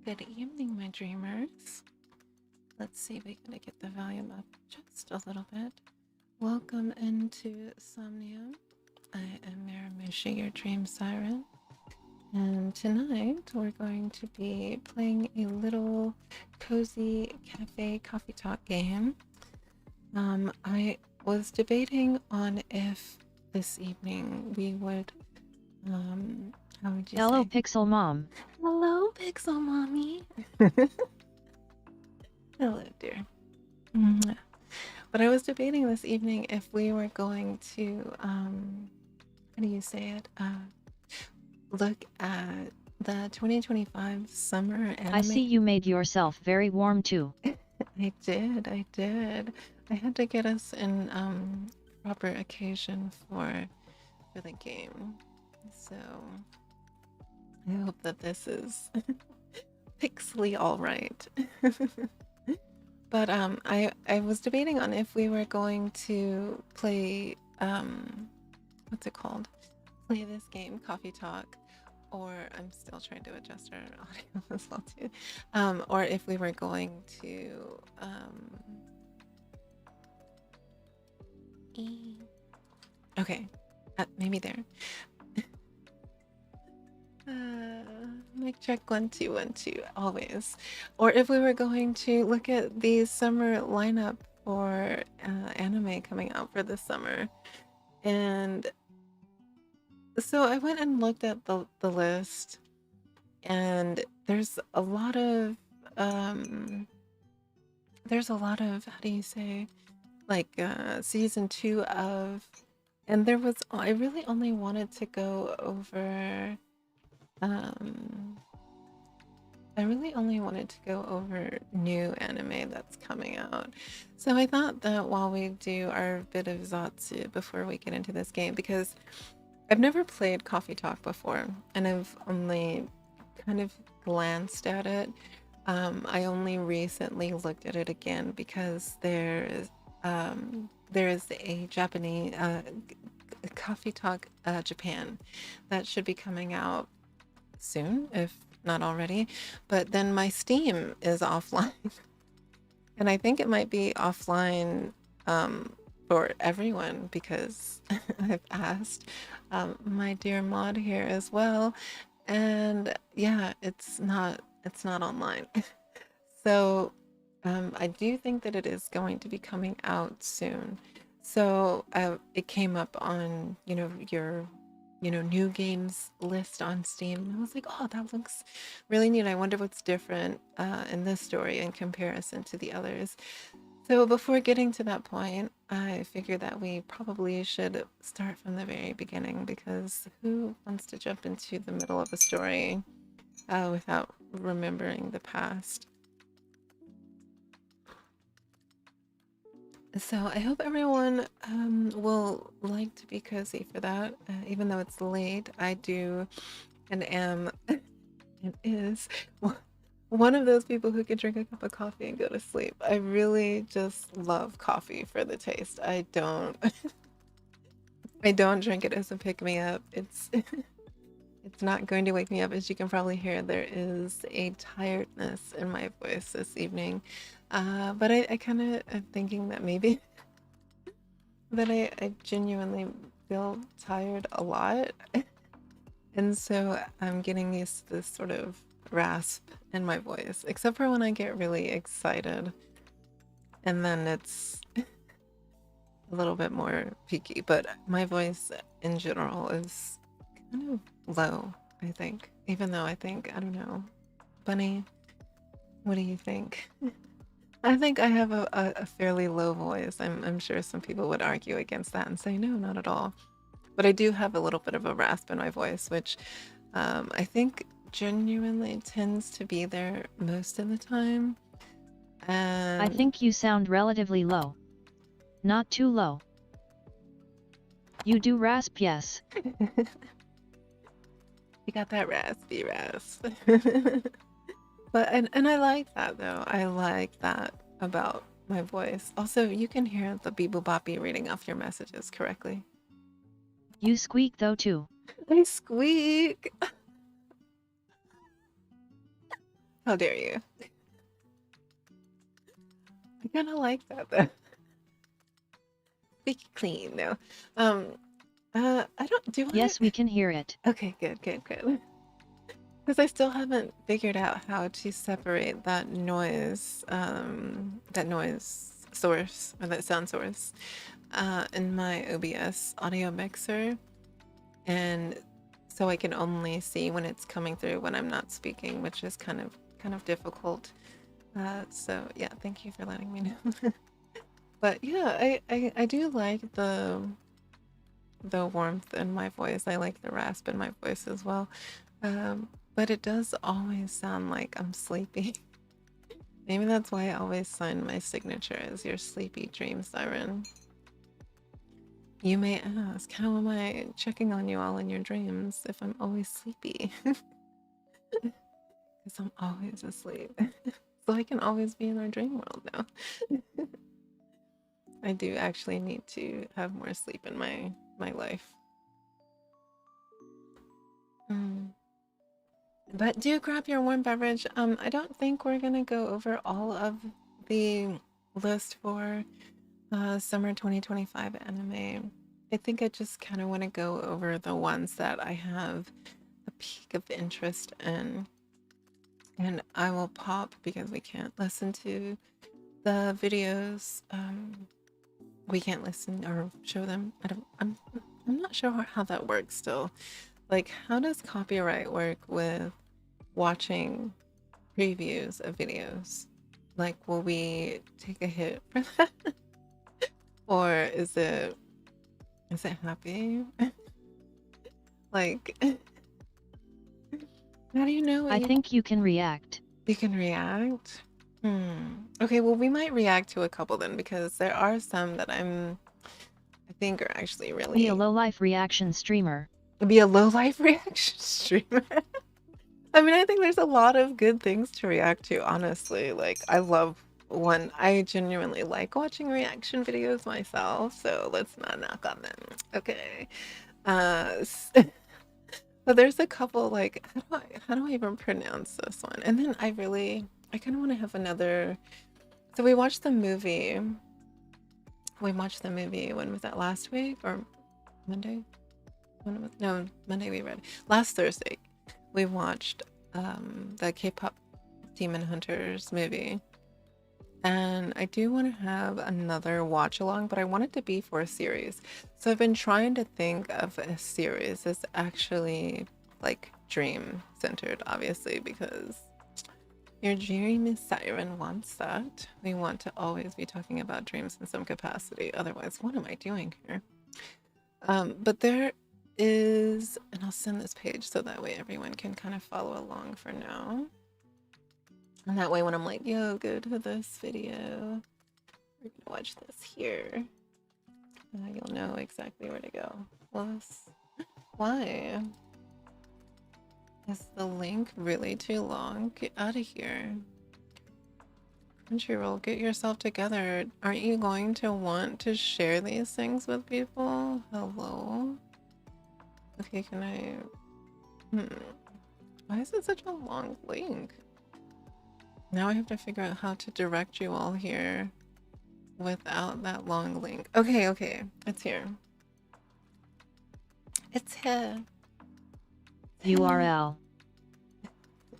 Good evening, my dreamers. Let's see if we can get the volume up just a little bit. Welcome into Somnium. I am Miramushi, your Dream Siren. And tonight we're going to be playing a little cozy cafe coffee talk game. I was debating on if this evening we would, how would you Hello, say? Pixel Mom. Hello, Pixel Mommy. Hello, dear. But I was debating this evening if we were going to, how do you say it? Look at the 2025 summer anime. I see you made yourself very warm too. I did. I had to get us in proper occasion for the game. So I hope that this is pixely all right. But I was debating on if we were going to play what's it called? Play this game, Coffee Talk, or I'm still trying to adjust our audio as well too. Or if we were going to okay, maybe there. Mic check 1 2 1 2 always. Or if we were going to look at the summer lineup for anime coming out for this summer. And so I went and looked at the list, and there's a lot of how do you say, like season 2 of, and there was, I really only wanted to go over new anime that's coming out. So I thought that while we do our bit of Zatsu before we get into this game, because I've never played Coffee Talk before, and I've only kind of glanced at it. I only recently looked at it again because there is a Japanese Coffee Talk Japan that should be coming out soon, if not already. But then my Steam is offline, and I think it might be offline for everyone because I've asked my dear mod here as well, and yeah, it's not online. So I do think that it is going to be coming out soon. So it came up on your new games list on Steam, and I was like, oh, that looks really neat. I wonder what's different in this story in comparison to the others. So before getting to that point, I figured that we probably should start from the very beginning, because who wants to jump into the middle of a story without remembering the past? So I hope everyone will like to be cozy for that, even though it's late. I do and am and is one of those people who can drink a cup of coffee and go to sleep. I really just love coffee for the taste. I don't I don't drink it as a pick-me-up. It's it's not going to wake me up. As you can probably hear, there is a tiredness in my voice this evening. But I kind of am thinking that maybe that I genuinely feel tired a lot. And so I'm getting used to this sort of rasp in my voice, except for when I get really excited. And then it's a little bit more peaky, but my voice in general is kind of low, I think. Even though I don't know. Bunny, what do you think? I think I have a fairly low voice. I'm sure some people would argue against that and say, no, not at all. But I do have a little bit of a rasp in my voice, which I think genuinely tends to be there most of the time. And I think you sound relatively low. Not too low. You do rasp, yes. You got that raspy rasp. But and I like that though. I like that about my voice. Also, you can hear the beeble boppy reading off your messages correctly. You squeak though too. I squeak. How dare you? I kind of like that though. Speak clean, no. I don't do Yes, we can hear it. Okay, good. Because I still haven't figured out how to separate that noise source or that sound source in my OBS audio mixer, and so I can only see when it's coming through when I'm not speaking, which is kind of difficult. So yeah, thank you for letting me know. But yeah, I do like the warmth in my voice. I like the rasp in my voice as well. But it does always sound like I'm sleepy. Maybe that's why I always sign my signature as your sleepy dream siren. You may ask, how am I checking on you all in your dreams if I'm always sleepy? Because I'm always asleep. So I can always be in our dream world now. I do actually need to have more sleep in my life. But do grab your warm beverage. I don't think we're gonna go over all of the list for summer 2025 anime. I think I just kind of want to go over the ones that I have a peak of interest in, and I will pop because we can't listen to the videos. We can't listen or show them. I'm not sure how that works still. Like, how does copyright work with watching previews of videos? Like, will we take a hit for that? Or is it happy? Like, how do you know? I think you can react. You can react? Okay, well, we might react to a couple then, because there are some that I think are actually really... Be a low-life reaction streamer. Be a low-life reaction streamer? I mean, I think there's a lot of good things to react to, honestly. Like, I genuinely like watching reaction videos myself, so let's not knock on them. Okay. But there's a couple, like, how do I even pronounce this one? And then I kind of want to have another. So we watched the movie. When was that, last week or Monday? No, Monday we read. Last Thursday we watched the K-pop Demon Hunters movie. And I do want to have another watch along, but I want it to be for a series. So I've been trying to think of a series that's actually like dream centered, obviously, because your Dream Siren wants that. We want to always be talking about dreams in some capacity. Otherwise, what am I doing here? But there is, and I'll send this page so that way everyone can kind of follow along for now. And that way when I'm like, yo, go to this video, we're gonna watch this here. You'll know exactly where to go. Why? Is the link really too long? Get out of here. Crunchyroll, get yourself together. Aren't you going to want to share these things with people? Hello? Okay, can I... Why is it such a long link? Now I have to figure out how to direct you all here without that long link. Okay. It's here. It's here. URL.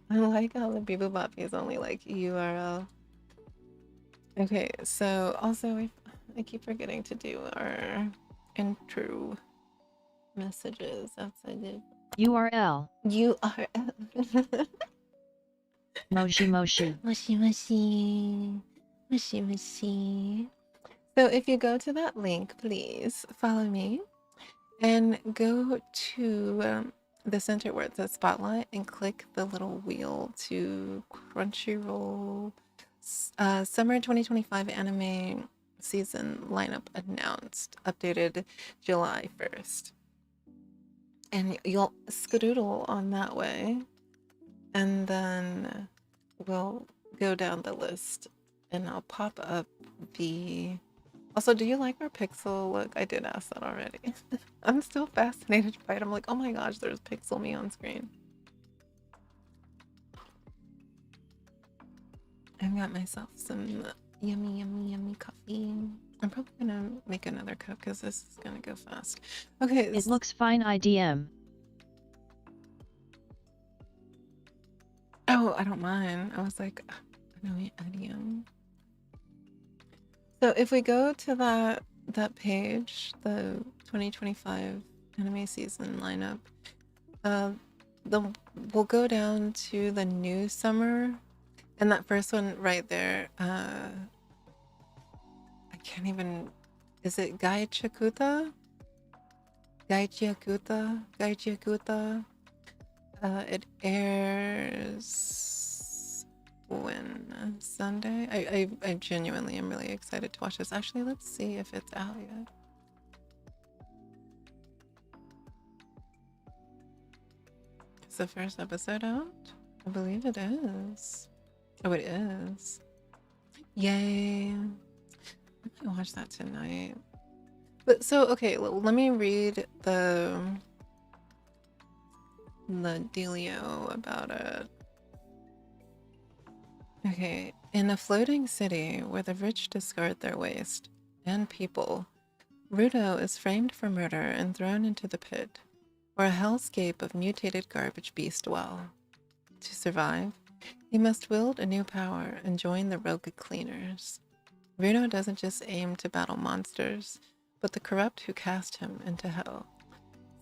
I like how the Bebop is only like URL. Okay, so also I keep forgetting to do our intro messages outside the URL. URL. Moshi moshi. Moshi moshi. Moshi moshi. So if you go to that link, please follow me and go to the center where it says spotlight and click the little wheel to Crunchyroll summer 2025 anime season lineup announced, updated July 1st. And you'll skedoodle on that way, and then we'll go down the list and I'll pop up the... Also, do you like our pixel look? I did ask that already. I'm still fascinated by it. I'm like, oh my gosh, there's pixel me on screen. I've got myself some yummy coffee. I'm probably gonna make another cup because this is gonna go fast. Okay. It looks fine IDM. Oh, I don't mind. I was like, no, IDM. So if we go to that page, the 2025 anime season lineup, we'll go down to the new summer, and that first one right there, I can't even, is it Gaichiakuta? It airs when Sunday. I genuinely am really excited to watch this. Actually, let's see if it's out yet. Is the first episode out? I believe it is. Oh, it is. Yay. I'm gonna watch that tonight. But so, okay, let me read the dealio about it. Okay, in a floating city where the rich discard their waste and people, Rudo is framed for murder and thrown into the pit, where a hellscape of mutated garbage beasts dwell. To survive, he must wield a new power and join the rogue cleaners. Rudo doesn't just aim to battle monsters, but the corrupt who cast him into hell.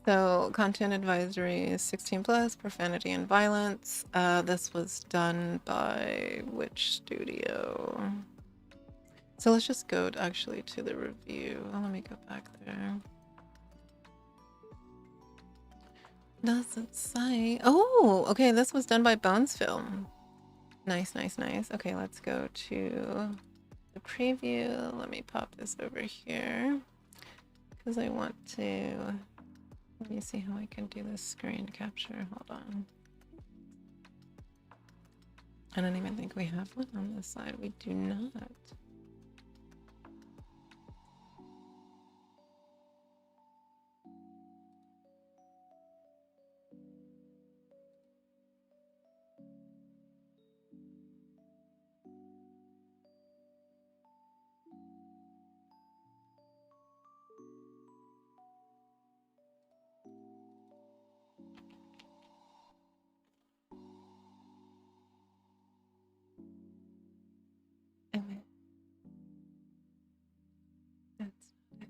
So, content advisory 16 plus, profanity and violence. This was done by which studio? So let's just go actually to the review. Let me go back there. Doesn't say. Oh, okay. This was done by Bones Film. Nice. Okay, let's go to the preview. Let me pop this over here because I want to. Let me see how I can do this screen capture. Hold on. I don't even think we have one on this side. We do not. Okay. That's it.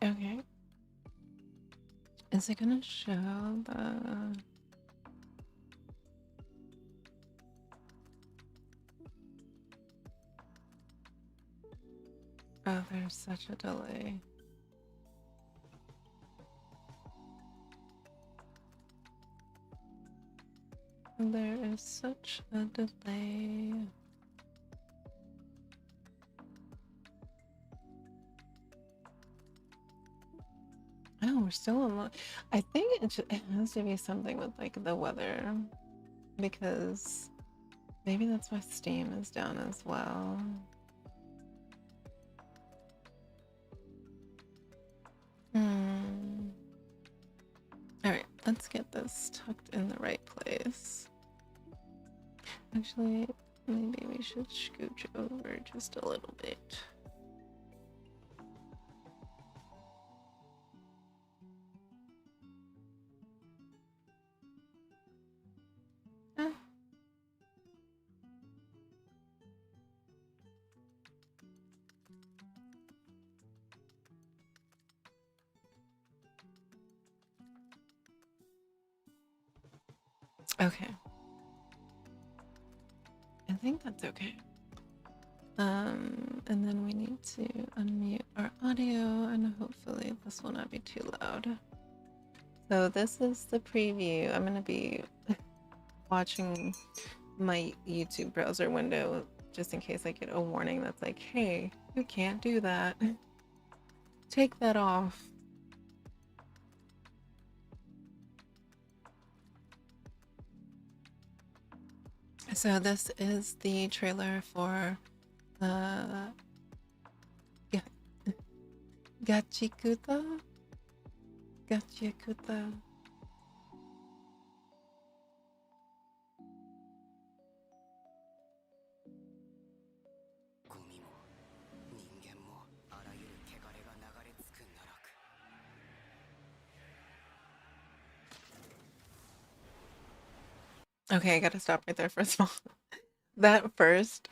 Okay. Is it gonna show the... Oh, there's such a delay. There is such a delay. Oh, we're still on. I think it has to be something with like the weather, because maybe that's why Steam is down as well. All right, let's get this tucked in the right place. Actually, maybe we should scooch over just a little bit. Okay. I think that's okay. And then we need to unmute our audio, and hopefully the This will not be too loud. So this is the preview. I'm gonna be watching my YouTube browser window just in case I get a warning that's like, hey, you can't do that. Take that off. So this is the trailer for Gachikuta? Gachikuta. Okay, I gotta stop right there first of all. That first,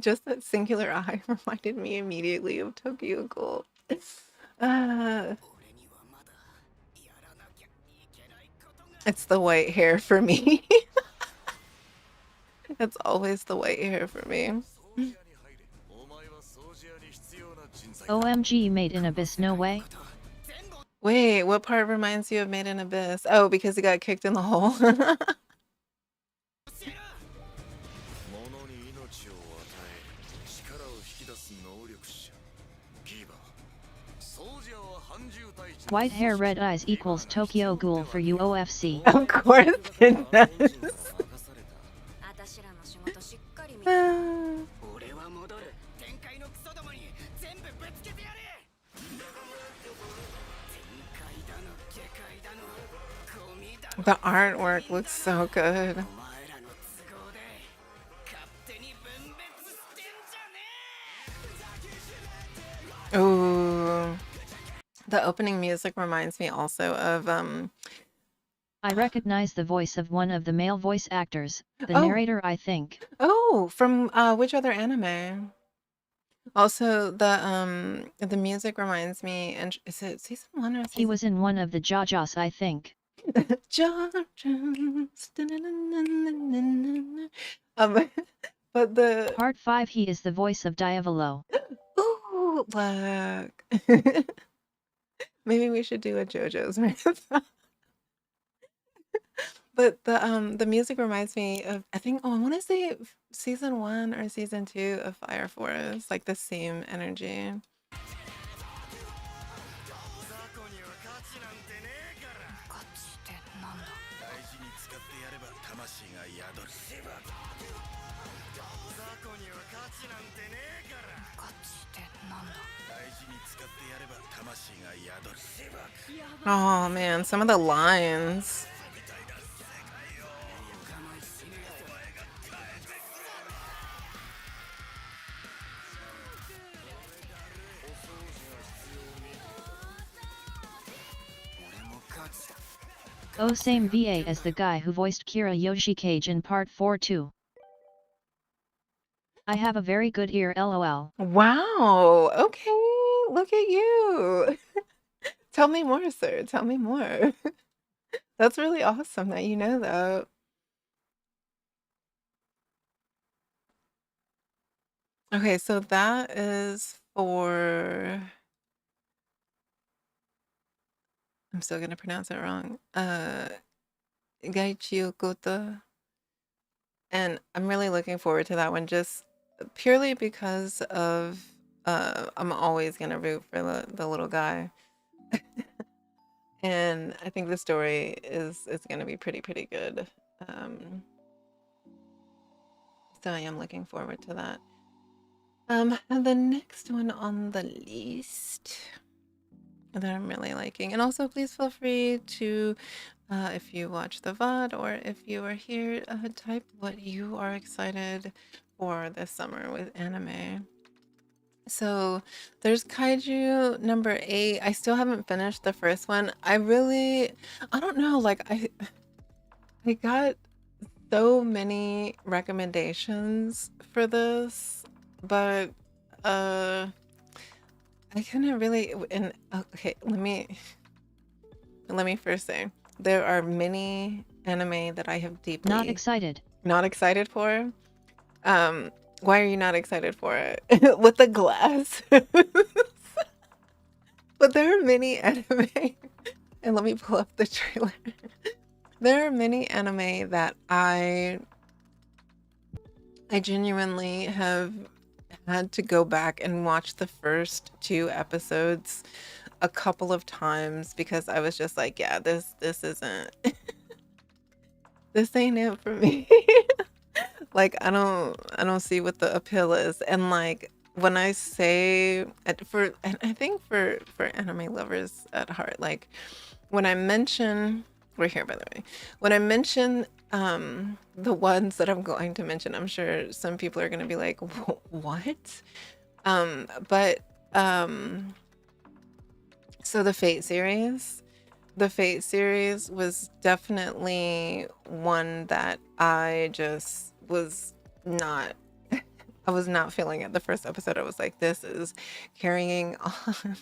just that singular eye reminded me immediately of Tokyo Ghoul. It's the white hair for me. It's always the white hair for me. OMG, Made in Abyss, no way. Wait, what part reminds you of Made in Abyss? Oh, because he got kicked in the hole. White hair, red eyes equals Tokyo Ghoul for you, OFC. Of course it does. The artwork looks so good. Ooh. The opening music reminds me also of I recognize the voice of one of the male voice actors, the narrator, I think. Oh, from which other anime? Also, the music reminds me, and is it season 1 or season? He was in one of the JoJo's, I think. But the Part 5, he is the voice of Diavolo. Ooh, look. Maybe we should do a JoJo's marathon. But the music reminds me of, I think, I want to say season 1 or season 2 of Fire Force, like the same energy. Oh man, some of the lines. Oh, same VA as the guy who voiced Kira Yoshikage in Part 4 too. I have a very good ear, lol. Wow, okay, look at you. Tell me more, sir, tell me more. That's really awesome that you know that. Okay, so that is for... I'm still gonna pronounce it wrong. Gaichiokota. And I'm really looking forward to that one, just purely because of I'm always gonna root for the little guy. And I think the story is gonna be pretty good. So I am looking forward to that. And the next one on the list that I'm really liking, and also please feel free to, if you watch the VOD or if you are here, type what you are excited for this summer with anime. So there's Kaiju number 8. I still haven't finished the first one. I don't know, like I got so many recommendations for this, but I couldn't really, and okay, let me first say there are many anime that I have deeply Not excited for. Why are you not excited for it? With the glass. But there are many anime, and let me pull up the trailer. There are many anime that I genuinely have had to go back and watch the first two episodes a couple of times because I was just like, yeah, this isn't this ain't it for me. Like I don't see what the appeal is. And like when I say and I think for anime lovers at heart, like when I mention we're here by the way. When I mention the ones that I'm going to mention, I'm sure some people are going to be like, "What?" But so the Fate series was definitely one that I just was not I was not feeling it. The first episode I was like, this is carrying on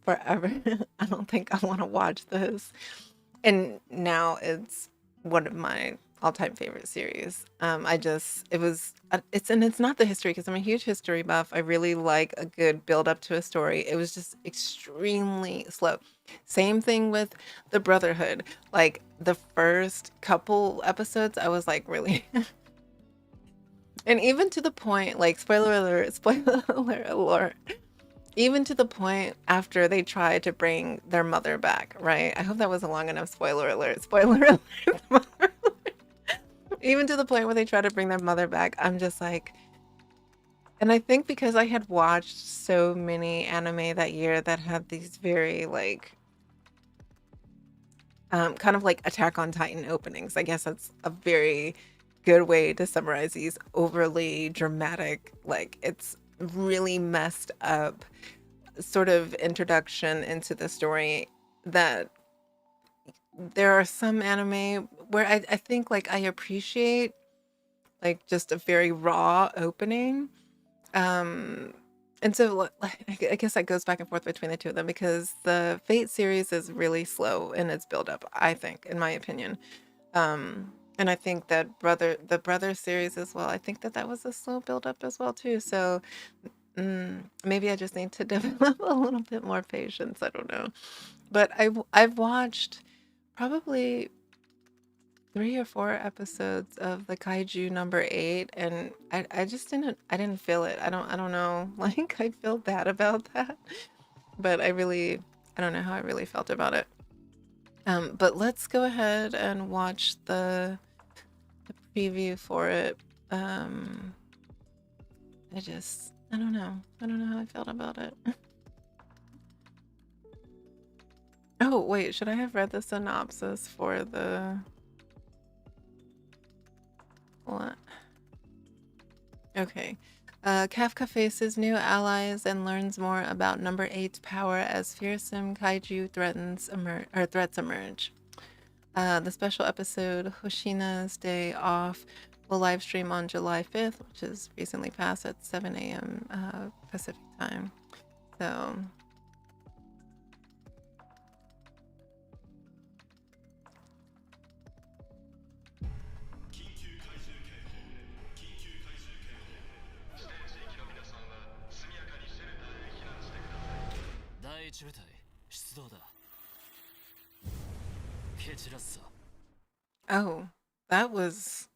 forever. I don't think I want to watch this. And now it's one of my all-time favorite series. It's not the history because I'm a huge history buff. I really like a good build up to a story. It was just extremely slow. Same thing with the Brotherhood. Like the first couple episodes, I was like, really? And even to the point, like spoiler alert, even to the point after they tried to bring their mother back, right? I hope that wasn't long enough. Spoiler alert, spoiler alert. Even to the point where they try to bring their mother back, I'm just like, and I think because I had watched so many anime that year that had these very like, kind of like Attack on Titan openings. I guess that's a very good way to summarize these overly dramatic, like it's really messed up sort of introduction into the story that there are some anime where I think like I appreciate like just a very raw opening. Um and so like, I guess that goes back and forth between the two of them because the Fate series is really slow in its build up, I think, in my opinion. And I think that the brother series as well. I think that that was a slow build up as well too. So maybe I just need to develop a little bit more patience. I don't know. But I've watched probably 3 or 4 episodes of the Kaiju number 8, and I just didn't feel it. I don't know. Like I feel bad about that, but I don't know how I really felt about it. But let's go ahead and watch the preview for it. I don't know. I don't know how I felt about it. Oh, wait, should I have read the synopsis for the what? Okay. Kafka faces new allies and learns more about number 8's power as fearsome kaiju threats emerge. The special episode Hoshina's Day Off will live stream on July 5th, which is recently passed at 7 a.m. Pacific time. So oh, that was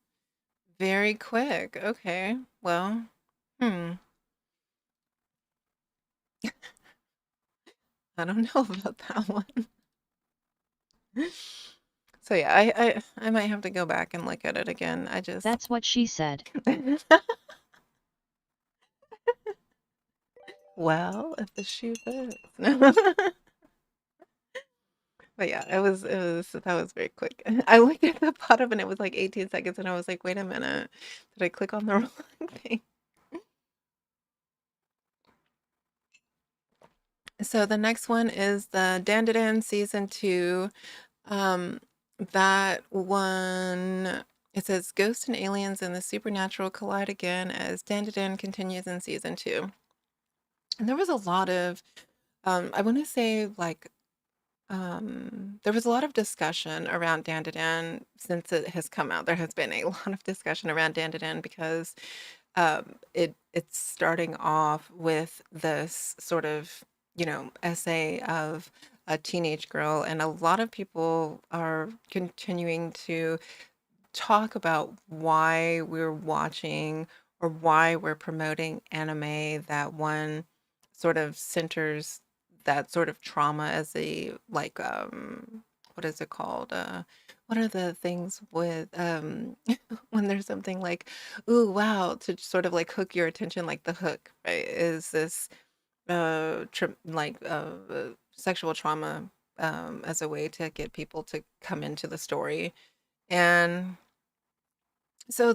very quick. Okay. Well, hmm. I don't know about that one. So yeah, I might have to go back and look at it again. That's what she said. Well, if the shoe fits. But yeah, that was very quick. I looked at the bottom and it was like 18 seconds and I was like, wait a minute, did I click on the wrong thing? So the next one is the Dandadan season 2. That one, it says ghosts and aliens and the supernatural collide again as Dandadan continues in season 2. And there was a lot of, I want to say like, there was a lot of discussion around Dandadan since it has come out. There has been a lot of discussion around Dandadan because it's starting off with this sort of essay of a teenage girl, and a lot of people are continuing to talk about why we're watching or why we're promoting anime that one sort of centers that sort of trauma as a like what is it called? What are the things with when there's something like, ooh, wow, to sort of like hook your attention, like the hook, right? Is this sexual trauma as a way to get people to come into the story. And so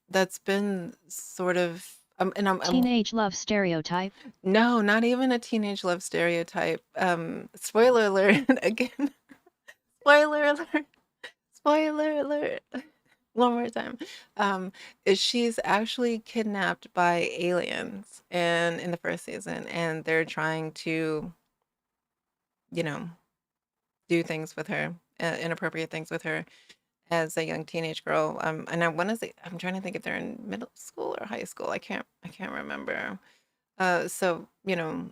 that's been sort of I'm Teenage love stereotype. no, not even a teenage love stereotype. Spoiler alert again. Spoiler alert. Spoiler alert. One more time. Is she's actually kidnapped by aliens and in the first season, and they're trying to, you know, do things with her, inappropriate things with her as a young teenage girl. And I want to say I'm trying to think if they're in middle school or high school. I can't remember. So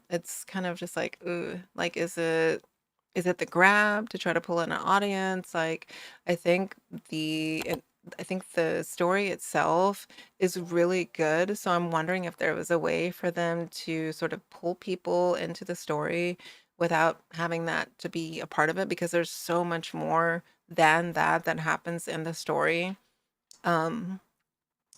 it's kind of just like, ooh, like is it the grab to try to pull in an audience? Like, I think I think the story itself is really good. So I'm wondering if there was a way for them to sort of pull people into the story without having that to be a part of it, because there's so much more than that happens in the story. Um,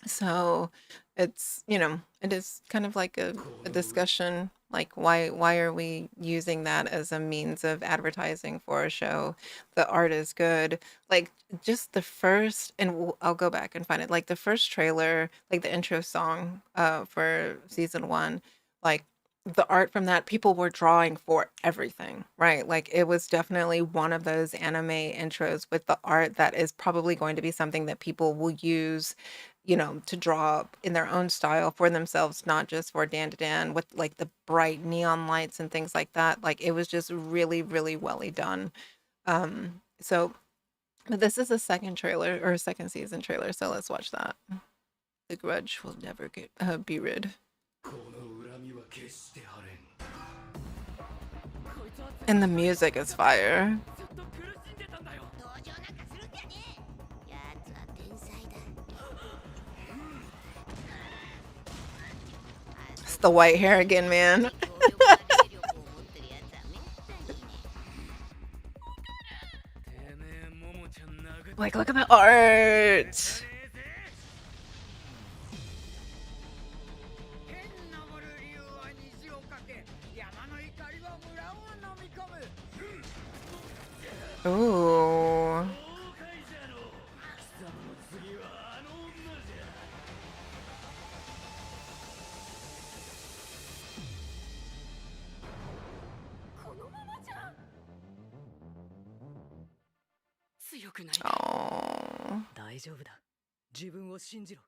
so it is kind of like a discussion, like why are we using that as a means of advertising for a show? The art is good. Like just the first, and I'll go back and find it. Like the first trailer, like the intro song for season 1, like the art from that, people were drawing for everything, right? Like it was definitely one of those anime intros with the art that is probably going to be something that people will use, to draw up in their own style for themselves, not just for Dan to Dan with like the bright neon lights and things like that. Like it was just really, really well done. So, but this is a second trailer or a second season trailer, so let's watch that. The grudge will never be rid. And the music is fire. It's the white hair again, man. Like, look at the art. Ooh. Oh. 大丈夫だ。自分を信じろ。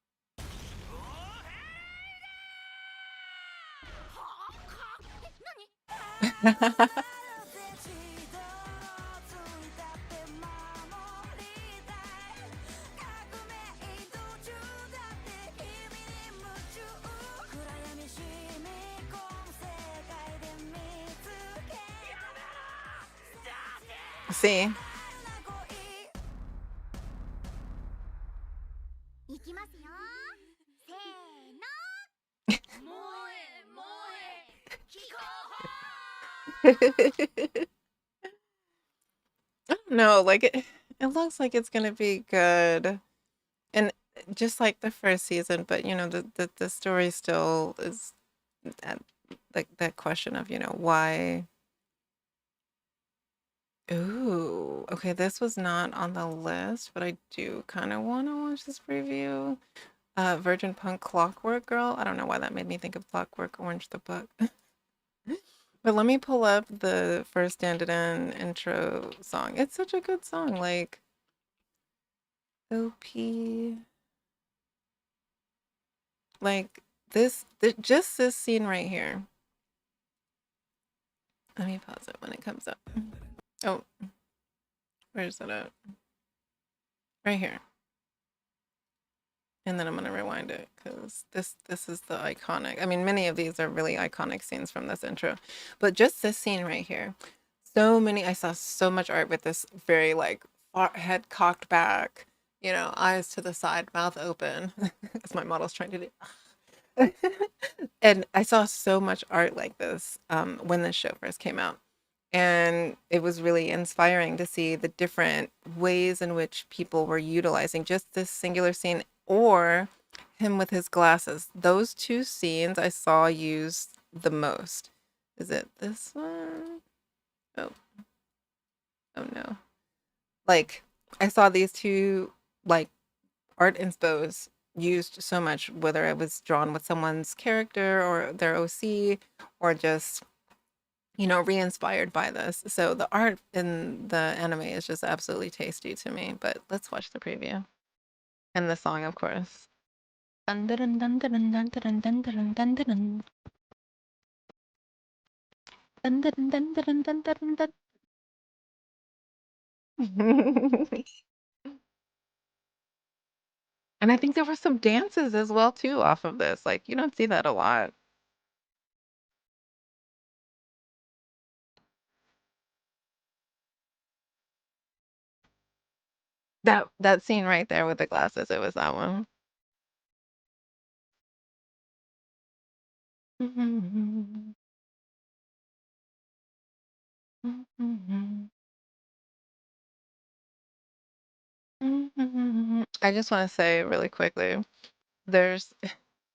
See? いきますよ。せーの。萌え萌え聞こ I don't know, like it looks like it's gonna be good. And just like the first season, but the story still is that question of, why. Ooh, okay, this was not on the list, but I do kind of want to watch this preview. Virgin Punk Clockwork Girl. I don't know why that made me think of Clockwork Orange the book. But let me pull up the first Dandadan intro song. It's such a good song, like OP. Like just this scene right here. Let me pause it when it comes up. Oh, where's that at? Right here. And then I'm gonna rewind it because this is the iconic. I mean, many of these are really iconic scenes from this intro, but just this scene right here. So many. I saw so much art with this very like head cocked back, you know, eyes to the side, mouth open, as my model's trying to do. And I saw so much art like this when this show first came out. And it was really inspiring to see the different ways in which people were utilizing just this singular scene or him with his glasses. Those two scenes I saw used the most. Is it this one? Oh, oh no. Like I saw these two like art inspos used so much, whether it was drawn with someone's character or their OC or just, you know, re-inspired by this. So the art in the anime is just absolutely tasty to me. But let's watch the preview. And the song, of course. Dun dun dun dun dun dun dun dun dun dun. Dun dun dun dun dun dun dun. And I think there were some dances as well too off of this. Like you don't see that a lot. That scene right there with the glasses, it was that one. I just want to say really quickly, there's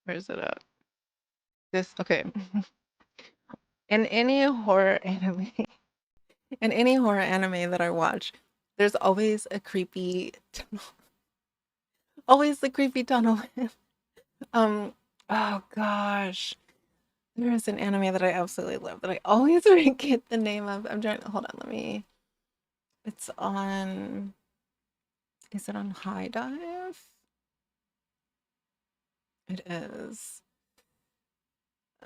where's it at? This okay. In any horror anime, in any horror anime that I watch, there's always a creepy tunnel. Always the creepy tunnel. Um, oh gosh. There is an anime that I absolutely love that I always forget the name of. I'm trying to hold on, let me. It's on, is it on High Dive? It is.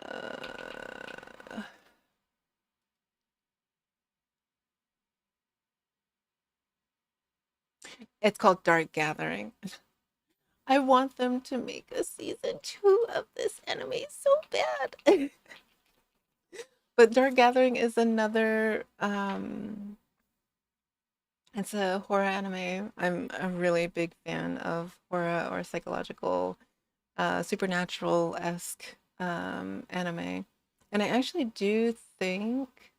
Uh, it's called Dark Gathering. I want them to make a season 2 of this anime so bad. But Dark Gathering is another it's a horror anime. I'm a really big fan of horror or psychological supernatural-esque anime. And I actually do think,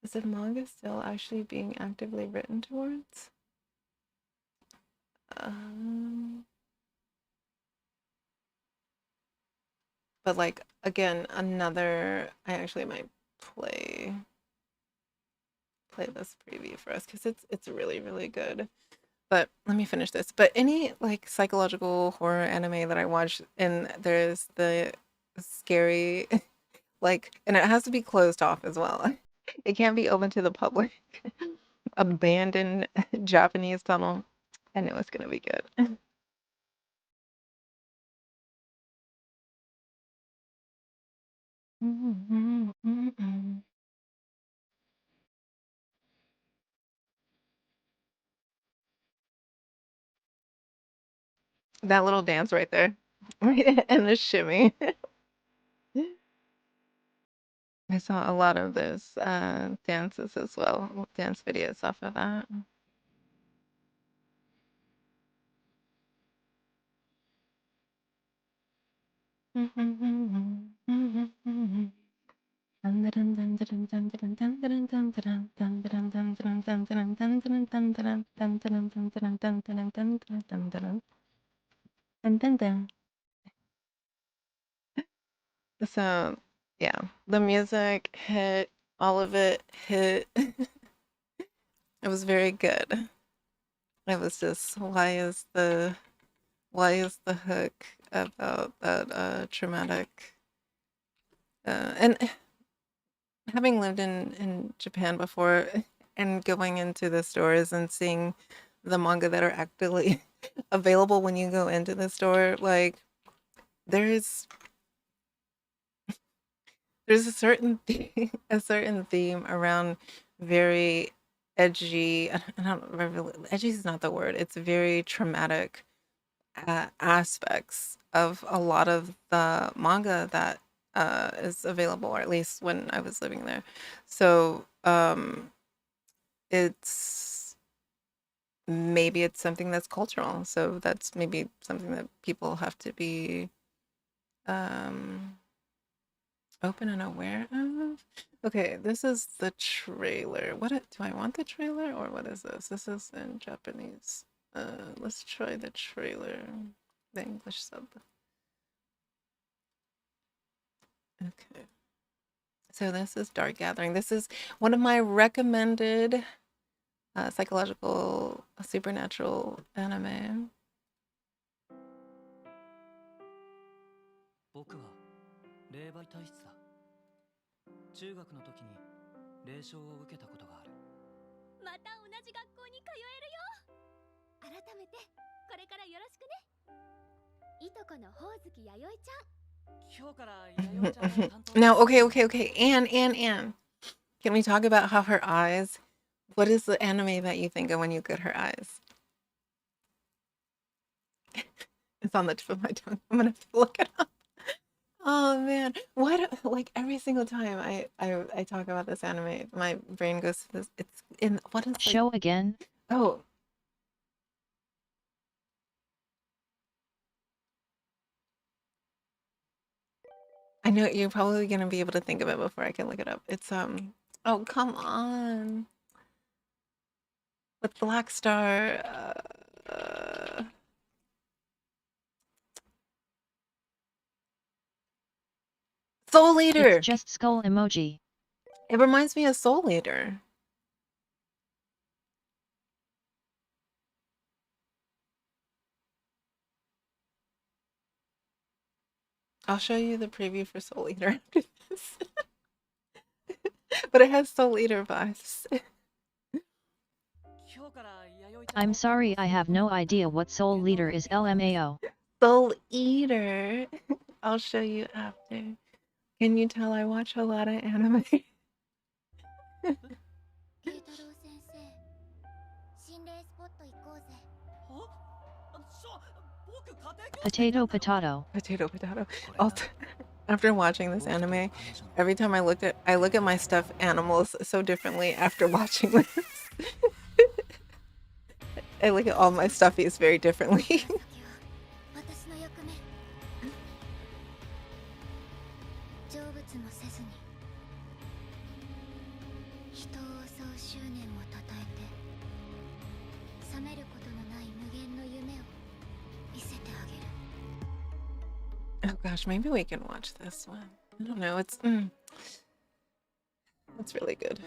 is the manga still actually being actively written towards? Um, but like again, another I actually might play this preview for us because it's really, really good. But let me finish this. But any like psychological horror anime that I watch, and there's the scary like, and it has to be closed off as well. It can't be open to the public. Abandoned Japanese tunnel. I knew it's gonna be good. That little dance right there. And the shimmy. I saw a lot of those dances as well, dance videos off of that. So, yeah, the music hit, all of it hit. It was very good. It was just, why is the hook about that traumatic and having lived in Japan before and going into the stores and seeing the manga that are actually available when you go into the store, like there's there's a certain a certain theme around very edgy. I don't edgy is not the word. It's very traumatic aspects of a lot of the manga that is available, or at least when I was living there. So it's maybe it's something that's cultural. So that's maybe something that people have to be open and aware of. Okay, this is the trailer. Do I want the trailer or what is this? This is in Japanese. Let's try the trailer, the English sub. Okay. So this is Dark Gathering. This is one of my recommended psychological, supernatural anime. 僕は霊媒体質だ。中学の時に霊障を受けたことがある。また同じ学校に通えるよ。改めてこれからよろしくね。いとこのほおずきやよいちゃん。 Now, okay. Anne. Can we talk about how her eyes, what is the anime that you think of when you get her eyes? It's on the tip of my tongue. I'm gonna have to look it up. Oh man, like every single time I talk about this anime, my brain goes to this. It's in what is Show again. Oh. I know you're probably gonna be able to think of it before I can look it up. It's oh come on. With Black Star Soul Eater. It's just skull emoji. It reminds me of Soul Eater. I'll show you the preview for Soul Eater after this. But it has Soul Eater vibes. I'm sorry, I have no idea what Soul Leader is. LMAO. Soul Eater. I'll show you after. Can you tell I watch a lot of anime? Potato. Potato. After watching this anime, every time I look at my stuffed animals so differently after watching this. I look at all my stuffies very differently. Oh gosh, maybe we can watch this one. I don't know, it's really good.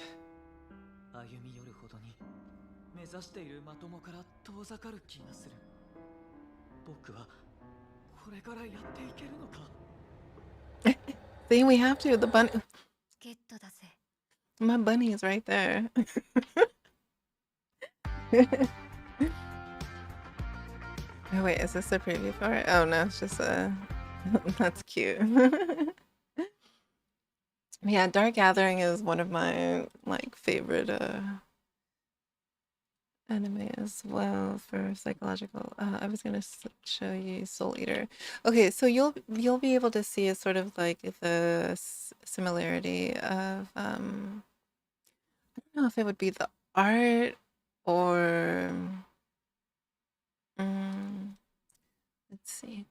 歩み寄るほどに目指しているまともから遠ざかる気がする。僕はこれからやっていけるのか。See, we have to. The bunny. My bunny is right there. Oh wait, is this the preview for it? Oh no, it's just a. That's cute. Yeah, Dark Gathering is one of my like favorite anime as well for psychological. I was gonna show you Soul Eater. Okay, so you'll be able to see a sort of like the similarity of I don't know if it would be the art or let's see.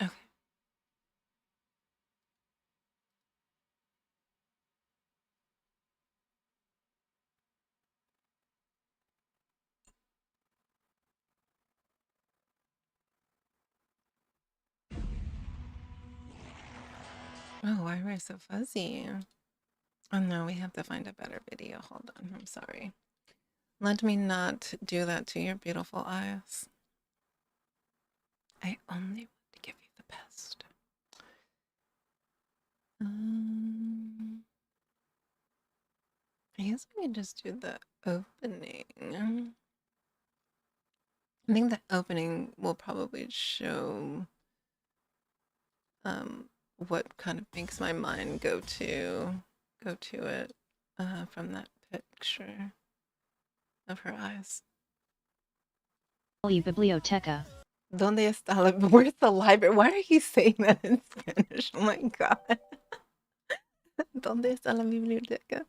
Okay. Oh, why am I so fuzzy? Oh no, we have to find a better video. Hold on, I'm sorry. Let me not do that to your beautiful eyes. I only want to give you the best. I guess we can just do the opening. I think the opening will probably show what kind of makes my mind go to it. from that picture of her eyes. Biblioteca. ¿Dónde está la? Where's the library? Why are you saying that in Spanish? Oh my god. ¿Dónde está la biblioteca?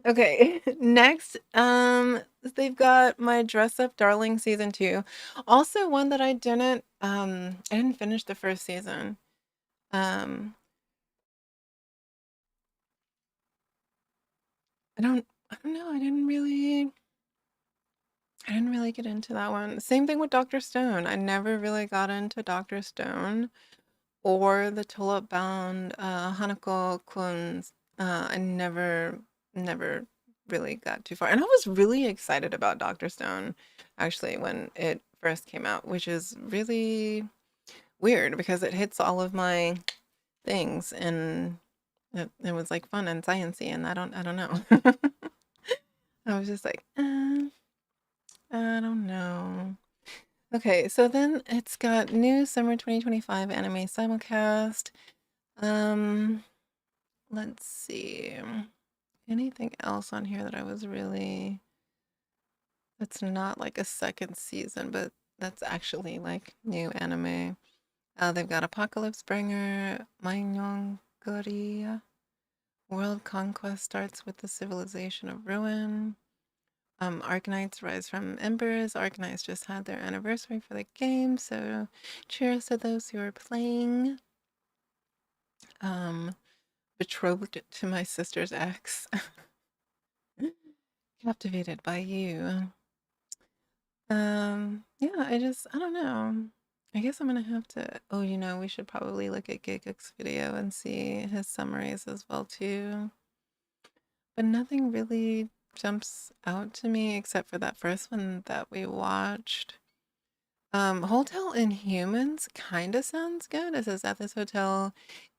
Okay, next, they've got My Dress Up Darling season 2. Also one that I didn't finish the first season. I don't know. I didn't really get into that one. Same thing with Dr. Stone. I never really got into Dr. Stone or the Tulip Bound Hanako Kun's. I never really got too far. And I was really excited about Dr. Stone actually when it first came out, which is really weird because it hits all of my things and it was like fun and sciencey and I don't know. I was just like, I don't know. Okay, so then it's got new summer 2025 anime simulcast. Let's see. Anything else on here that I was really that's not like a second season, but that's actually like new anime. They've got Apocalypse Bringer, Mainyong Korea. World Conquest starts with the civilization of ruin. Arknights Rise from Embers. Arknights just had their anniversary for the game, so cheers to those who are playing. Betrothed to my sister's ex. Captivated by you. Yeah, I don't know. I guess I'm gonna have to, oh, we should probably look at Giguk's video and see his summaries as well too. But nothing really jumps out to me except for that first one that we watched. Hotel Inhumans kind of sounds good. It says at this hotel,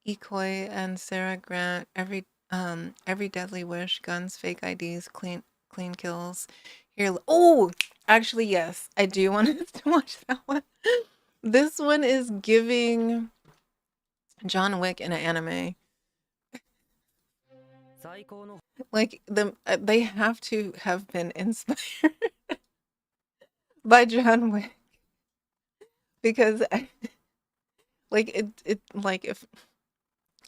Ikoi and Sarah grant every deadly wish, guns, fake IDs, clean kills. Here, oh, actually, yes, I do want us to watch that one. This one is giving John Wick in an anime. Like they have to have been inspired by John Wick because like it like if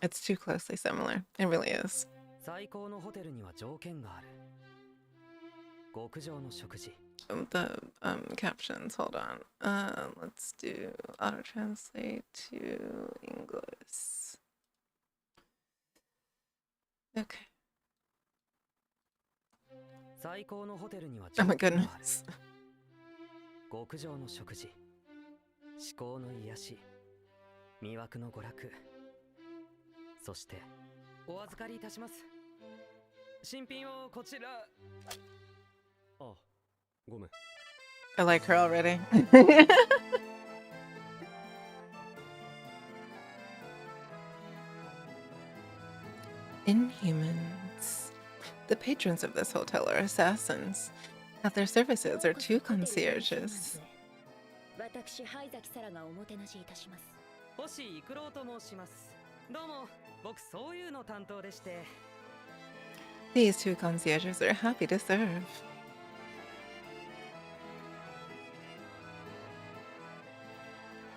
it's too closely similar. It really is. The captions, hold on. Let's do auto translate to English. Okay. Oh my goodness. 極上の食事、至高の癒し、魅惑の娯楽、そしてお預かりいたします。新品をこちら。あ、ごめん。I like her already. Inhumans. The patrons of this hotel are assassins. At their services are 2 concierges. 私、灰崎沙羅がおもてなしいたします。星育郎と申します。どうも、僕そういうの担当でして。These 2 concierges are happy to serve.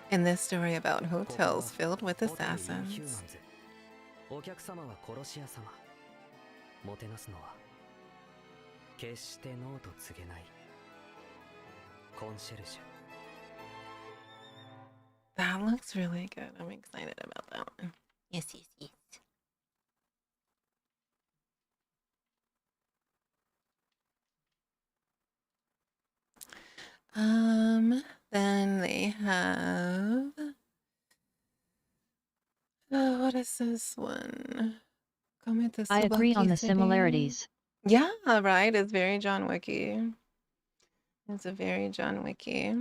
In this story about hotels filled with assassins. お客様は殺し屋様。もてなすのは決してノーと告げないコンシェルジュ。That looks really good. I'm excited about that one. Yes, yes, yes. Then they have what is this one? I agree on the City. similarities. Yeah, right. It's very John Wicky. It's a very John Wicky.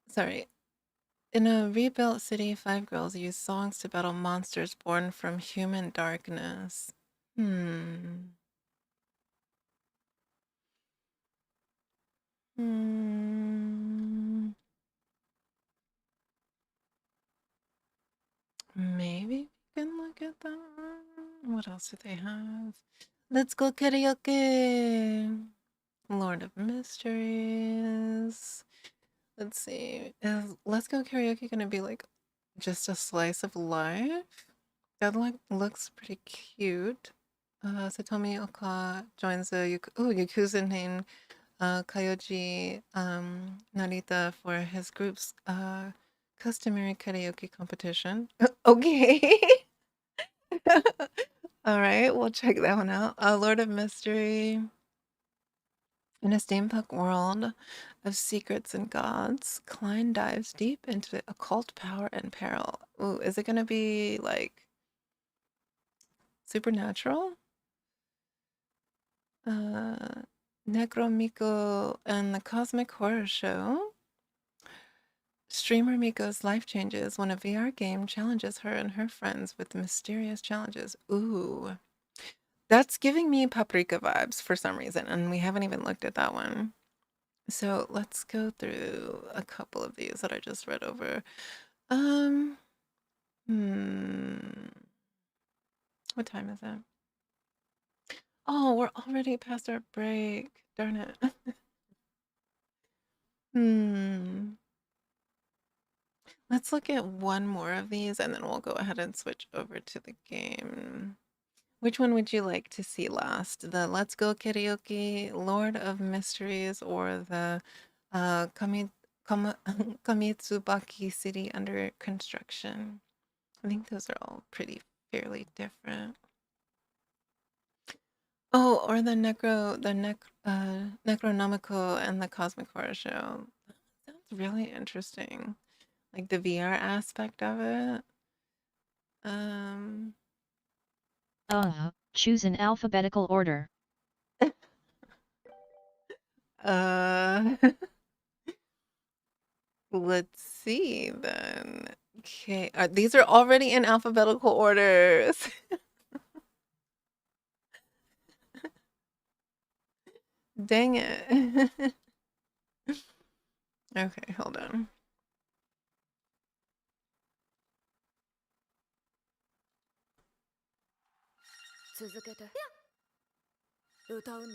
Sorry. In a rebuilt city, 5 girls use songs to battle monsters born from human darkness. Maybe What else do they have? Let's go karaoke. Lord of Mysteries. Let's see. Is Let's Go Karaoke gonna be like just a slice of life? That looks pretty cute. Satomi Oka joins the Yakuza named Kayoji Narita for his group's customary karaoke competition. Okay. All right, we'll check that one out. Lord of Mystery. In a steampunk world of secrets and gods, Klein dives deep into occult power and peril. Ooh, is it gonna be like supernatural? Necromiko and the Cosmic Horror Show. Streamer Miko's life changes when a VR game challenges her and her friends with mysterious challenges. Ooh. That's giving me Paprika vibes for some reason, and we haven't even looked at that one. So let's go through a couple of these that I just read over. What time is it? Oh, we're already past our break. Darn it. Let's look at one more of these and then we'll go ahead and switch over to the game. Which one would you like to see last? The Let's Go Karaoke, Lord of Mysteries, or the Kamitsubaki City Under Construction? I think those are all fairly different. Oh, or the Necronomico and the Cosmic Horror Show. Sounds really interesting. Like the VR aspect of it. Choose an alphabetical order. Let's see then. Okay, these are already in alphabetical orders. Dang it. Okay, hold on.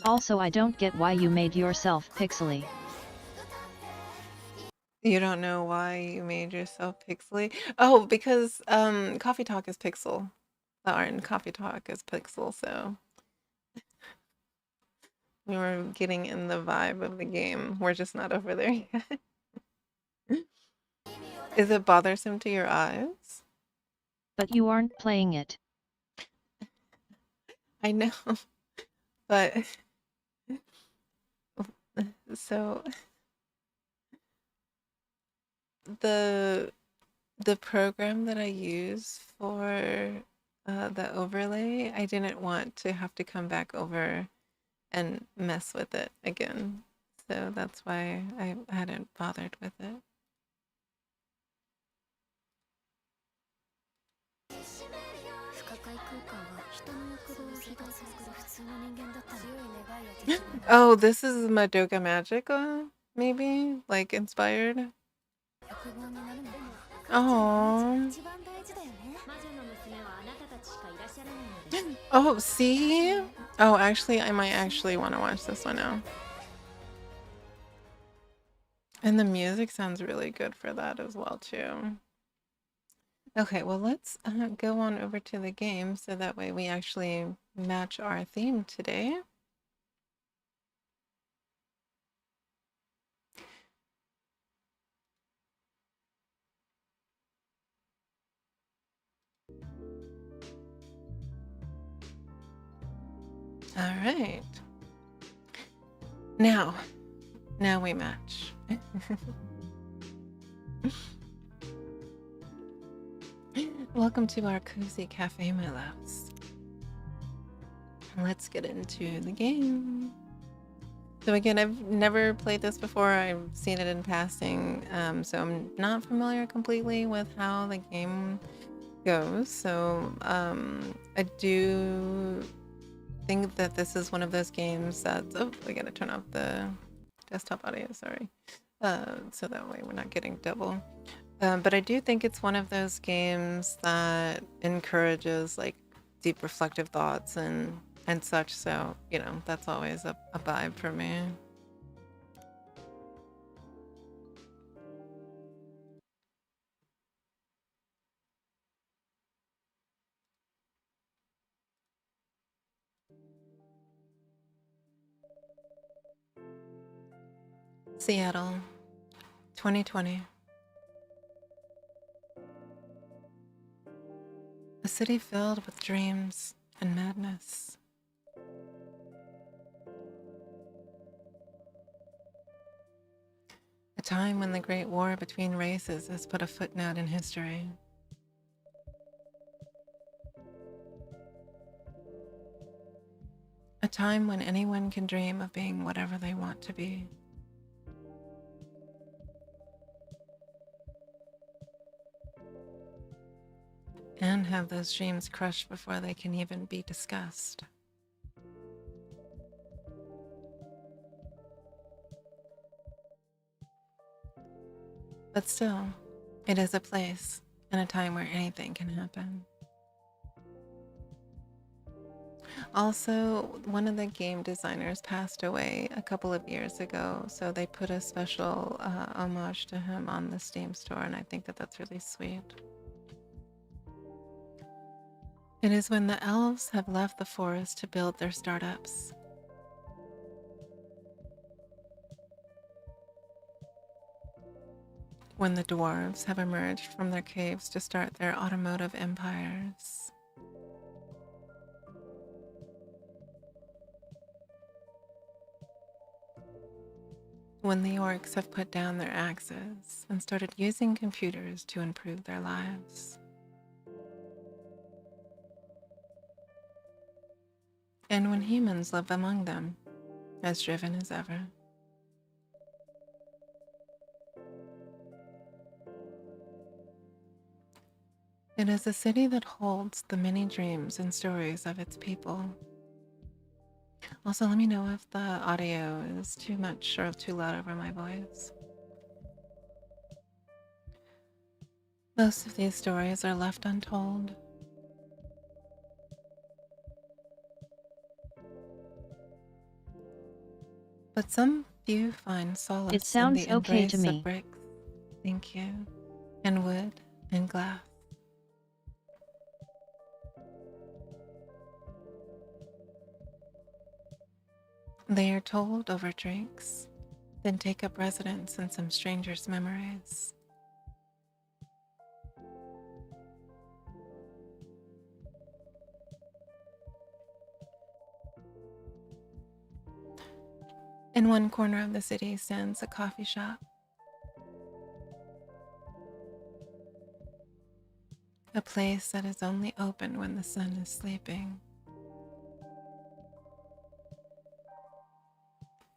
Also, I don't get why you made yourself pixely. You don't know why you made yourself pixely? Oh, because Coffee Talk is pixel. The art in Coffee Talk is pixel, so we were getting in the vibe of the game. We're just not over there yet. Is it bothersome to your eyes? But you aren't playing it. I know, but so the program that I use for the overlay, I didn't want to have to come back over and mess with it again. So that's why I hadn't bothered with it. Oh, this is Madoka Magica, maybe? Like inspired? Oh. Oh, see? Oh, actually, I might actually want to watch this one now. And the music sounds really good for that as well, too. Okay, well, let's go on over to the game so that way we actually match our theme today. All right. Now we match. Welcome to our cozy cafe, my loves. Let's get into the game. So again, I've never played this before. I've seen it in passing, so I'm not familiar completely with how the game goes. So I do think that this is one of those games that's... Oh, I gotta turn off the desktop audio, sorry. So that way we're not getting double. But I do think it's one of those games that encourages like deep reflective thoughts and such. So, you know, that's always a vibe for me. Seattle, 2020. A city filled with dreams and madness. A time when the great war between races has put a footnote in history. A time when anyone can dream of being whatever they want to be. And have those dreams crushed before they can even be discussed. But still, it is a place and a time where anything can happen. Also, one of the game designers passed away a couple of years ago, so they put a special homage to him on the Steam store, and I think that that's really sweet. It is when the elves have left the forest to build their startups. When the dwarves have emerged from their caves to start their automotive empires. When the orcs have put down their axes and started using computers to improve their lives. And when humans live among them, as driven as ever. It is a city that holds the many dreams and stories of its people. Also, let me know if the audio is too much or too loud over my voice. Most of these stories are left untold. But some few find solace It sounds in the okay embrace to me. of bricks, thank you, and wood and glass. They are told over drinks, then take up residence in some stranger's memories. In one corner of the city stands a coffee shop. A place that is only open when the sun is sleeping.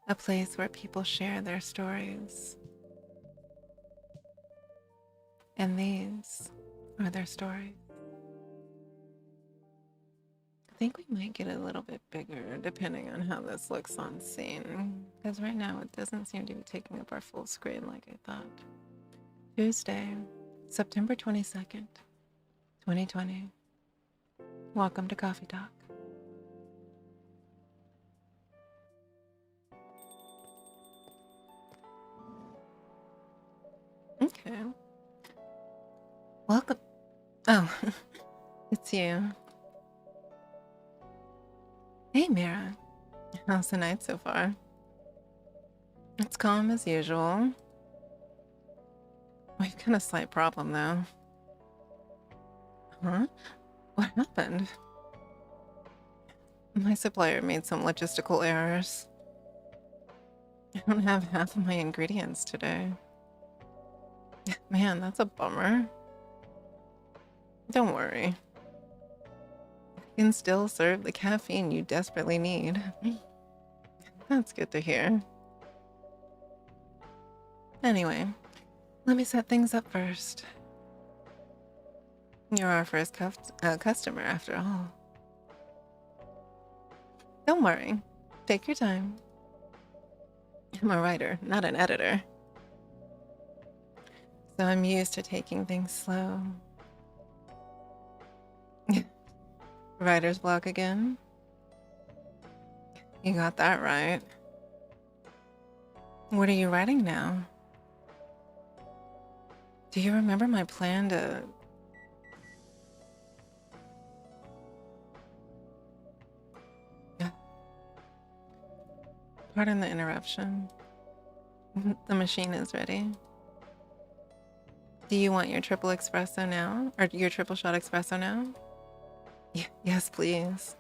A place where people share their stories. And these are their stories. I think we might get a little bit bigger depending on how this looks on scene, because right now it doesn't seem to be taking up our full screen like I thought. Tuesday, September 22nd, 2020. Welcome to Coffee Talk. Okay. Welcome. Oh, it's you. Hey, Mira. How's the night so far? It's calm as usual. We've got a slight problem, though. Huh? What happened? My supplier made some logistical errors. I don't have half of my ingredients today. Man, that's a bummer. Don't worry. I can still serve the caffeine you desperately need. That's good to hear. Anyway, let me set things up first. You're our first customer, after all. Don't worry. Take your time. I'm a writer, not an editor. So I'm used to taking things slow. Writer's block again? You got that right. What are you writing now? Do you remember my plan to... Yeah. Pardon the interruption. The machine is ready. Do you want your triple espresso now? Or your triple shot espresso now? Yes, please.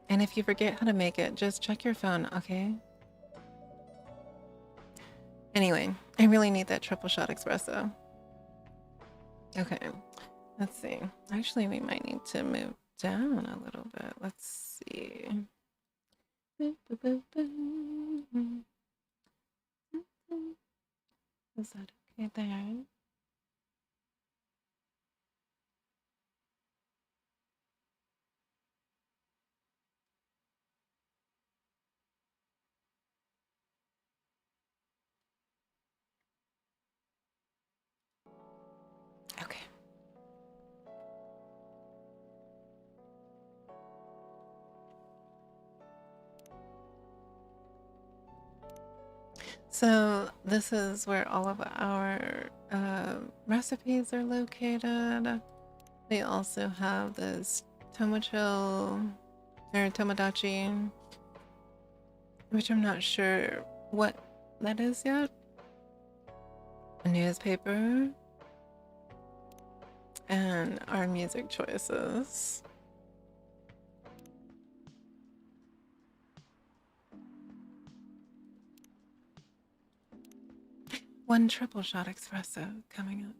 And if you forget how to make it, just check your phone, okay? Anyway, I really need that triple shot espresso. Okay, let's see. Actually, we might need to move down a little bit. Let's see. Is that okay there? Okay. So this is where all of our recipes are located. They also have this tomocho or tomodachi, which I'm not sure what that is yet. A newspaper. And our music choices. One triple shot espresso coming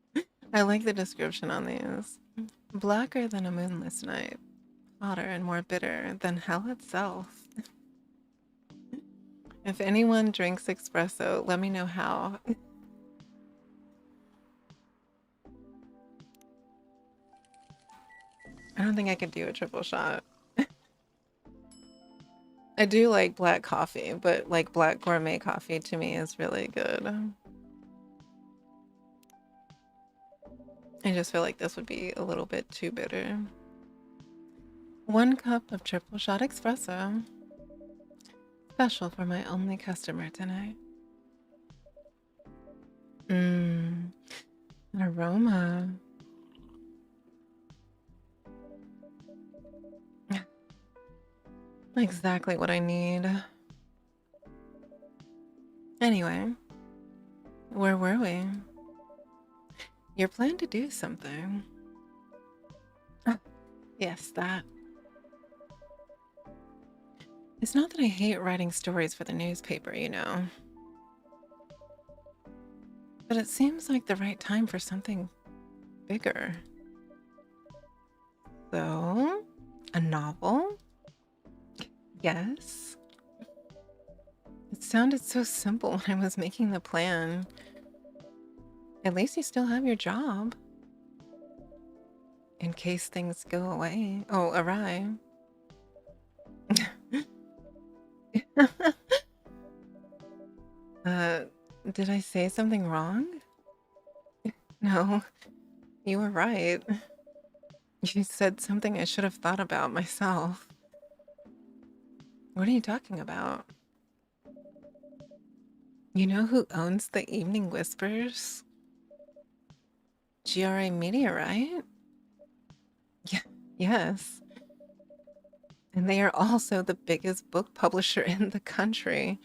up. I like the description on these. Blacker than a moonless night. Hotter and more bitter than hell itself. If anyone drinks espresso, let me know how. I don't think I could do a triple shot. I do like black coffee, but like black gourmet coffee to me is really good. I just feel like this would be a little bit too bitter. 1 cup of triple shot espresso. Special for my only customer tonight. An aroma. Exactly what I need. Anyway, where were we? Your plan to do something. Yes, that. It's not that I hate writing stories for the newspaper, you know. But it seems like the right time for something bigger. So, a novel? Yes. It sounded so simple when I was making the plan. At least you still have your job. In case things go away. Oh, awry. Did I say something wrong? No, you were right. You said something I should have thought about myself. What are you talking about? You know who owns the Evening Whispers? GRA Media, right? Yeah, yes. And they are also the biggest book publisher in the country.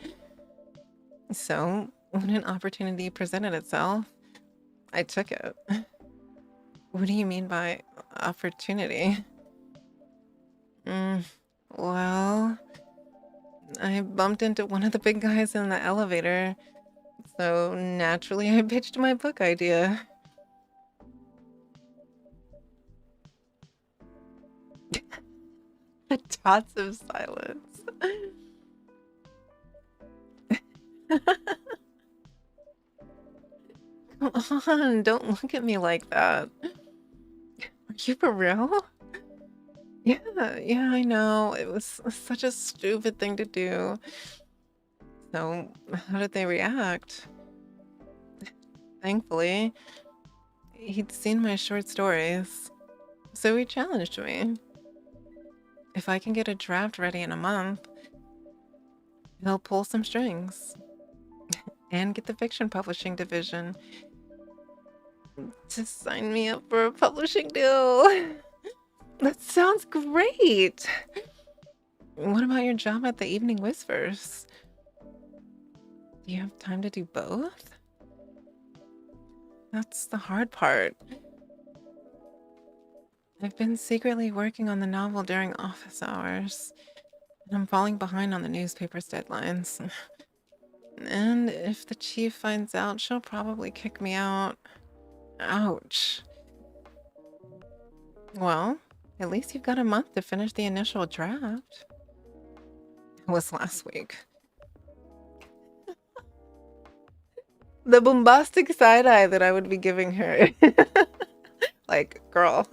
So, when an opportunity presented itself, I took it. What do you mean by opportunity? Well, I bumped into one of the big guys in the elevator, so naturally I pitched my book idea. Dots of silence. Come on, don't look at me like that. Are you for real? Yeah, I know. It was such a stupid thing to do. So, how did they react? thankfully. He'd seen my short stories, so he challenged me. If I can get a draft ready in a month, he'll pull some strings and get the fiction publishing division to sign me up for a publishing deal. That sounds great. What about your job at the Evening Whispers? Do you have time to do both? That's the hard part. I've been secretly working on the novel during office hours, and I'm falling behind on the newspaper's deadlines. And if the chief finds out, she'll probably kick me out. Ouch. Well, at least you've got a month to finish the initial draft. It was last week. The bombastic side eye that I would be giving her. Like, girl.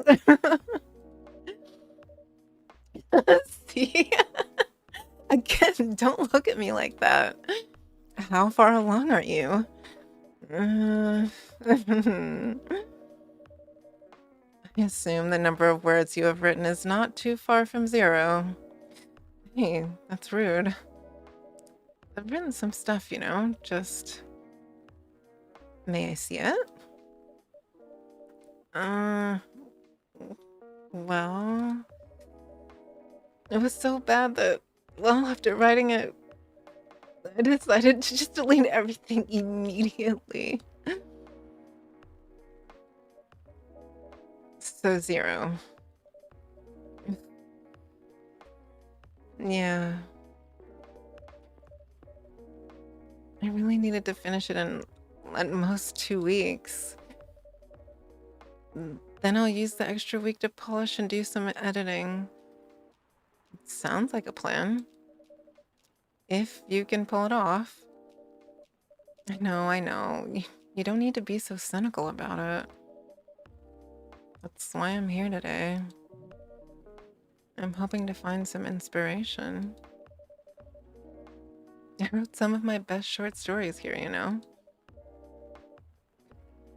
See? Again, don't look at me like that. How far along are you? I assume the number of words you have written is not too far from 0. Hey, that's rude. I've written some stuff, you know, just... May I see it? Well... It was so bad that, well, after writing it, I decided to just delete everything immediately. So 0. Yeah. I really needed to finish it in at most 2 weeks. Then I'll use the extra week to polish and do some editing. Sounds like a plan. If you can pull it off. I know. You don't need to be so cynical about it. That's why I'm here today. I'm hoping to find some inspiration. I wrote some of my best short stories here, you know?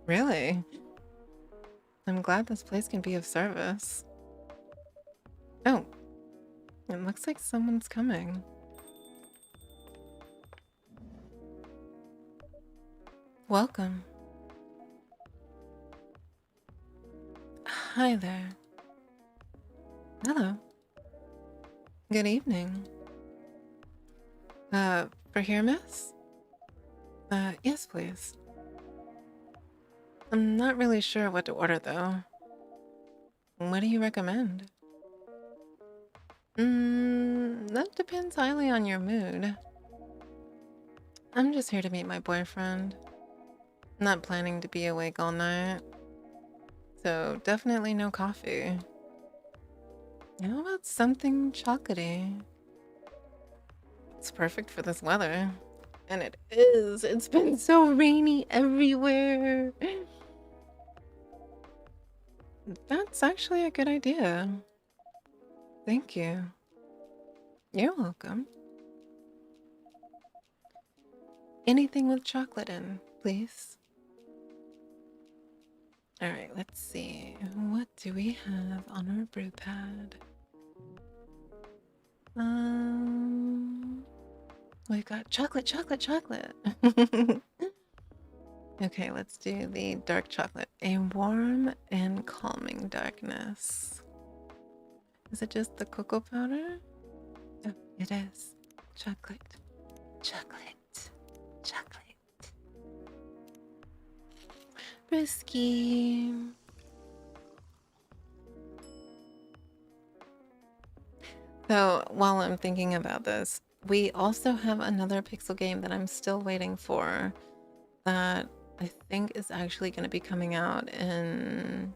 Really? I'm glad this place can be of service. Oh, it looks like someone's coming. Welcome. Hi there. Hello. Good evening. For here, miss? Yes, please. I'm not really sure what to order, though. What do you recommend? That depends highly on your mood. I'm just here to meet my boyfriend. Not planning to be awake all night. So definitely no coffee. How about something chocolatey? It's perfect for this weather. And it is. It's been so rainy everywhere. That's actually a good idea. Thank you. You're welcome. Anything with chocolate in, please. Alright, let's see. What do we have on our brew pad? We've got chocolate. Okay, let's do the dark chocolate. A warm and calming darkness. Is it just the cocoa powder? Oh, it is. Chocolate. Risky. So while I'm thinking about this, we also have another Pixel game that I'm still waiting for that I think is actually going to be coming out in,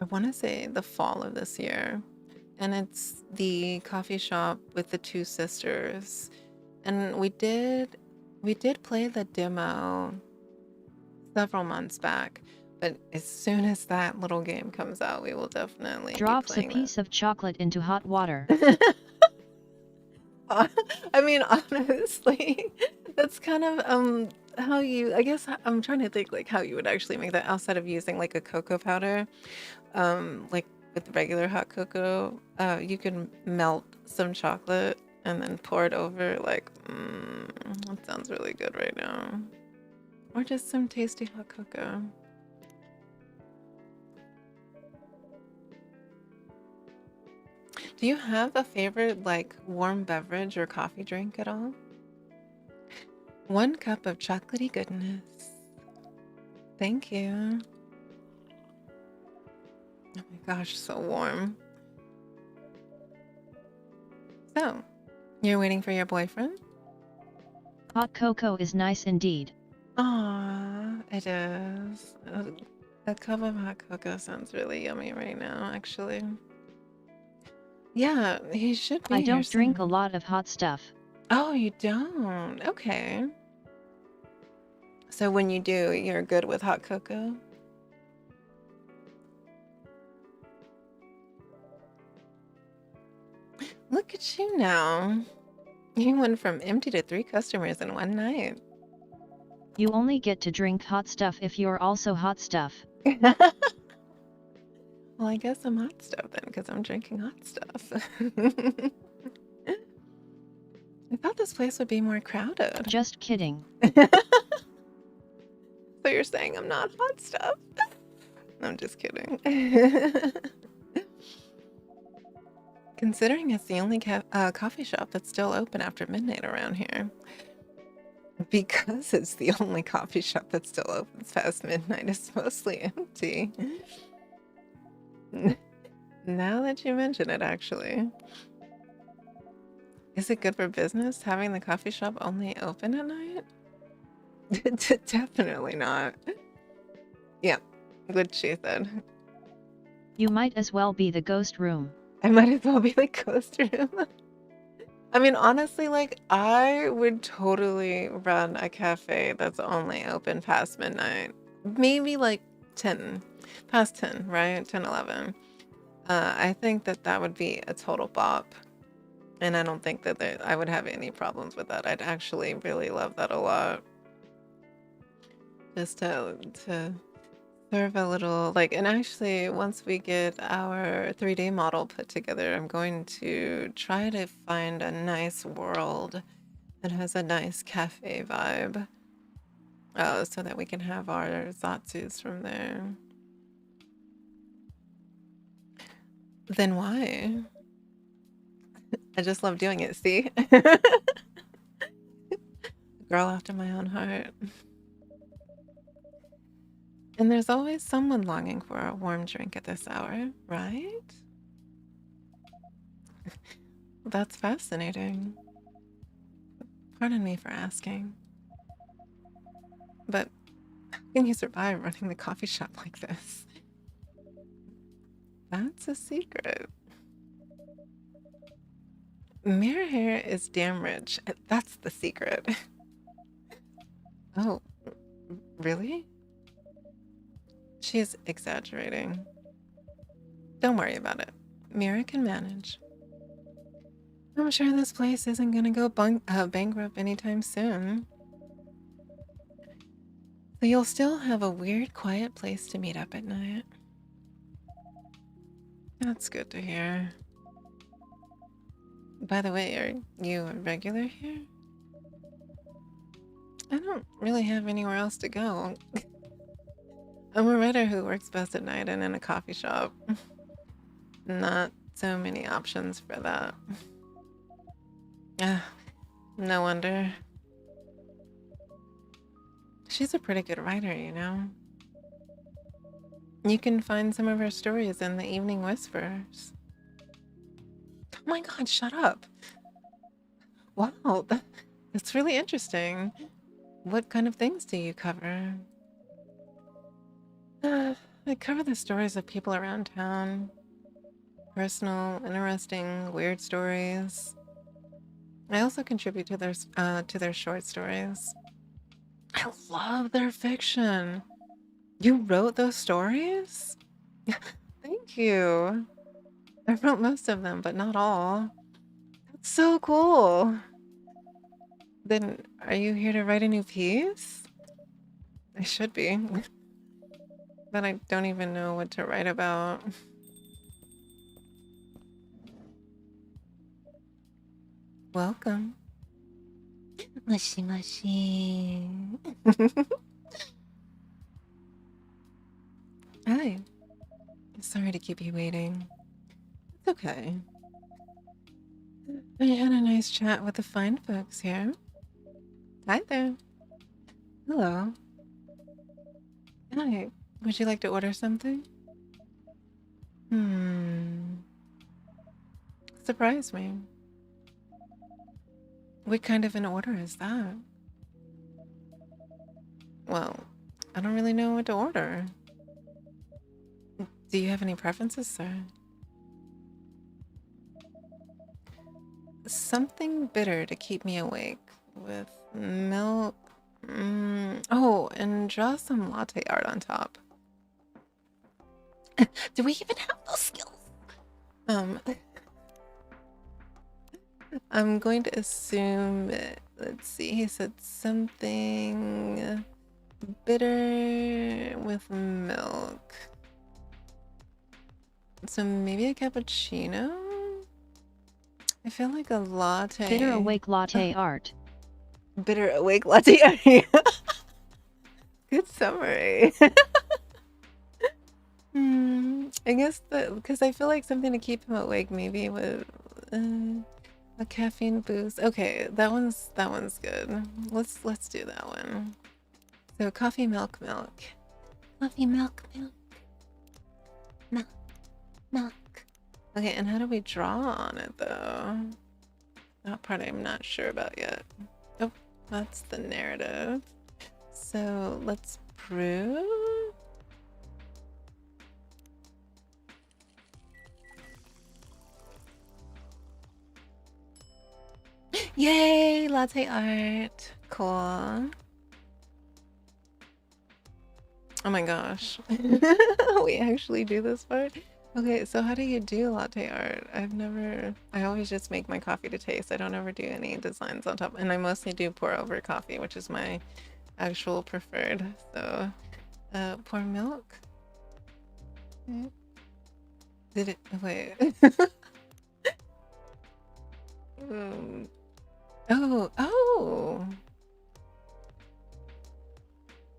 I want to say, the fall of this year. And it's the coffee shop with the two sisters. And we did play the demo several months back, but as soon as that little game comes out, we will definitely Drops be a playing piece of chocolate into hot water. I mean, honestly, that's kind of how you, I guess I'm trying to think like how you would actually make that outside of using like a cocoa powder. Like with regular hot cocoa, you can melt some chocolate and then pour it over. Like, that sounds really good right now. Or just some tasty hot cocoa. Do you have a favorite like warm beverage or coffee drink at all? 1 cup of chocolatey goodness. Thank you. Oh my gosh, so warm. So, you're waiting for your boyfriend? Hot cocoa is nice indeed. Aw, it is. A cup of hot cocoa sounds really yummy right now, actually. Yeah, he should be I here don't drink a soon. lot of hot stuff. Oh, you don't? Okay. So when you do, you're good with hot cocoa? Look at you now. You went from empty to 3 customers in one night. You only get to drink hot stuff if you're also hot stuff. Well, I guess I'm hot stuff then, because I'm drinking hot stuff. I thought this place would be more crowded. Just kidding. So you're saying I'm not hot stuff? I'm just kidding. Considering it's the only coffee shop that's still open after midnight around here. Because it's the only coffee shop that's still open past midnight, it's mostly empty. Now that you mention it, actually. Is it good for business having the coffee shop only open at night? Definitely not. Yeah, what she said. You might as well be the ghost room. I might as well be the ghost room. I mean, honestly, like, I would totally run a cafe that's only open past midnight. Maybe like 10, past 10, right? 10, 11. I think that that would be a total bop. And I don't think that I would have any problems with that. I'd actually really love that a lot. Just to serve a little, like, and actually, once we get our 3D model put together, I'm going to try to find a nice world that has a nice cafe vibe, so that we can have our zatsus from there. Then why? I just love doing it, see? Girl after my own heart. And there's always someone longing for a warm drink at this hour, right? That's fascinating. Pardon me for asking. But how can you survive running the coffee shop like this? That's a secret. Mira here is damn rich. That's the secret. Oh, really? She's exaggerating. Don't worry about it. Mira can manage. I'm sure this place isn't gonna go bankrupt anytime soon. So you'll still have a weird, quiet place to meet up at night. That's good to hear. By the way, are you a regular here? I don't really have anywhere else to go. I'm a writer who works best at night and in a coffee shop. Not so many options for that. No wonder. She's a pretty good writer, you know. You can find some of her stories in the Evening Whispers. Oh my god, shut up. Wow, that's really interesting. What kind of things do you cover? I cover the stories of people around town. Personal, interesting, weird stories. I also contribute to their short stories. I love their fiction. You wrote those stories? Thank you. I wrote most of them, but not all. That's so cool. Then, are you here to write a new piece? I should be. But I don't even know what to write about. Welcome. Mushy mushy. Hi. Sorry to keep you waiting. It's okay. I had a nice chat with the fine folks here. Hi there. Hello. Hi. Would you like to order something? Surprise me. What kind of an order is that? Well, I don't really know what to order. Do you have any preferences, sir? Something bitter to keep me awake with milk. Oh, and draw some latte art on top. Do we even have those skills? I'm going to assume, let's see, he said something bitter with milk. So maybe a cappuccino? I feel like a latte. Bitter awake latte art. Bitter awake latte art. Good summary. I guess because I feel like something to keep him awake, maybe with a caffeine boost. Okay, that one's good. Let's do that one. So coffee, milk. Coffee, milk. Milk. Okay, and how do we draw on it though? That part I'm not sure about yet. Oh, that's the narrative. So let's brew. Yay, latte art. Cool. Oh my gosh. We actually do this part? Okay, so how do you do latte art? I always just make my coffee to taste. I don't ever do any designs on top. And I mostly do pour over coffee, which is my actual preferred. So, pour milk. Did it, wait. Oh.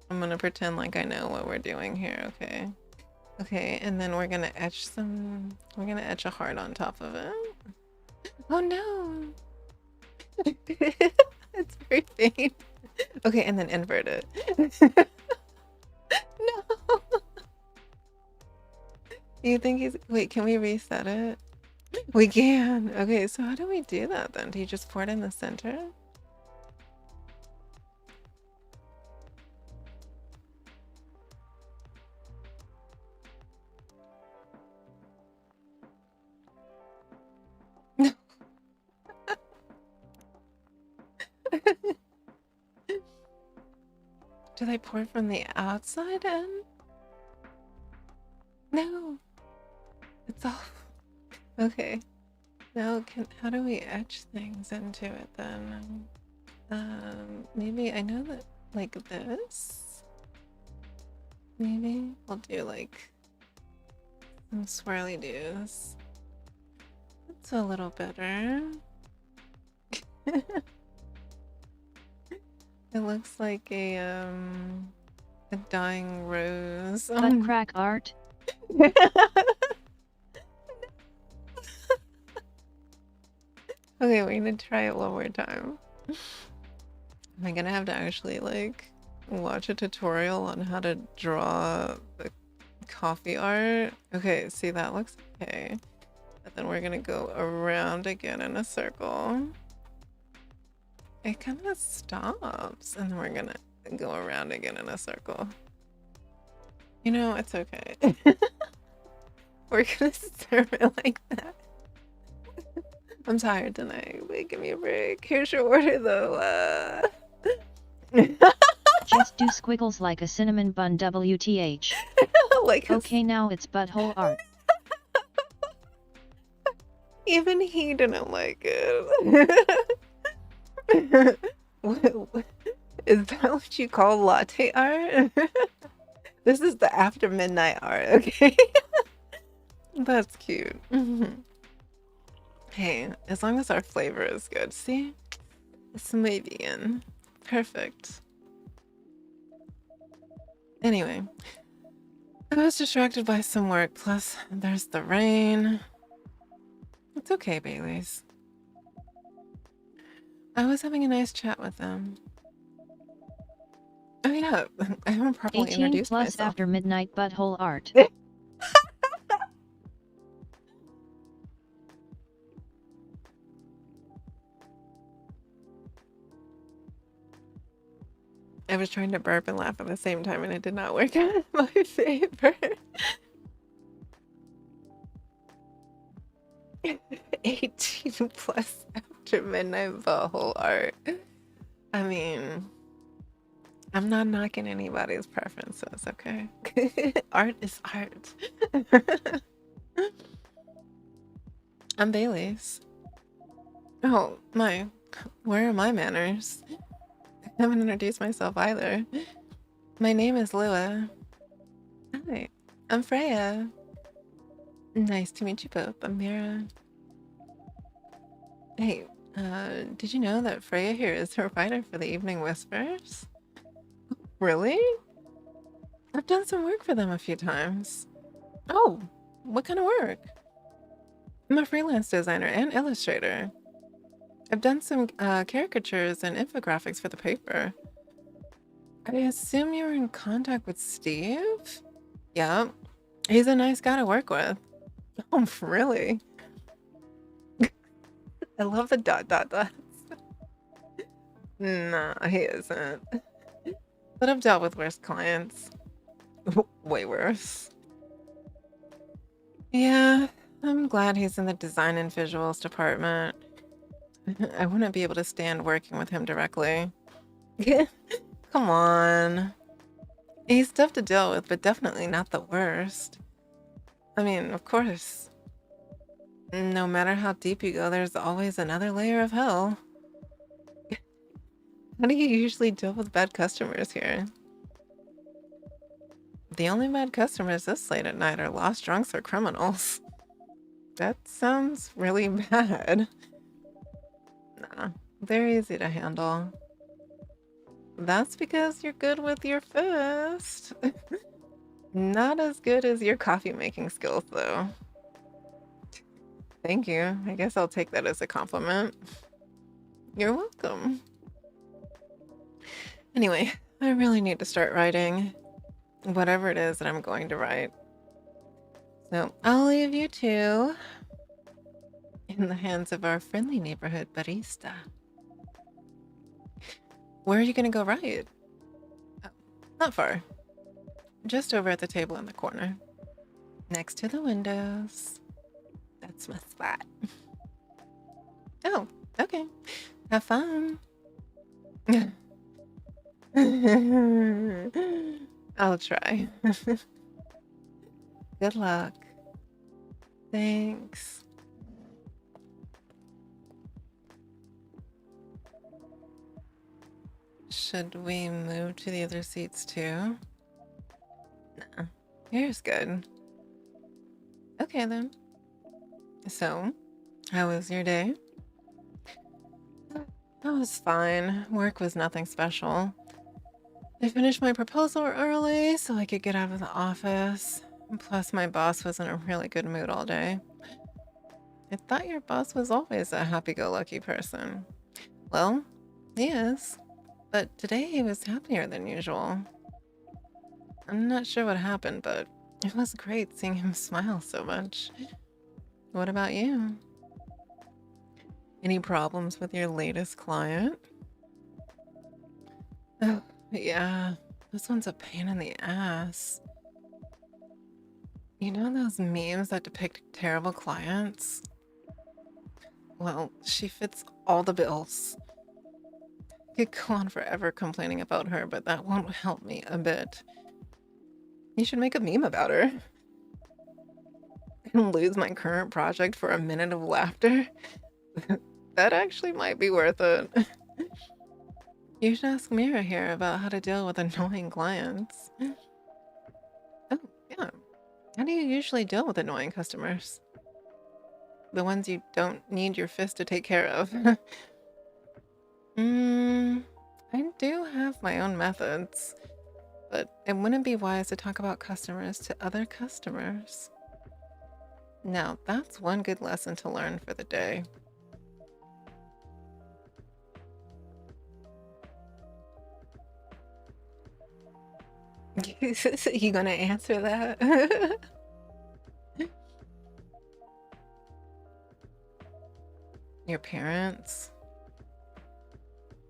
I'm gonna pretend like I know what we're doing here, okay. Okay, and then we're gonna etch a heart on top of it. Oh no! It's very faint. Okay, and then invert it. No! You think he's... Wait, can we reset it? We can! Okay, so how do we do that then? Do you just pour it in the center? Do they pour from the outside in? No. It's off. Okay. Now how do we etch things into it then? Maybe I know that like this. Maybe I'll do like some swirly doos. That's a little better. It looks like a dying rose. Butt crack art. Okay, we're gonna try it one more time. Am I gonna have to actually like watch a tutorial on how to draw the coffee art? Okay, see, that looks okay. And then we're gonna go around again in a circle. It kind of stops, and then we're gonna go around again in a circle. You know, it's okay. We're gonna serve it like that. I'm tired tonight. Wait, give me a break. Here's your order, though. Just do squiggles like a cinnamon bun WTH. Like okay, now it's butthole art. Even he didn't like it. Is that what you call latte art? This is the after midnight art, okay? That's cute. Hey, as long as our flavor is good. See? Smoothie. Perfect. Anyway, I was distracted by some work, plus there's the rain. It's okay, Baileys. I was having a nice chat with them. Oh yeah, I haven't properly 18 introduced plus myself. after midnight butthole art. I was trying to burp and laugh at the same time and it did not work out in my favor. 18 plus after midnight butthole art. I mean, I'm not knocking anybody's preferences, okay? Art is art. I'm Bailey's. Oh, where are my manners? I haven't introduced myself either. My name is Lua. Hi, I'm Freya. Nice to meet you both. I'm Mira. Hey, did you know that Freya here is her writer for the Evening Whispers? Really? I've done some work for them a few times. Oh, what kind of work? I'm a freelance designer and illustrator. I've done some caricatures and infographics for the paper. I assume you were in contact with Steve? Yeah, he's a nice guy to work with. Oh, really? I love the ... Nah, he isn't. But I've dealt with worse clients. Way worse. Yeah, I'm glad he's in the design and visuals department. I wouldn't be able to stand working with him directly. Come on. He's tough to deal with, but definitely not the worst. I mean, of course. No matter how deep you go, there's always another layer of hell. How do you usually deal with bad customers here? The only bad customers this late at night are lost drunks or criminals. That sounds really bad. Nah, they're easy to handle. That's because you're good with your fist. Not as good as your coffee making skills, though. Thank you. I guess I'll take that as a compliment. You're welcome. Anyway, I really need to start writing. Whatever it is that I'm going to write. So I'll leave you two in the hands of our friendly neighborhood barista. Where are you gonna go write? Oh, not far. Just over at the table in the corner. Next to the windows. That's my spot. Oh, okay. Have fun. I'll try. Good luck. Thanks. Should we move to the other seats too? Nah, here's good. Okay then. So, how was your day? That was fine. Work was nothing special. I finished my proposal early so I could get out of the office. Plus, my boss was in a really good mood all day. I thought your boss was always a happy-go-lucky person. Well, he is. But today he was happier than usual. I'm not sure what happened, but it was great seeing him smile so much. What about you? Any problems with your latest client? Oh, yeah. This one's a pain in the ass. You know those memes that depict terrible clients? Well, she fits all the bills. I could go on forever complaining about her, but that won't help me a bit. You should make a meme about her. And lose my current project for a minute of laughter. That actually might be worth it. You should ask Mira here about how to deal with annoying clients. Oh, yeah. How do you usually deal with annoying customers? The ones you don't need your fist to take care of. I do have my own methods, but it wouldn't be wise to talk about customers to other customers. Now, that's one good lesson to learn for the day. You gonna answer that? Your parents?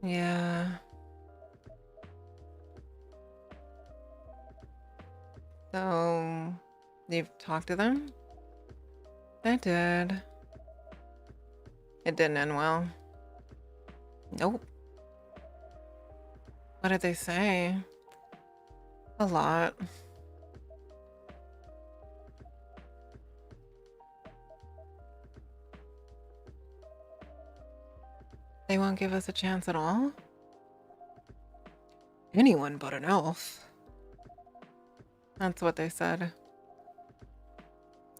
Yeah. So, you've talked to them? I did. It didn't end well. Nope. What did they say? A lot. They won't give us a chance at all? Anyone but an elf. That's what they said.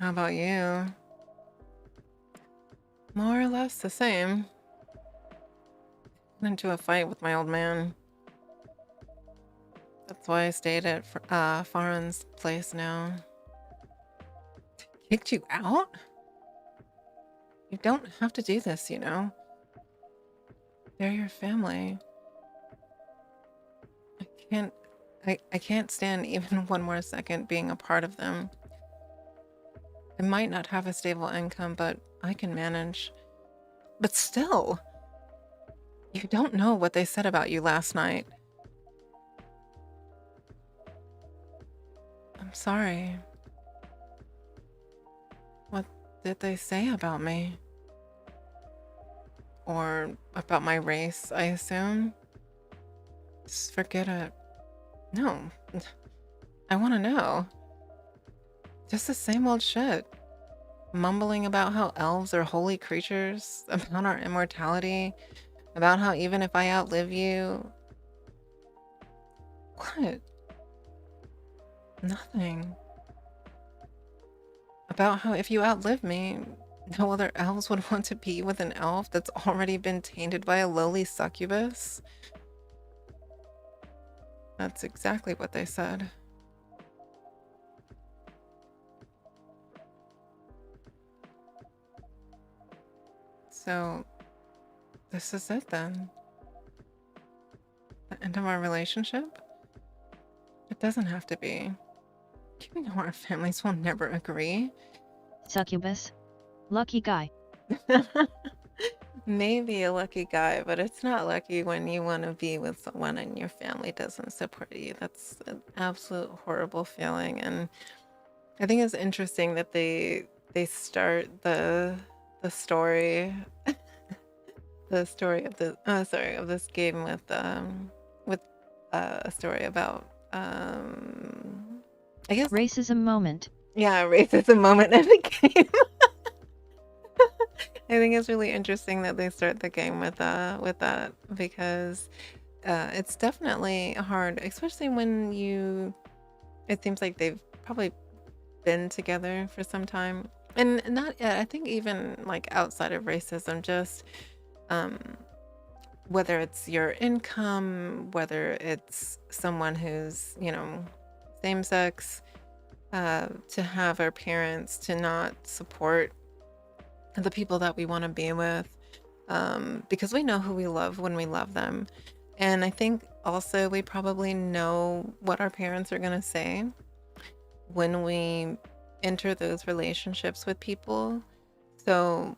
How about you? More or less the same. Got into a fight with my old man. That's why I stayed at Farron's place now. Kicked you out? You don't have to do this, you know. They're your family. I can't stand even one more second being a part of them. I might not have a stable income, but I can manage. But still, you don't know what they said about you last night. I'm sorry. What did they say about me? Or about my race, I assume? Just forget it. No. I want to know. Just the same old shit. Mumbling about how elves are holy creatures, about our immortality, about how even if I outlive you... What? Nothing. About how if you outlive me, no other elves would want to be with an elf that's already been tainted by a lowly succubus? That's exactly what they said. So, this is it then? The end of our relationship? It doesn't have to be. You know our families will never agree. Succubus. Lucky guy. Maybe a lucky guy, but it's not lucky when you want to be with someone and your family doesn't support you. That's an absolute horrible feeling. And I think it's interesting that they start the story the story of the of this game with a story about I guess Racism moment. yeah, racism moment in the game. I think it's really interesting that they start the game with that because it's definitely hard, especially when it seems like they've probably been together for some time. And not I think even like outside of racism, just whether it's your income, whether it's someone who's, you know, same sex, to have our parents to not support the people that we want to be with, because we know who we love when we love them. And I think also we probably know what our parents are going to say when we enter those relationships with people. So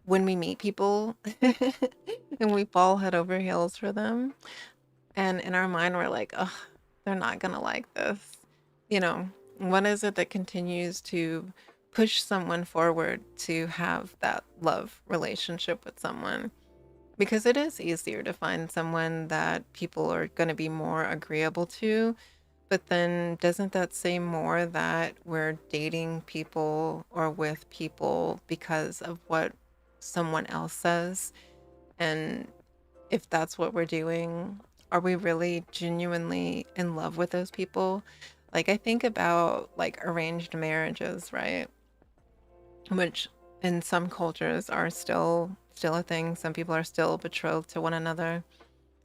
when we meet people and we fall head over heels for them, and in our mind we're like, oh, they're not going to like this. You know, what is it that continues to push someone forward to have that love relationship with someone? Because it is easier to find someone that people are going to be more agreeable to, but then doesn't that say more that we're dating people or with people because of what someone else says? And if that's what we're doing, are we really genuinely in love with those people? Like, I think about like arranged marriages, right? Which in some cultures are still a thing. Some people are still betrothed to one another,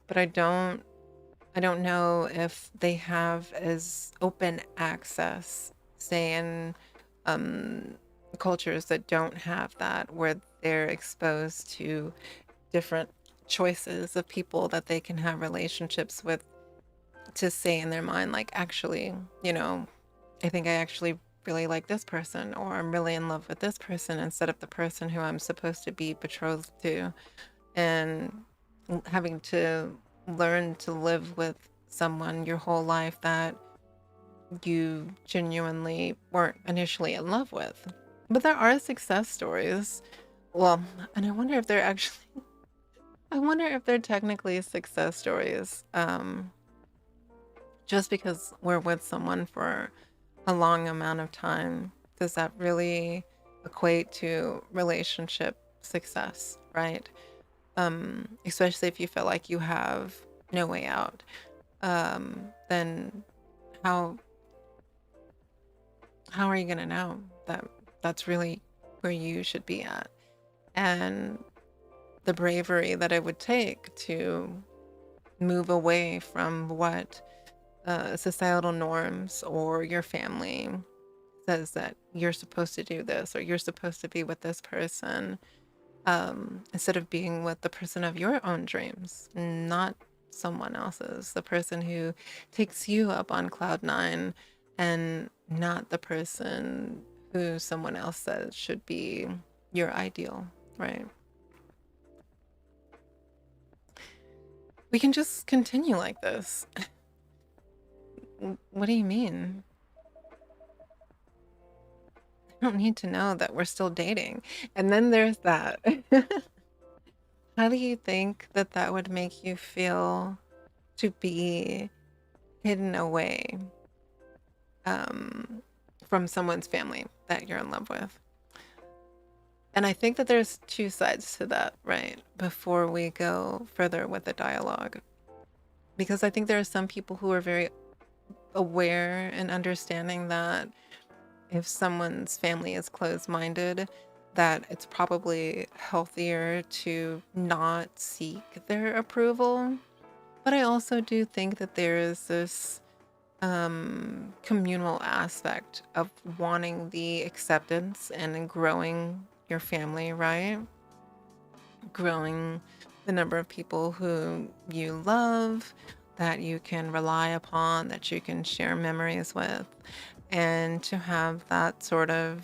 but I don't know if they have as open access, say in um, cultures that don't have that, where they're exposed to different choices of people that they can have relationships with, to say in their mind, like, actually, I think I actually really like this person, or I'm really in love with this person instead of the person who I'm supposed to be betrothed to. And having to learn to live with someone your whole life that you genuinely weren't initially in love with. But there are success stories. Well, and I wonder if they're technically success stories. Just because we're with someone for a long amount of time, does that really equate to relationship success, right? Especially if you feel like you have no way out, then how are you gonna know that that's really where you should be at? And the bravery that it would take to move away from what societal norms or your family says that you're supposed to do this or you're supposed to be with this person, instead of being with the person of your own dreams, not someone else's, the person who takes you up on cloud nine, and not the person who someone else says should be your ideal, right? We can just continue like this. What do you mean? I don't need to know that we're still dating. And then there's that. How do you think that that would make you feel to be hidden away from someone's family that you're in love with? And I think that there's two sides to that, right? Before we go further with the dialogue. Because I think there are some people who are very aware and understanding that if someone's family is closed-minded, that it's probably healthier to not seek their approval. But I also do think that there is this communal aspect of wanting the acceptance and growing your family, right? Growing the number of people who you love, that you can rely upon, that you can share memories with, and to have that sort of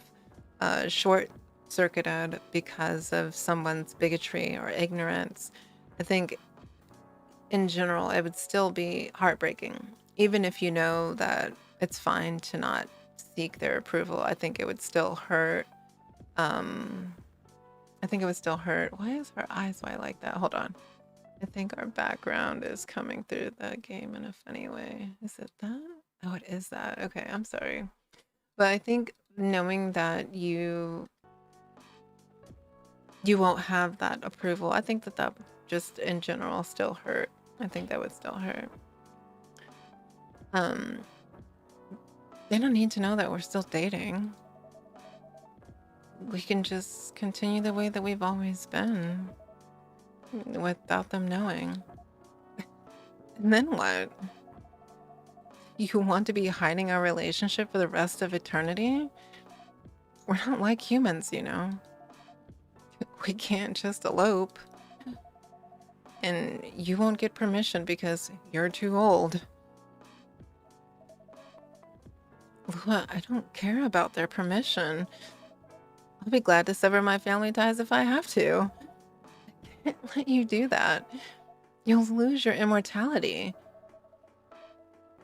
short circuited because of someone's bigotry or ignorance. I think in general it would still be heartbreaking, even if you know that it's fine to not seek their approval. I think it would still hurt. I think it would still hurt. Why is her eyes white like that? Hold on. I think our background is coming through the game in a funny way. Is it that? Oh, it is that. Okay, I'm sorry. But I think knowing that you won't have that approval, I think that would just in general still hurt. I think that would still hurt. They don't need to know that we're still dating. We can just continue the way that we've always been without them knowing. And then what? You want to be hiding our relationship for the rest of eternity? We're not like humans, you know? We can't just elope. And you won't get permission because you're too old. Look, I don't care about their permission. I'll be glad to sever my family ties if I have to. I can't let you do that. You'll lose your immortality.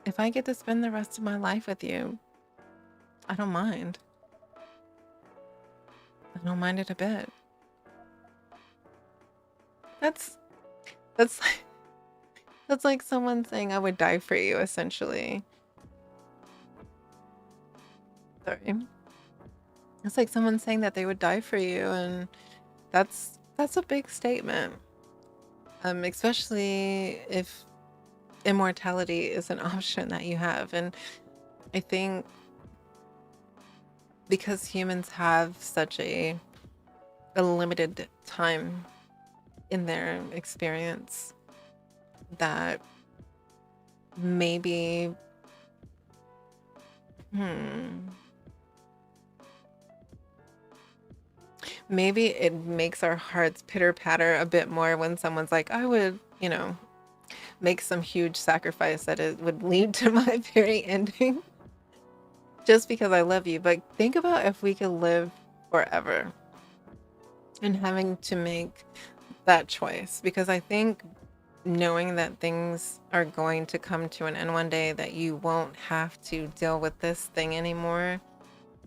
If I get to spend the rest of my life with you, I don't mind. I don't mind it a bit. That's like someone saying I would die for you, essentially. Sorry. It's like someone saying that they would die for you, and that's a big statement. especially if immortality is an option that you have. And I think because humans have such a limited time in their experience, that maybe maybe it makes our hearts pitter patter a bit more when someone's like, I would, make some huge sacrifice that it would lead to my very ending just because I love you. But think about if we could live forever and having to make that choice, because I think knowing that things are going to come to an end one day, that you won't have to deal with this thing anymore,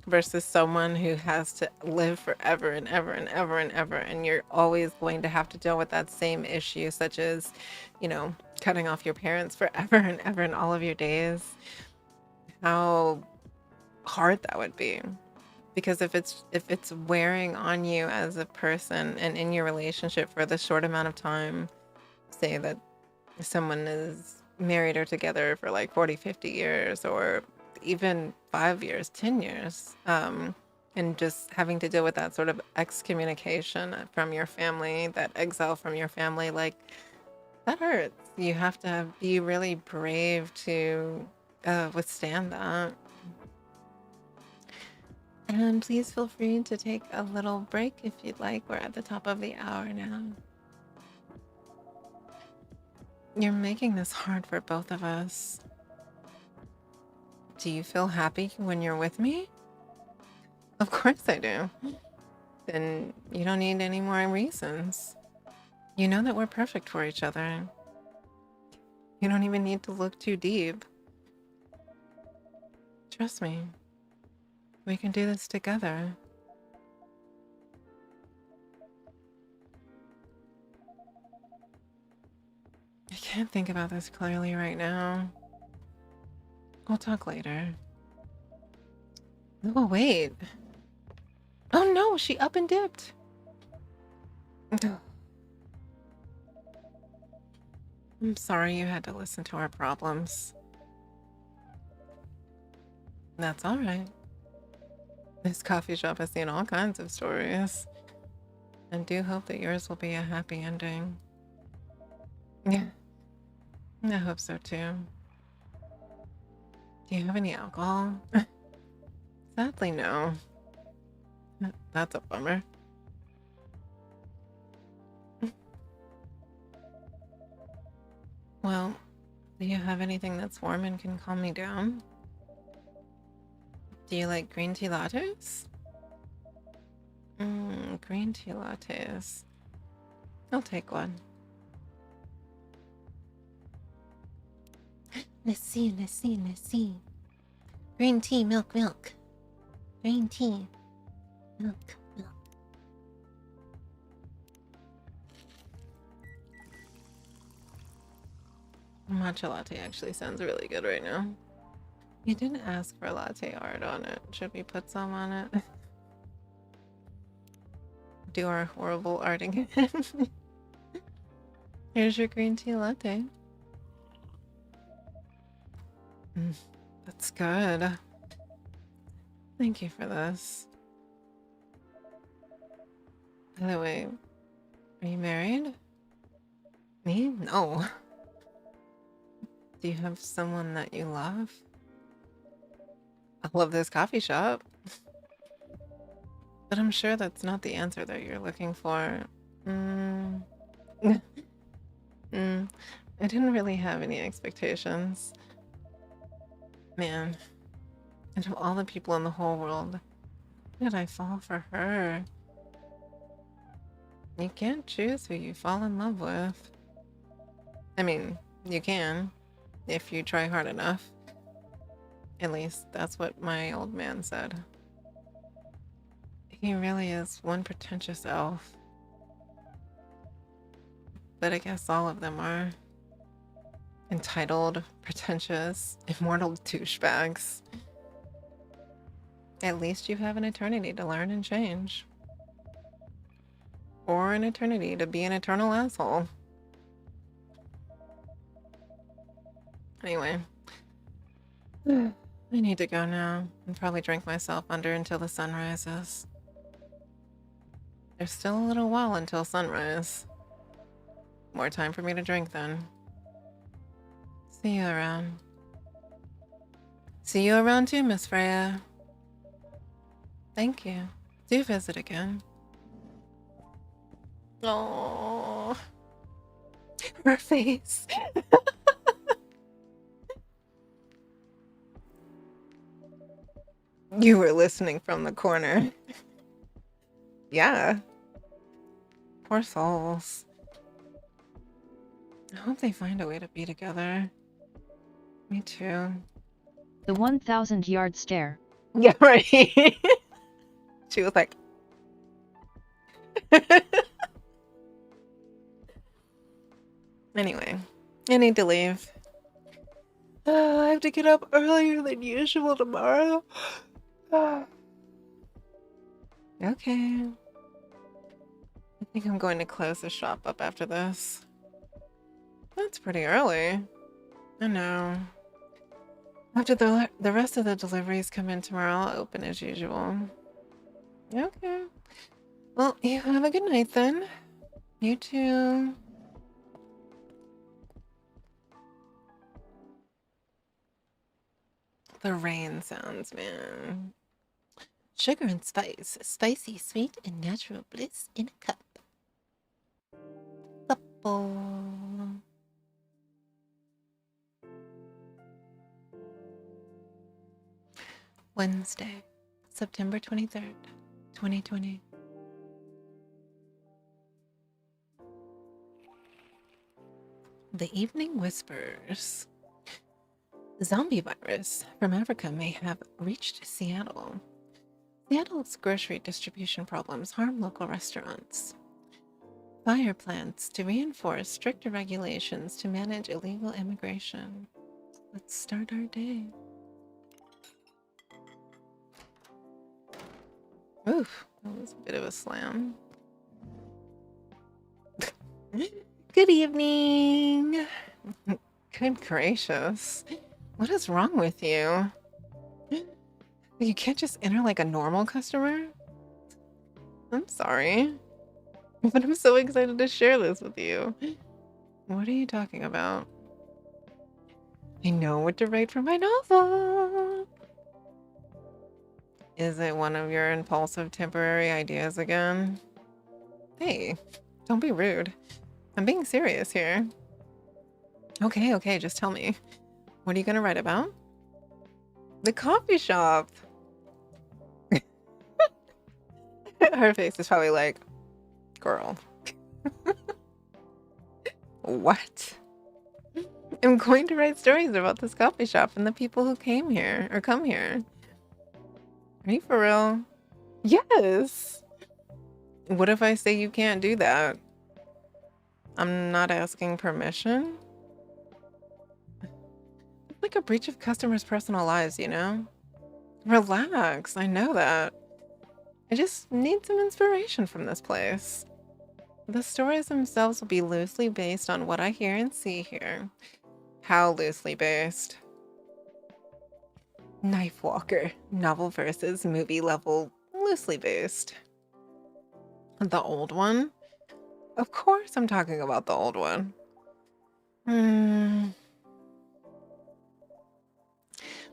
versus someone who has to live forever and ever and ever and ever, and you're always going to have to deal with that same issue, such as, cutting off your parents forever and ever in all of your days. How hard that would be. Because if it's wearing on you as a person and in your relationship for the short amount of time, say that someone is married or together for like 40-50 years, or even 5 years, 10 years, and just having to deal with that sort of excommunication from your family, that exile from your family, like, that hurts. You have to be really brave to withstand that. And please feel free to take a little break if you'd like. We're at the top of the hour now. You're making this hard for both of us. Do you feel happy when you're with me? Of course I do. Then you don't need any more reasons. You know that we're perfect for each other. You don't even need to look too deep. Trust me. We can do this together. I can't think about this clearly right now. We'll talk later. Oh, wait. Oh no, she up and dipped. I'm sorry you had to listen to our problems. That's all right. This coffee shop has seen all kinds of stories. I do hope that yours will be a happy ending. Yeah, I hope so too. Do you have any alcohol? Sadly, no. That's a bummer. Well, do you have anything that's warm and can calm me down? Do you like green tea lattes? Green tea lattes. I'll take one. Let's see. Green tea, milk. Green tea, milk. Matcha latte actually sounds really good right now. You didn't ask for latte art on it. Should we put some on it? Do our horrible art again. Here's your green tea latte. That's good. Thank you for this. By the way, are you married? Me? No. Do you have someone that you love? I love this coffee shop. But I'm sure that's not the answer that you're looking for. I didn't really have any expectations. Man, out of all the people in the whole world, why did I fall for her? You can't choose who you fall in love with. I mean, you can, if you try hard enough. At least that's what my old man said. He really is one pretentious elf. But I guess all of them are. Entitled, pretentious, immortal douchebags. At least you have an eternity to learn and change. Or an eternity to be an eternal asshole. Anyway, I need to go now and probably drink myself under until the sun rises. There's still a little while until sunrise. More time for me to drink then. See you around. See you around too, Miss Freya. Thank you. Do visit again. Oh, her face. You were listening from the corner. Yeah. Poor souls. I hope they find a way to be together. Me too. The 1,000-yard stare. Yeah, right. She was like... Anyway, I need to leave. I have to get up earlier than usual tomorrow. Okay. I think I'm going to close the shop up after this. That's pretty early. I know. After the rest of the deliveries come in tomorrow, I'll open as usual. Okay. Well, you have a good night then. You too. The rain sounds, man. Sugar and spice. Spicy, sweet, and natural bliss in a cup. Couple. Wednesday, September 23rd, 2020. The Evening Whispers. The zombie virus from Africa may have reached Seattle. Seattle's grocery distribution problems harm local restaurants. Fire plants to reinforce stricter regulations to manage illegal immigration. Let's start our day. Oof, that was a bit of a slam. Good evening. Good gracious. What is wrong with you? You can't just enter like a normal customer? I'm sorry. But I'm so excited to share this with you. What are you talking about? I know what to write for my novel. Is it one of your impulsive temporary ideas again? Hey, don't be rude. I'm being serious here. Okay, just tell me. What are you gonna write about? The coffee shop. Her face is probably like, girl. What? I'm going to write stories about this coffee shop and the people who came here or come here. Are you for real? Yes. What if I say you can't do that? I'm not asking permission? It's like a breach of customers' personal lives, you know? Relax, I know that. I just need some inspiration from this place. The stories themselves will be loosely based on what I hear and see here. How loosely based? Knife Walker, novel versus movie level, loosely based. The old one? Of course I'm talking about the old one.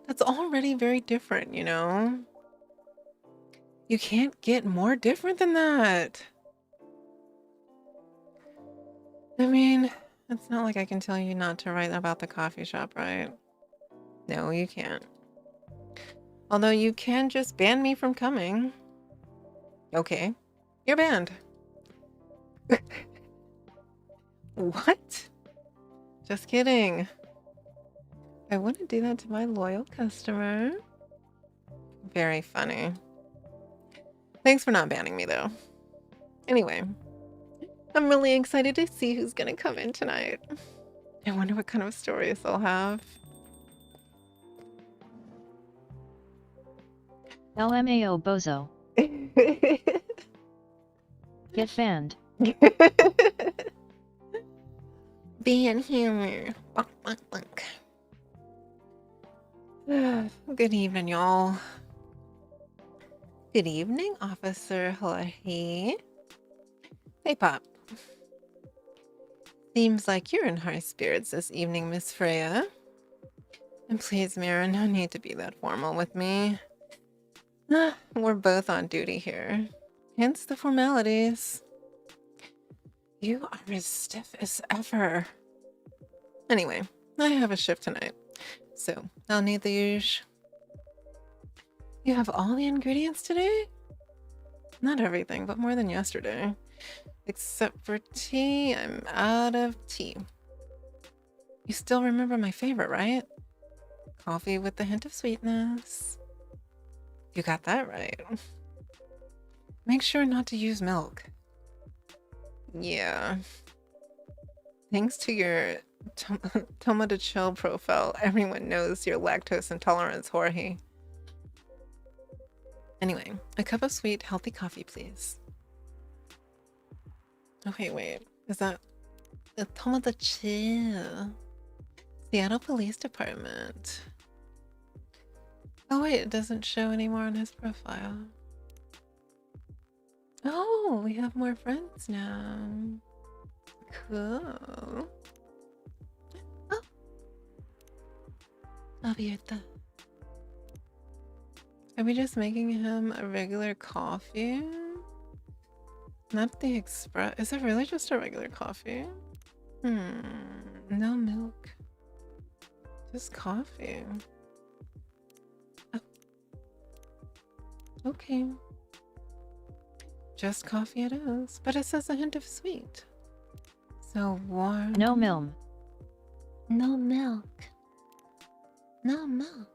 That's already very different, you know? You can't get more different than that. I mean, it's not like I can tell you not to write about the coffee shop, right? No, you can't. Although you can just ban me from coming. Okay, you're banned. What? Just kidding. I wouldn't do that to my loyal customer. Very funny. Thanks for not banning me, though. Anyway, I'm really excited to see who's gonna come in tonight. I wonder what kind of stories they'll have. LMAO bozo. Get banned. Being humor. Bonk, bonk, bonk. Good evening, y'all. Good evening, Officer Jorge. Hey, Pop. Seems like you're in high spirits this evening, Miss Freya. And please, Mira, no need to be that formal with me. We're both on duty here. Hence the formalities. You are as stiff as ever. Anyway, I have a shift tonight, so I'll need the usual. You have all the ingredients today? Not everything, but more than yesterday. Except for tea, I'm out of tea. You still remember my favorite, right? Coffee with a hint of sweetness. You got that right. Make sure not to use milk. Yeah. Thanks to your Tomato Chill profile, everyone knows your lactose intolerance, Jorge. Anyway, a cup of sweet, healthy coffee, please. Okay, wait. Is that the Tomato Chill? Seattle Police Department. Oh wait, it doesn't show anymore on his profile. Oh, we have more friends now. Cool. Oh. Abierta. Are we just making him a regular coffee? Not the express. Is it really just a regular coffee? No milk. Just coffee. Oh. Okay. Just coffee it is, but it says a hint of sweet. So warm. No milk. No milk. No milk.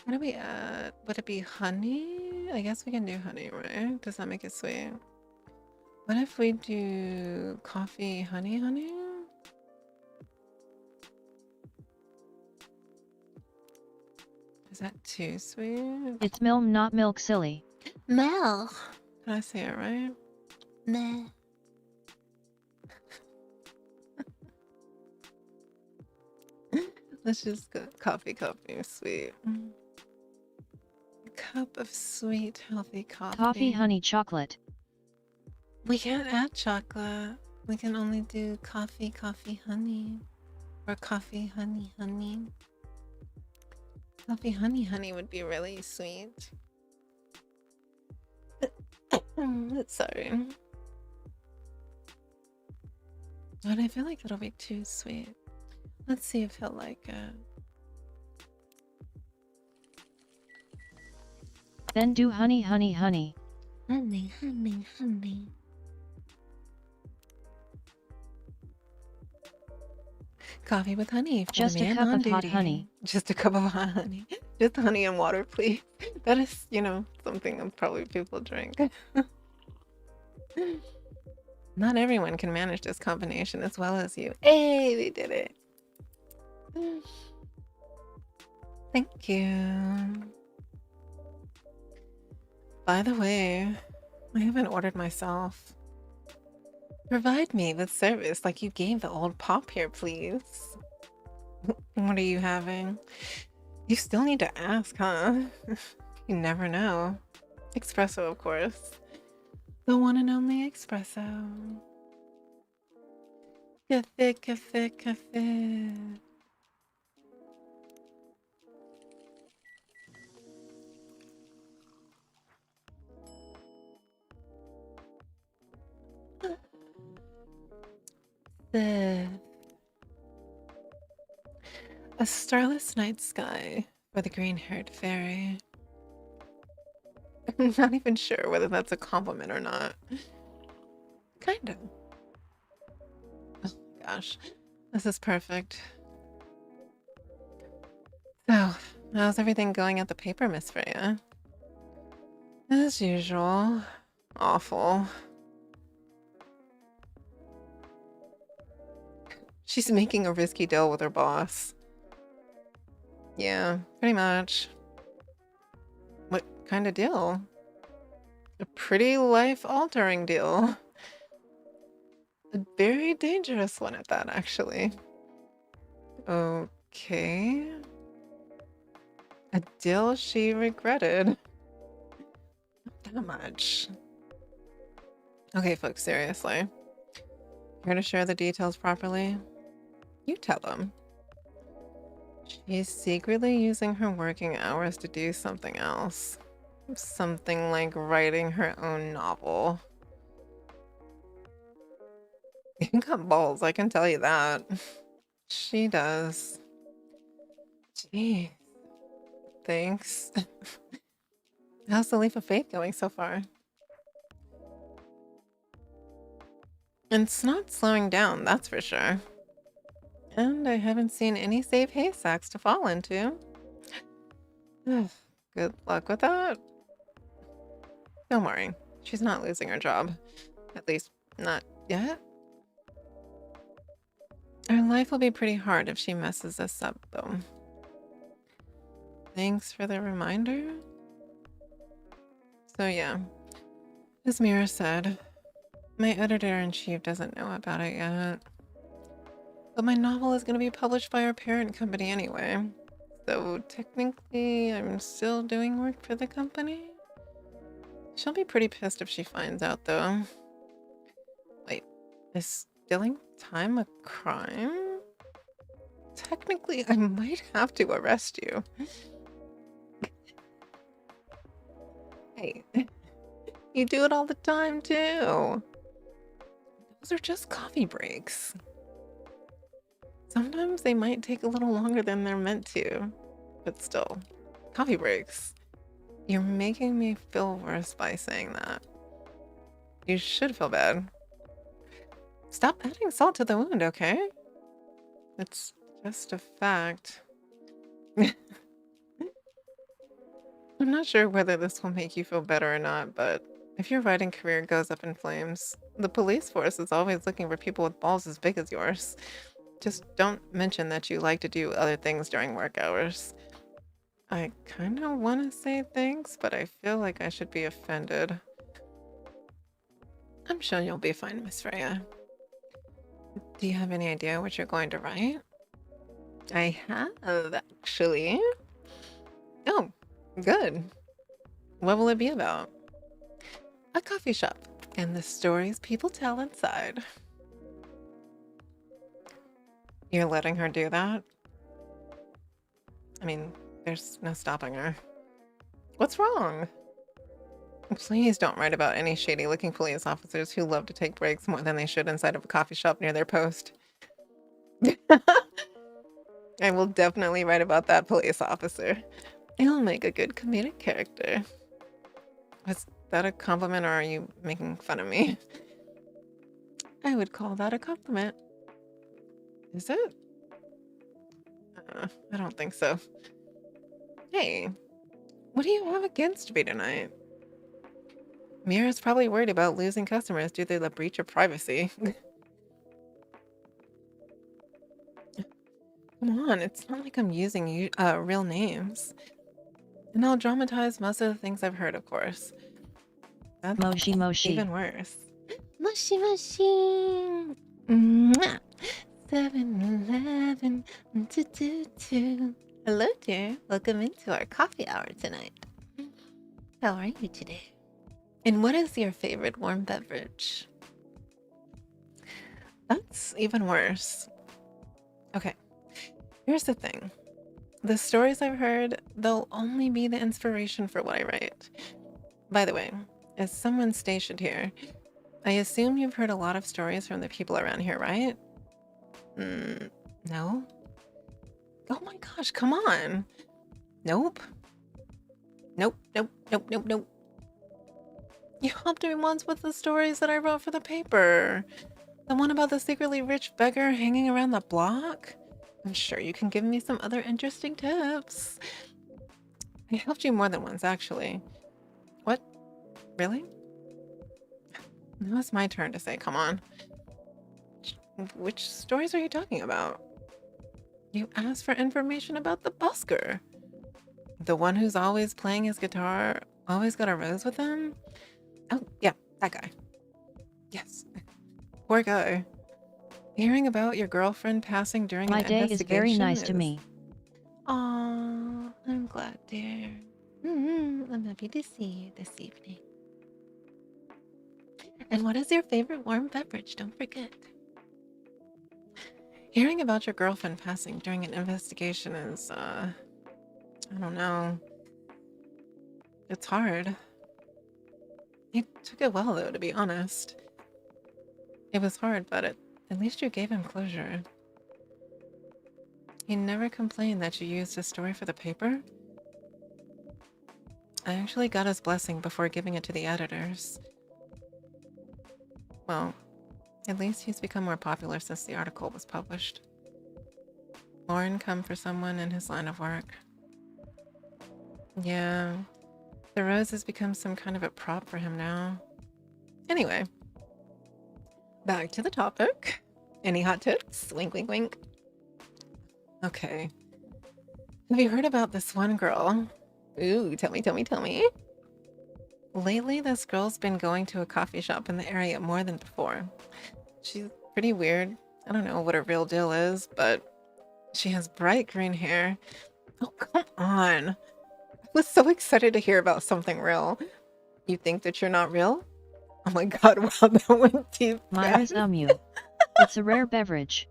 What do we add? Would it be honey? I guess we can do honey, right? Does that make it sweet? What if we do coffee, honey? Is that too sweet? It's milk, not milk, silly. Mel. Did I say it right? Meh. Let's just go coffee, sweet. A cup of sweet, healthy coffee. Coffee, honey, chocolate. We can't add chocolate. We can only do coffee, honey. Or coffee, honey. Coffee, honey would be really sweet. Sorry. But I feel like it'll be too sweet. Let's see if he'll like it. Then do honey. Honey. Coffee with honey. Just a cup of hot honey. Just a cup of hot honey. Just honey and water, please. That is, something that probably people drink. Not everyone can manage this combination as well as you. Hey, we did it. Thank you. By the way, I haven't ordered myself. Provide me with service like you gave the old pop here, please. What are you having? You still need to ask, huh? You never know. Espresso, of course. The one and only espresso. Café. A starless night sky for the green-haired fairy. I'm not even sure whether that's a compliment or not. Kind of. Oh my gosh. This is perfect. So, how's everything going at the paper, Miss Freya? As usual. Awful. She's making a risky deal with her boss. Yeah, pretty much. What kind of deal? A pretty life-altering deal. A very dangerous one at that, actually. Okay. A deal she regretted. Not that much. Okay, folks, seriously. Here to share the details properly? You tell them. She's secretly using her working hours to do something else. Something like writing her own novel. You got balls, I can tell you that. She does. Gee. Thanks. How's the leap of faith going so far? It's not slowing down, that's for sure. And I haven't seen any safe haystacks to fall into. Good luck with that. Don't worry, she's not losing her job. At least, not yet. Her life will be pretty hard if she messes us up, though. Thanks for the reminder. So yeah, as Mira said, my editor-in-chief doesn't know about it yet. But my novel is going to be published by our parent company anyway. So technically, I'm still doing work for the company. She'll be pretty pissed if she finds out, though. Wait, is stealing time a crime? Technically, I might have to arrest you. Hey, you do it all the time, too. Those are just coffee breaks. Sometimes they might take a little longer than they're meant to, but still, coffee breaks. You're making me feel worse by saying that. You should feel bad. Stop adding salt to the wound, okay? It's just a fact. I'm not sure whether this will make you feel better or not, but if your writing career goes up in flames, the police force is always looking for people with balls as big as yours. Just don't mention that you like to do other things during work hours. I kind of want to say thanks, but I feel like I should be offended. I'm sure you'll be fine, Miss Freya. Do you have any idea what you're going to write? I have, actually. Oh, good. What will it be about? A coffee shop and the stories people tell inside. You're letting her do that? I mean, there's no stopping her. What's wrong? Please don't write about any shady-looking police officers who love to take breaks more than they should inside of a coffee shop near their post. I will definitely write about that police officer. He'll make a good comedic character. Was that a compliment or are you making fun of me? I would call that a compliment. Is it? I don't think so. Hey, what do you have against me tonight? Mira's probably worried about losing customers due to the breach of privacy. Come on, it's not like I'm using real names. And I'll dramatize most of the things I've heard, of course. That's Moshi moshi. even worse. Moshi moshi. Mwah. 7-Eleven. 222. Hello, dear. Welcome into our coffee hour tonight. How are you today? And what is your favorite warm beverage? That's even worse. Okay, here's the thing. The stories I've heard, they'll only be the inspiration for what I write. By the way, as someone stationed here, I assume you've heard a lot of stories from the people around here, right? No? Oh my gosh, come on. Nope. Nope, nope, nope, nope, nope. You helped me once with the stories that I wrote for the paper. The one about the secretly rich beggar hanging around the block? I'm sure you can give me some other interesting tips. I helped you more than once, actually. What? Really? Now it's my turn to say, come on. Which stories are you talking about? You asked for information about the busker. The one who's always playing his guitar, always got a rose with him? Oh, yeah, that guy. Yes. Poor guy. Hearing about your girlfriend passing during My an day is very investigation nice to me. Aw, I'm glad, dear. I'm happy to see you this evening. And what is your favorite warm beverage? Don't forget. Hearing about your girlfriend passing during an investigation is, I don't know. It's hard. You took it well, though, to be honest. It was hard, but at least you gave him closure. He never complained that you used his story for the paper. I actually got his blessing before giving it to the editors. Well, at least he's become more popular since the article was published. More income for someone in his line of work. Yeah, the rose has become some kind of a prop for him now. Anyway, back to the topic. Any hot tips? Wink, wink, wink. Okay. Have you heard about this one girl? Ooh, tell me. Lately, this girl's been going to a coffee shop in the area more than before. She's pretty weird. I don't know what her real deal is, but she has bright green hair. Oh, come on. I was so excited to hear about something real. You think that you're not real? Oh my god, wow, that went deep. Mira's Somnium. It's a rare beverage.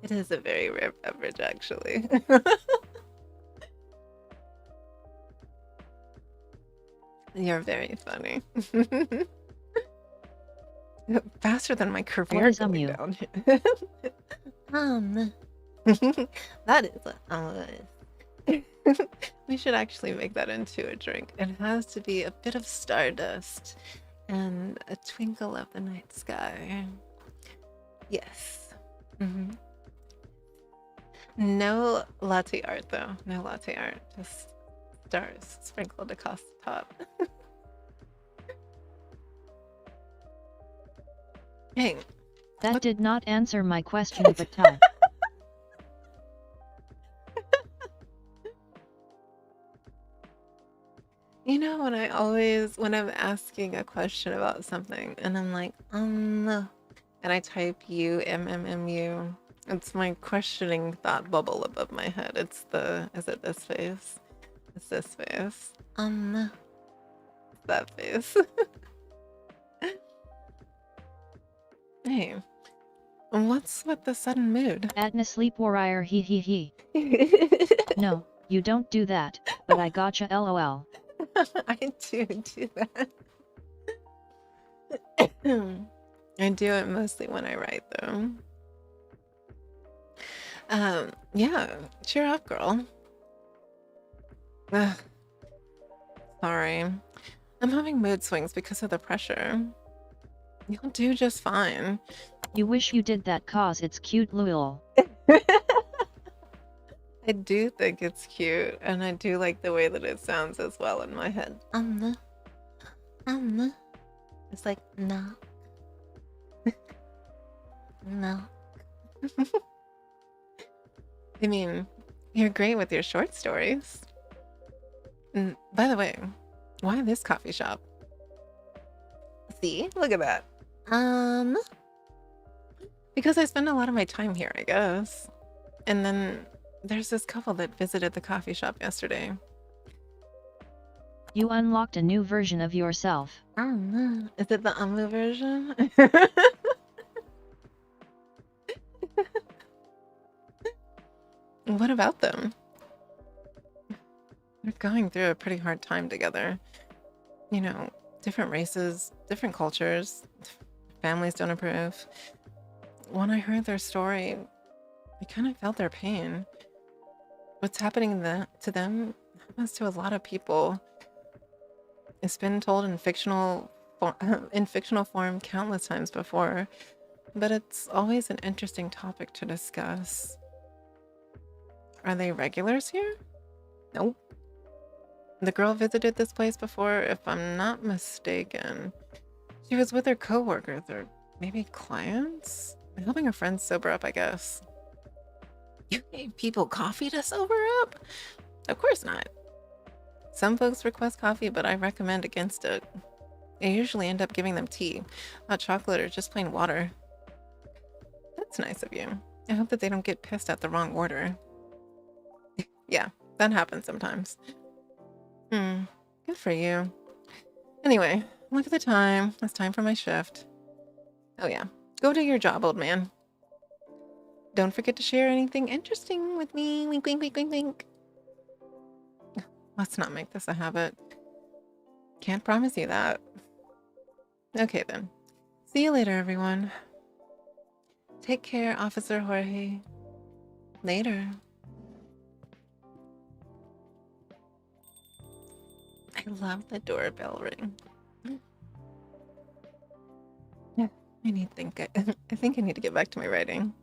It is a very rare beverage, actually. You're very funny. Faster than my career What is going you? down. That is we should actually make that into a drink. It has to be a bit of stardust and a twinkle of the night sky. Yes. No latte art, though. No latte art. Just stars sprinkled across the top. Hey. That did not answer my question, but tell. You know, when I'm asking a question about something and I'm like, and I type UMMMU, it's my questioning thought bubble above my head. Is it this face? It's this face. That face. Hey, what's with the sudden mood? Atna sleep warrior he. No, you don't do that, but I gotcha lol. I do that. I do it mostly when I write, though. Yeah, cheer up, girl. Ugh. Sorry. I'm having mood swings because of the pressure. You'll do just fine. You wish you did that cause it's cute lol. I do think it's cute, and I do like the way that it sounds as well in my head. It's like, no. No. I mean, you're great with your short stories. And by the way, why this coffee shop? See? Look at that. Because I spend a lot of my time here, I guess. And then there's this couple that visited the coffee shop yesterday. You unlocked a new version of yourself. Is it the version? What about them? They're going through a pretty hard time together. You know, different races, different cultures. Families don't approve. When I heard their story, I kind of felt their pain. What's happening to them happens to a lot of people. It's been told in fictional form countless times before, but it's always an interesting topic to discuss. Are they regulars here? Nope. The girl visited this place before, if I'm not mistaken. She was with her coworkers or maybe clients? Helping her friends sober up, I guess. You gave people coffee to sober up? Of course not. Some folks request coffee, but I recommend against it. I usually end up giving them tea, hot chocolate, or just plain water. That's nice of you. I hope that they don't get pissed at the wrong order. Yeah, that happens sometimes. Good for you. Anyway, look at the time. It's time for my shift. Oh yeah, go do your job, old man. Don't forget to share anything interesting with me. Wink, wink, wink, wink, wink. Let's not make this a habit. Can't promise you that. Okay then. See you later, everyone. Take care, Officer Jorge. Later. I love the doorbell ring. Yeah, I think I need to get back to my writing.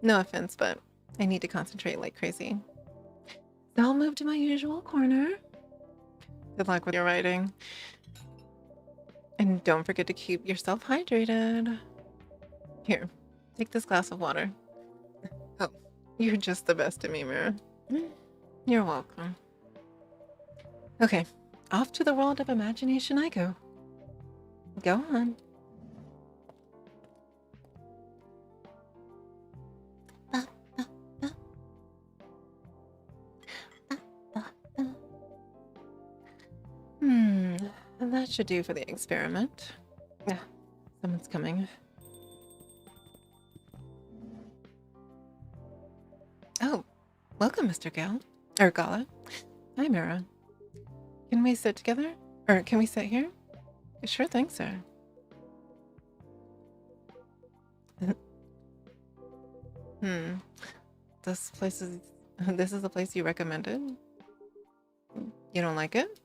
No offense, but I need to concentrate like crazy. So I'll move to my usual corner. Good luck with your writing. And don't forget to keep yourself hydrated. Here, take this glass of water. Oh, you're just the best to me, Mira. You're welcome. Okay, off to the world of imagination I go. Go on. That should do for the experiment. Yeah, someone's coming. Oh, welcome, Mr. Gala. Hi, Mira. Can we sit together? Or can we sit here? Sure thing, sir. This is the place you recommended? You don't like it?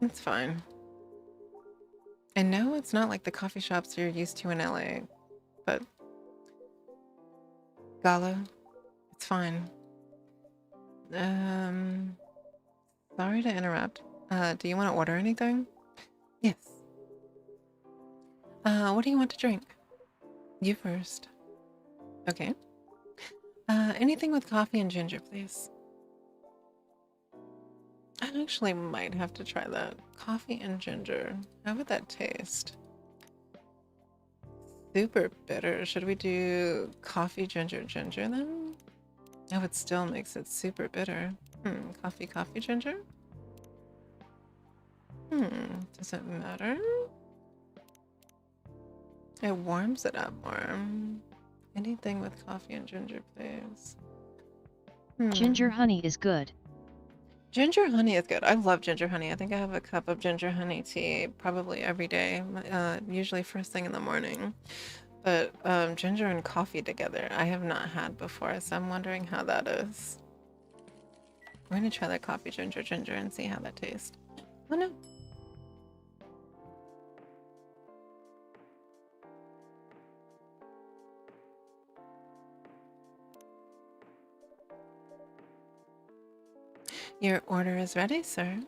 It's fine. I know it's not like the coffee shops you're used to in LA, but Gala, it's fine. Sorry to interrupt. Do you want to order anything? Yes. What do you want to drink? You first. Okay. Anything with coffee and ginger, please. I actually might have to try that. Coffee and ginger. How would that taste? Super bitter. Should we do coffee, ginger, ginger then? Oh, it still makes it super bitter. Coffee, ginger? Does it matter? It warms it up more. Anything with coffee and ginger, please. Ginger honey is good. Ginger honey is good. I love ginger honey. I think I have a cup of ginger honey tea probably every day, usually first thing in the morning. But ginger and coffee together, I have not had before, so I'm wondering how that is. We're gonna try that coffee ginger and see how that tastes. Oh no. Your order is ready, sir.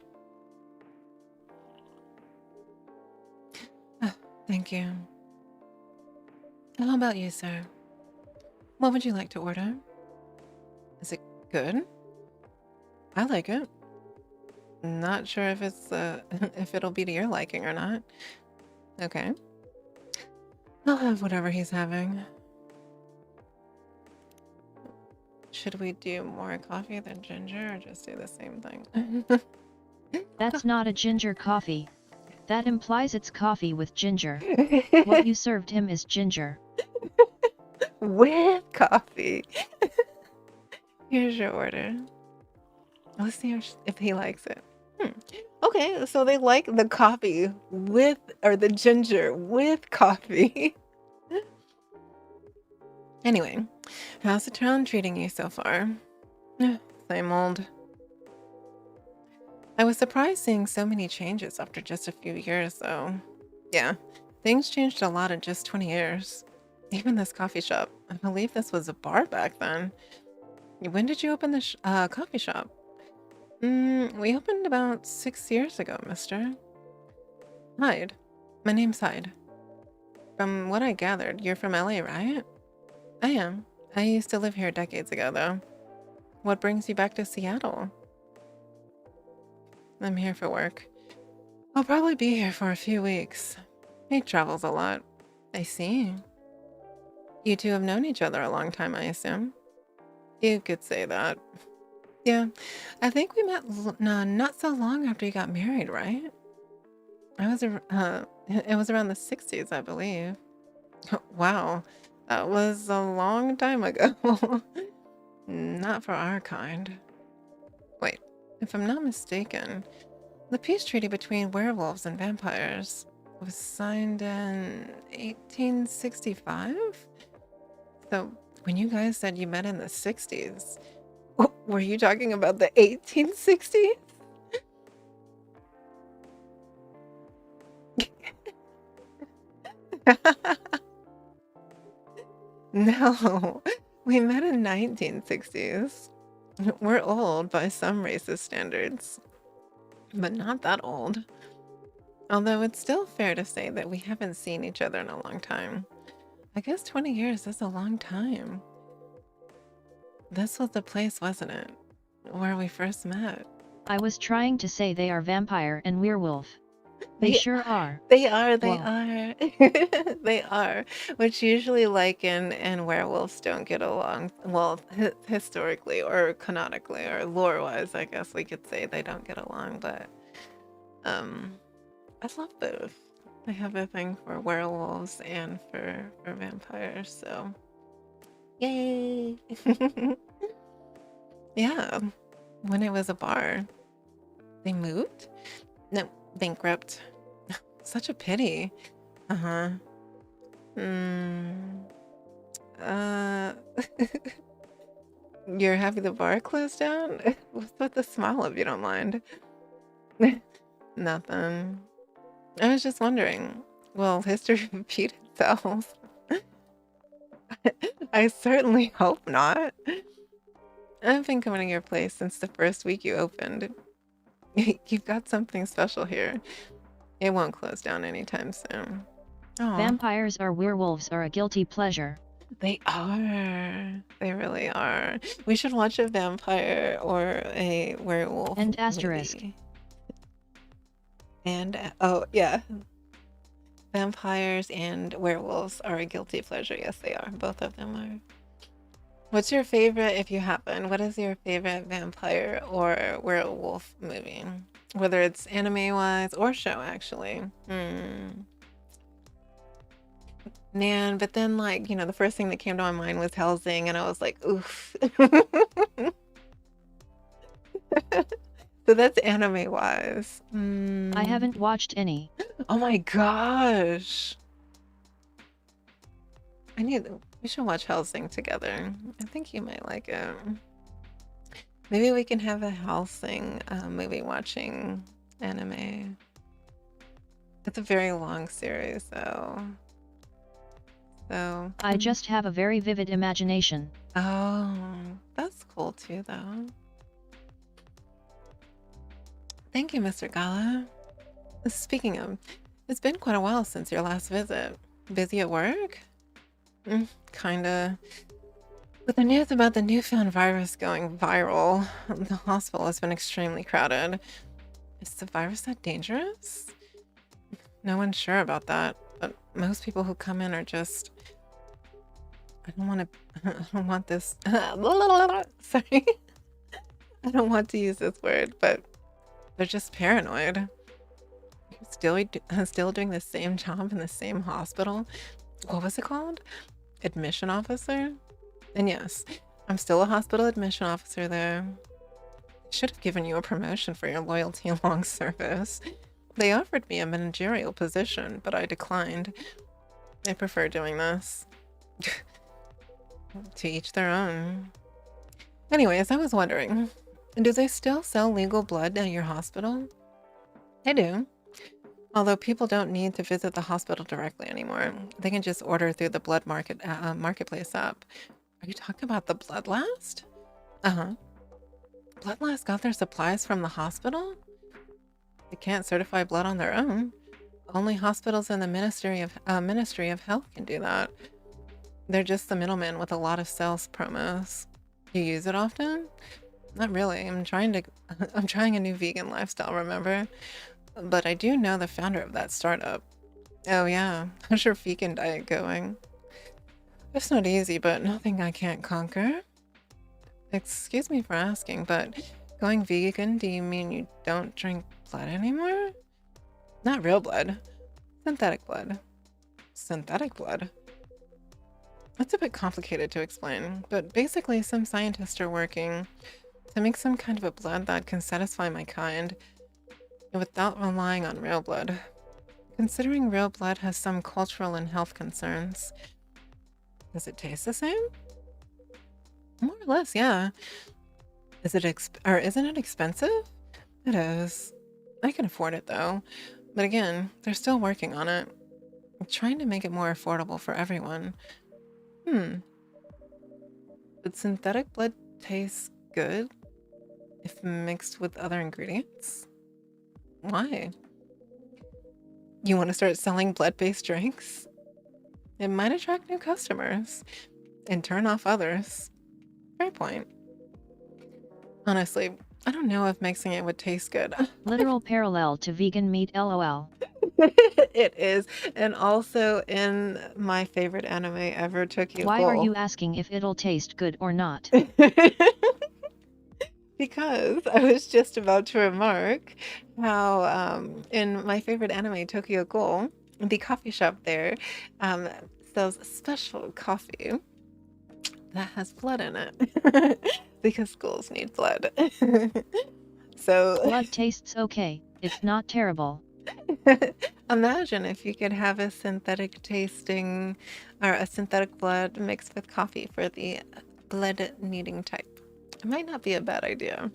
Thank you. How about you, sir? What would you like to order? Is it good? I like it. Not sure if it's if it'll be to your liking or not. Okay. I'll have whatever he's having. Should we do more coffee than ginger or just do the same thing? That's not a ginger coffee. That implies it's coffee with ginger. What you served him is ginger. With coffee. Here's your order. Let's see if he likes it. Okay, so they like the coffee with, or the ginger with coffee. Anyway, how's the town treating you so far? Same old. I was surprised seeing so many changes after just a few years, though. Yeah, things changed a lot in just 20 years. Even this coffee shop. I believe this was a bar back then. When did you open the coffee shop? We opened about 6 years ago, mister. Hyde. My name's Hyde. From what I gathered, you're from LA, right? I am. I used to live here decades ago, though. What brings you back to Seattle? I'm here for work. I'll probably be here for a few weeks. He travels a lot. I see. You two have known each other a long time, I assume. You could say that. Yeah, I think we met not so long after you got married, right? It was around the 60s, I believe. Wow, that was a long time ago. Not for our kind. Wait, if I'm not mistaken, the peace treaty between werewolves and vampires was signed in 1865? So, when you guys said you met in the 60s, were you talking about the 1860s? No, we met in 1960s. We're old by some racist standards, but not that old. Although it's still fair to say that we haven't seen each other in a long time. I guess 20 years is a long time. This was the place, wasn't it? Where we first met. I was trying to say they are vampire and werewolf. They sure are. They are. Whoa. They are. Which usually lichen and werewolves don't get along. Well, historically or canonically or lore-wise, I guess we could say they don't get along. But I love both. I have a thing for werewolves and for vampires. So, yay! Yeah. When it was a bar, they moved. No, bankrupt. Such a pity. Uh-huh. You're happy the bar closed down? What's with the smile, if you don't mind? Nothing. I was just wondering. Will history repeat itself? I certainly hope not. I've been coming to your place since the first week you opened. You've got something special here. It won't close down anytime soon. Aw. Vampires or werewolves are a guilty pleasure. They are. They really are. We should watch a vampire or a werewolf And asterisk. movie. And, oh, yeah. Vampires and werewolves are a guilty pleasure. Yes, they are. Both of them are. What's your favorite, if you happen? What is your favorite vampire or werewolf movie? Whether it's anime-wise or show, actually. Man, but then, like, the first thing that came to my mind was Helsing, and I was like, oof. So that's anime-wise. I haven't watched any. Oh my gosh. We should watch Helsing together. I think you might like it. Maybe we can have a Helsing movie watching anime. It's a very long series, though. So I just have a very vivid imagination. oh, that's cool too, though. Thank you, Mr. Gala. Speaking of, it's been quite a while since your last visit. Busy at work? Kinda. With the news about the newfound virus going viral, the hospital has been extremely crowded. Is the virus that dangerous? No one's sure about that, but most people who come in are just... I don't want this... Sorry. I don't want to use this word, but they're just paranoid. Still doing the same job in the same hospital. What was it called? Admission officer? And yes, I'm still a hospital admission officer there. Should have given you a promotion for your loyalty and long service. They offered me a managerial position, but I declined. I prefer doing this. To each their own. Anyways, I was wondering, do they still sell legal blood at your hospital? They do. Although people don't need to visit the hospital directly anymore. They can just order through the blood marketplace app. Are you talking about the Bloodlast? Uh-huh. Bloodlast got their supplies from the hospital? They can't certify blood on their own. Only hospitals and the Ministry of Health can do that. They're just the middleman with a lot of sales promos. You use it often? Not really. I'm trying a new vegan lifestyle, remember? But I do know the founder of that startup. Oh yeah, how's your vegan diet going? It's not easy, but nothing I can't conquer. Excuse me for asking, but going vegan, do you mean you don't drink blood anymore? Not real blood. Synthetic blood. Synthetic blood? It's a bit complicated to explain, but basically some scientists are working to make some kind of a blood that can satisfy my kind without relying on real blood. Considering real blood has some cultural and health concerns. Does it taste the same? More or less, yeah. Isn't it expensive? It is. I can afford it though. But again, they're still working on it. I'm trying to make it more affordable for everyone. But synthetic blood tastes good if mixed with other ingredients? Why? You want to start selling blood-based drinks? It might attract new customers and turn off others. Fair point. Honestly, I don't know if mixing it would taste good. Literal parallel to vegan meat, lol. It is. And also in my favorite anime ever, Tokyo Why Ghoul. are you asking if it'll taste good or not? Because I was just about to remark how in my favorite anime, Tokyo Ghoul, the coffee shop there sells special coffee that has blood in it because ghouls need blood. So Blood tastes okay, it's not terrible. imagine if you could have a synthetic tasting or a synthetic blood mixed with coffee for the blood needing type. It might not be a bad idea.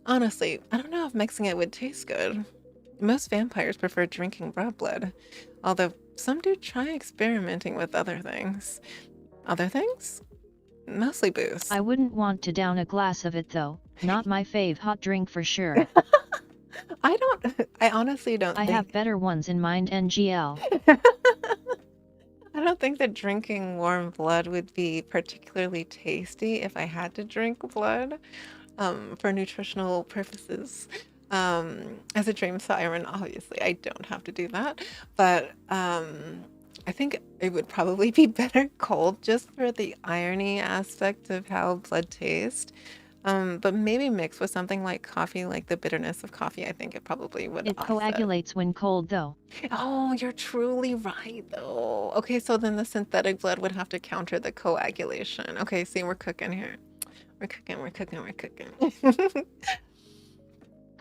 Honestly, I don't know if mixing it would taste good. Most vampires prefer drinking raw blood, although some do try experimenting with other things. Other things? Mostly booze. I wouldn't want to down a glass of it though, not my fave hot drink for sure. I honestly don't I think have better ones in mind, NGL. I don't think that drinking warm blood would be particularly tasty if I had to drink blood for nutritional purposes. As a dream siren, obviously, I don't have to do that. But I think it would probably be better cold just for the irony aspect of how blood tastes. But maybe mixed with something like coffee, like the bitterness of coffee, I think it probably would It offset. coagulates when cold though. Oh, you're truly right, though. Okay, so then the synthetic blood would have to counter the coagulation. Okay, see, we're cooking here. We're cooking.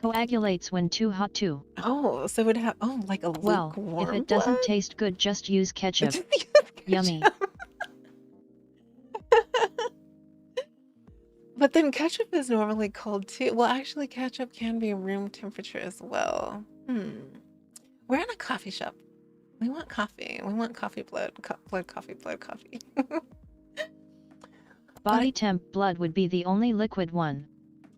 Coagulates when too hot too. Oh, so it would have, like a Well, lukewarm if it doesn't blood? taste good, just use ketchup. Just use Yummy. ketchup. But then ketchup is normally cold too. Well, actually, ketchup can be room temperature as well. We're in a coffee shop. We want coffee. We want coffee blood. Coffee. Body temp blood would be the only liquid one.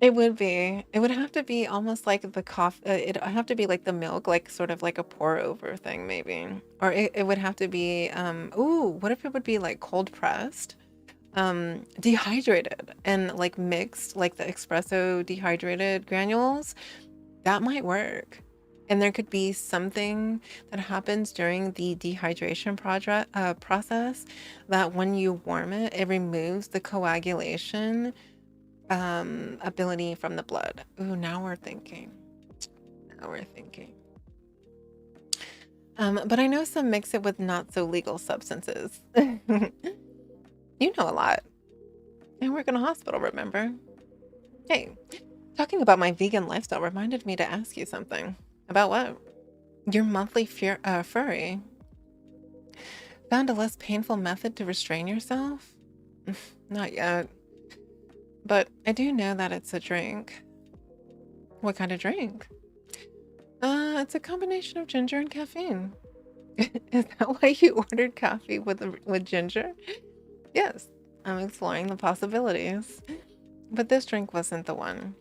It would be. It would have to be almost like the coffee. It'd have to be like the milk, like sort of like a pour over thing, maybe. Or it would have to be. What if it would be like cold pressed, dehydrated, and like mixed, like the espresso dehydrated granules? That might work. And there could be something that happens during the dehydration process that when you warm it, it removes the coagulation ability from the blood. Ooh, now we're thinking. But I know some mix it with not so legal substances. You know a lot. I work in a hospital, remember? Hey, talking about my vegan lifestyle reminded me to ask you something. About what? Your monthly furry. Found a less painful method to restrain yourself? Not yet. But I do know that it's a drink. What kind of drink? It's a combination of ginger and caffeine. Is that why you ordered coffee with ginger? Yes, I'm exploring the possibilities. But this drink wasn't the one.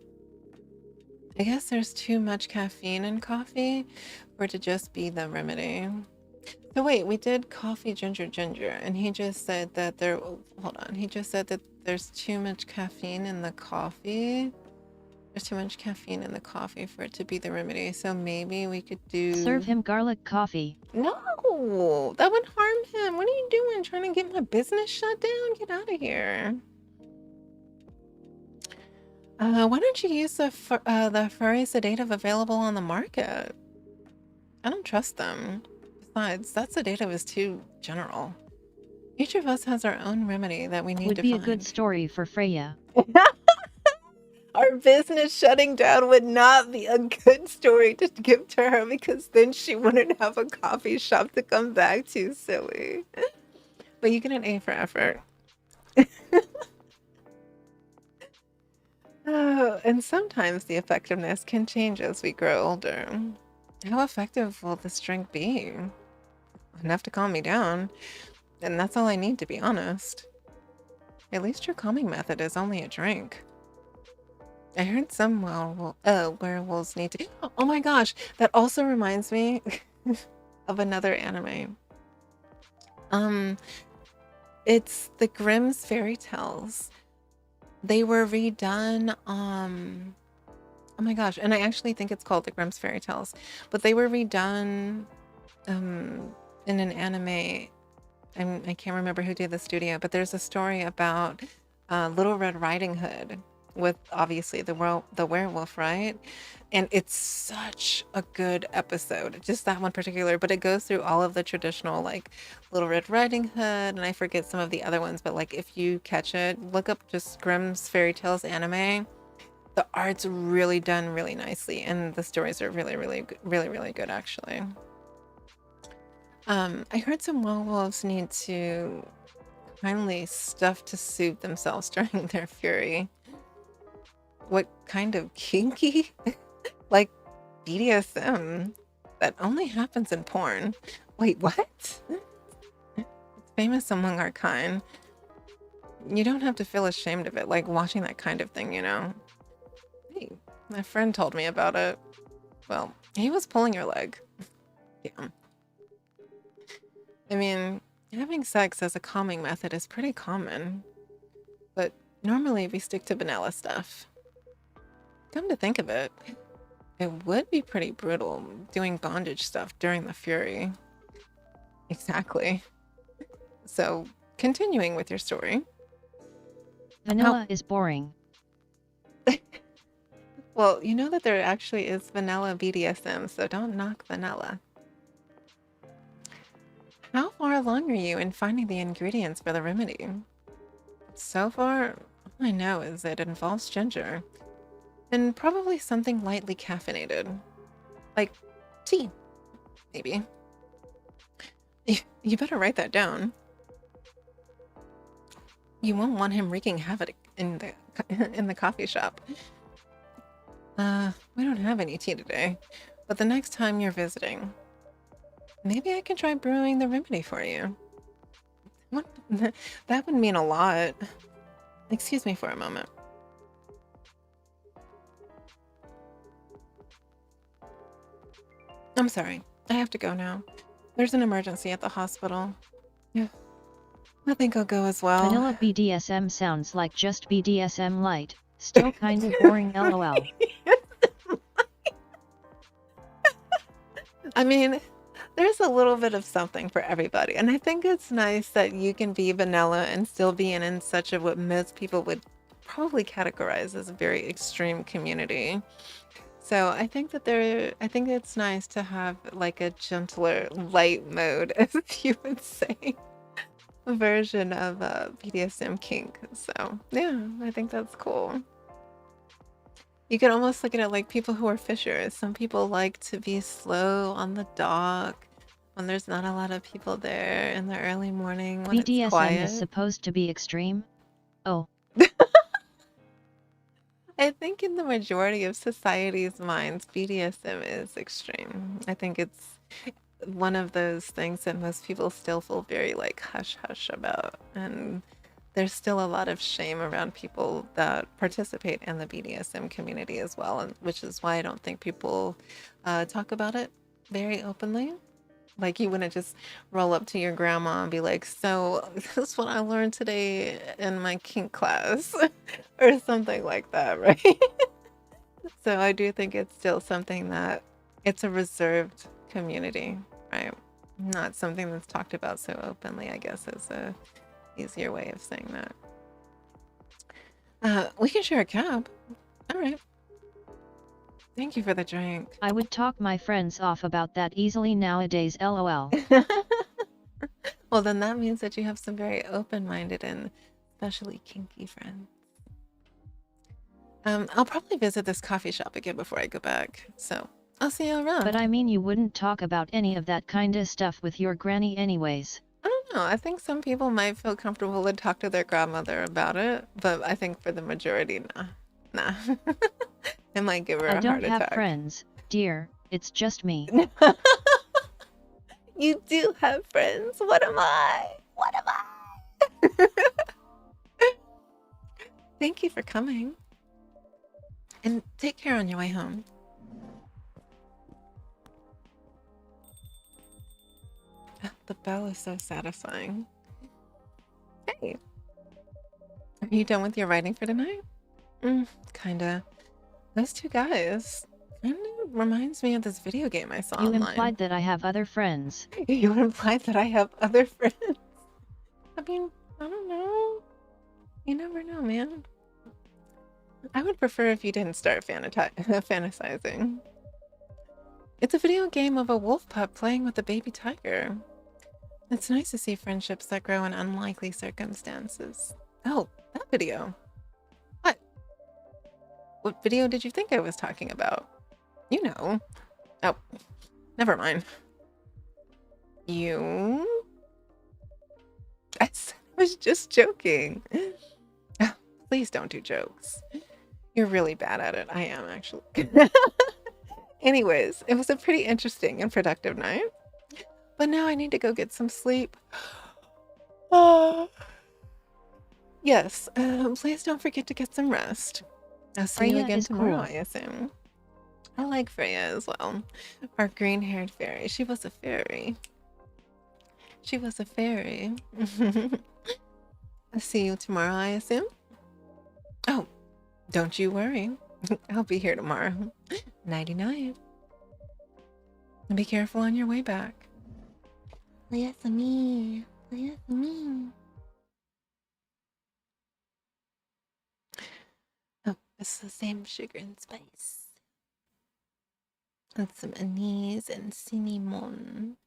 I guess there's too much caffeine in coffee for it to just be the remedy. So wait, we did coffee ginger, and he just said that he just said that there's too much caffeine in the coffee. There's too much caffeine in the coffee for it to be the remedy. So maybe we could do... Serve him garlic coffee. No, that would harm him. What are you doing? Trying to get my business shut down? Get out of here. Why don't you use the furry sedative available on the market? I don't trust them. Besides, that sedative is too general. Each of us has our own remedy that we need Would to be find. a good story for Freya. Our business shutting down would not be a good story to give to her because then she wouldn't have a coffee shop to come back to, silly. But you get an A for effort. Oh, and sometimes the effectiveness can change as we grow older. How effective will this drink be? Enough to calm me down. And that's all I need, to be honest. At least your calming method is only a drink. I heard some werewolves need to... Oh my gosh, that also reminds me of another anime. It's the Grimm's Fairy Tales. They were redone, oh my gosh, and I actually think it's called the Grimm's Fairy Tales, but they were redone in an anime. I can't remember who did the studio, but there's a story about Little Red Riding Hood with obviously the werewolf, right? And it's such a good episode, just that one particular, but it goes through all of the traditional, like Little Red Riding Hood, and I forget some of the other ones, but like if you catch it, look up just Grimm's Fairy Tales anime. The art's really done really nicely, and the stories are really good actually. I heard some werewolves need to kindly stuff to soothe themselves during their fury. What kind of kinky? Like BDSM that only happens in porn. Wait, what? It's famous among our kind. You don't have to feel ashamed of it, like watching that kind of thing, you know? Hey, my friend told me about it. Well, he was pulling your leg. Damn. I mean, having sex as a calming method is pretty common, but normally we stick to vanilla stuff. Come to think of it, it would be pretty brutal doing bondage stuff during the fury. Exactly. So, continuing with your story. Vanilla is boring. Well, you know that there actually is vanilla BDSM, so don't knock vanilla. How far along are you in finding the ingredients for the remedy? So far, all I know is that it involves ginger. And probably something lightly caffeinated. Like tea, maybe. You better write that down. You won't want him wreaking havoc in the coffee shop. We don't have any tea today, but the next time you're visiting, maybe I can try brewing the remedy for you. What? That would mean a lot. Excuse me for a moment. I'm sorry. I have to go now. There's an emergency at the hospital. Yeah. I think I'll go as well. Vanilla BDSM sounds like just BDSM light. Still kind of boring, lol. I mean, there's a little bit of something for everybody. And I think it's nice that you can be vanilla and still be in such a what most people would probably categorize as a very extreme community. So I think that I think it's nice to have like a gentler light mode, as you would say, version of BDSM kink. So yeah, I think that's cool. You can almost look at it like people who are fishers. Some people like to be slow on the dock when there's not a lot of people there in the early morning when it's BDSM quiet. is supposed to be extreme? Oh. I think in the majority of society's minds, BDSM is extreme. I think it's one of those things that most people still feel very like hush hush about. And there's still a lot of shame around people that participate in the BDSM community as well, and which is why I don't think people talk about it very openly. Like you wouldn't just roll up to your grandma and be like, so this is what I learned today in my kink class or something like that, right? So I do think it's still something that it's a reserved community, right? Not something that's talked about so openly, I guess is a easier way of saying that. We can share a cab. All right. Thank you for the drink. I would talk my friends off about that easily nowadays, lol. Well, then that means that you have some very open-minded and especially kinky friends. I'll probably visit this coffee shop again before I go back, so I'll see you around. But I mean, you wouldn't talk about any of that kinda stuff with your granny anyways. I don't know. I think some people might feel comfortable to talk to their grandmother about it, but I think for the majority, nah. It might give her a I heart don't attack. have friends, dear. It's just me. You do have friends. What am I? What am I? Thank you for coming. And take care on your way home. The bell is so satisfying. Hey. Are you done with your writing for tonight? Kinda. Those two guys kind of reminds me of this video game I saw You online. implied that I have other friends. You implied that I have other friends. I mean, I don't know. You never know, man. I would prefer if you didn't start fantasizing. It's a video game of a wolf pup playing with a baby tiger. It's nice to see friendships that grow in unlikely circumstances. Oh, that video. What video did you think I was talking about? You know. Oh, never mind. You? I was just joking. Oh, please don't do jokes. You're really bad at it. I am, actually. Anyways, it was a pretty interesting and productive night. But now I need to go get some sleep. Yes, please don't forget to get some rest. I'll see you Freya again is tomorrow, cool. I assume. I like Freya as well. Our green-haired fairy. She was a fairy. She was a fairy. I'll see you tomorrow, I assume. Oh, don't you worry. I'll be here tomorrow. Nighty-night. And be careful on your way back. Oyasumi. Oyasumi. Oh, it's the same sugar and spice. And some anise and cinnamon.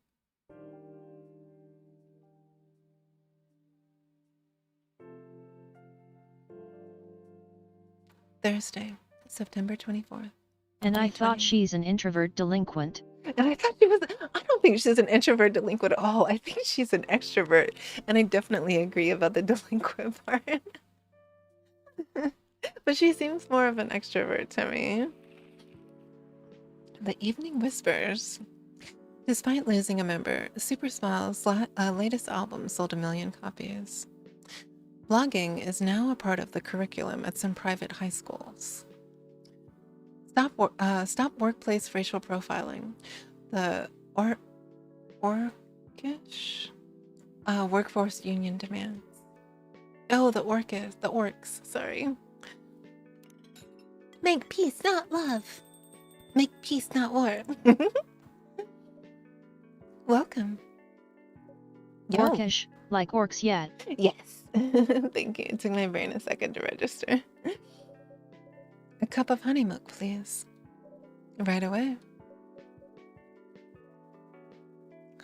Thursday, September 24th. And I thought 2020. she's an introvert delinquent. And I thought she was, I don't think she's an introvert delinquent at all. I think she's an extrovert. And I definitely agree about the delinquent part. But she seems more of an extrovert to me. The Evening Whispers. Despite losing a member, Super Smile's latest album sold 1 million copies. Blogging is now a part of the curriculum at some private high schools. Stop workplace racial profiling. The Orcish workforce union demands. Oh, the orcs, sorry. Make peace, not love. Make peace, not war. Welcome. Yo. Orcish, like orcs yet. Yes. Thank you. It took my brain a second to register. A cup of honey milk, please. Right away.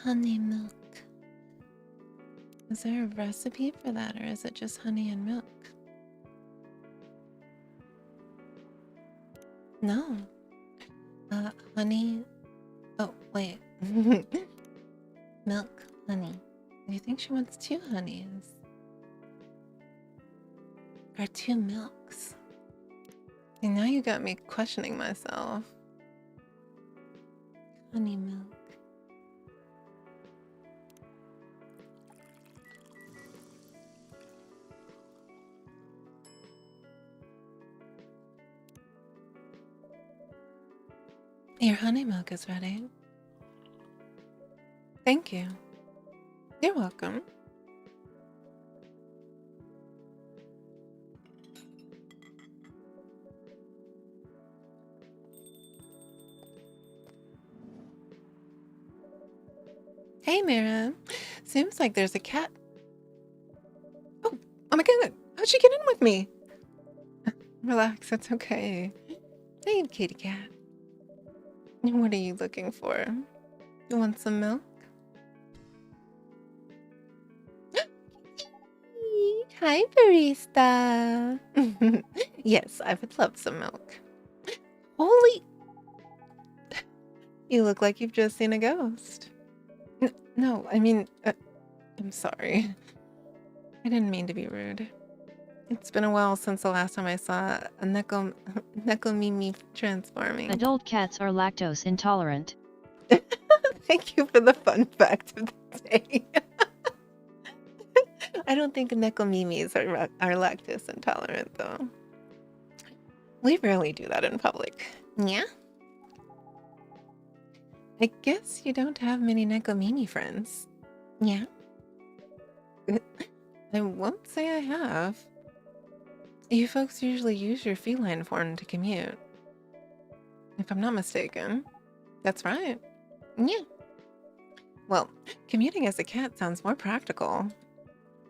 Honey milk. Is there a recipe for that, or is it just honey and milk? No. Honey. Oh, wait. Milk, honey. Do you think she wants 2 honeys? Or 2 milks? And now you got me questioning myself. Honey milk. Your honey milk is ready. Thank you. You're welcome. Hey, Mira. Seems like there's a cat. Oh, oh my god. How'd she get in with me? Relax, it's okay. Hey, kitty cat. What are you looking for? You want some milk? Hi, barista. Yes, I would love some milk. Holy... You look like you've just seen a ghost. No, I mean, I'm sorry. I didn't mean to be rude. It's been a while since the last time I saw a Nekomimi transforming. Adult cats are lactose intolerant. Thank you for the fun fact of the day. I don't think Nekomimis are lactose intolerant, though. We rarely do that in public. Yeah? I guess you don't have many Nekomimi friends. Yeah? I won't say I have. You folks usually use your feline form to commute. If I'm not mistaken. That's right. Yeah. Well, commuting as a cat sounds more practical.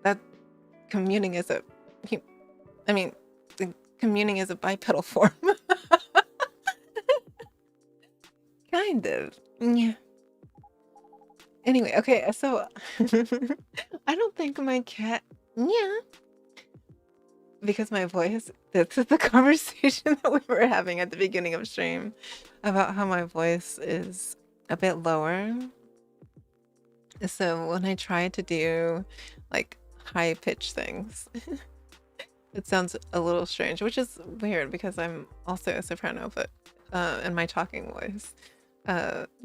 That commuting is a... commuting is a bipedal form. Kind of. Yeah. Anyway, okay, so... I don't think my cat... Yeah. Because my voice... This is the conversation that we were having at the beginning of stream. About how my voice is a bit lower. So when I try to do, like, high-pitched things... It sounds a little strange, which is weird because I'm also a soprano, but in my talking voice,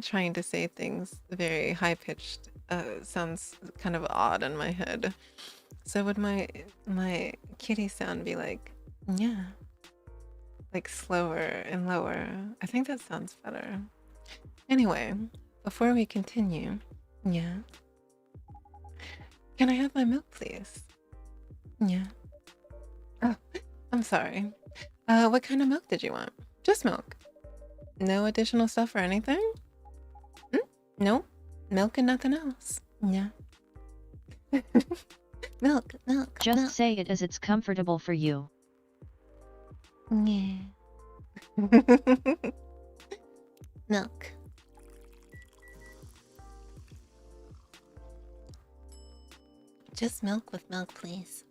trying to say things very high-pitched sounds kind of odd in my head. So would my kitty sound be like, yeah, like slower and lower? I think that sounds better. Anyway, before we continue, yeah. Can I have my milk, please? Yeah. Oh, I'm sorry. What kind of milk did you want? Just milk. No additional stuff or anything? No. Milk and nothing else. Yeah. Milk. Just milk. say it as it's comfortable for you. Yeah. Milk. Just milk with milk, please.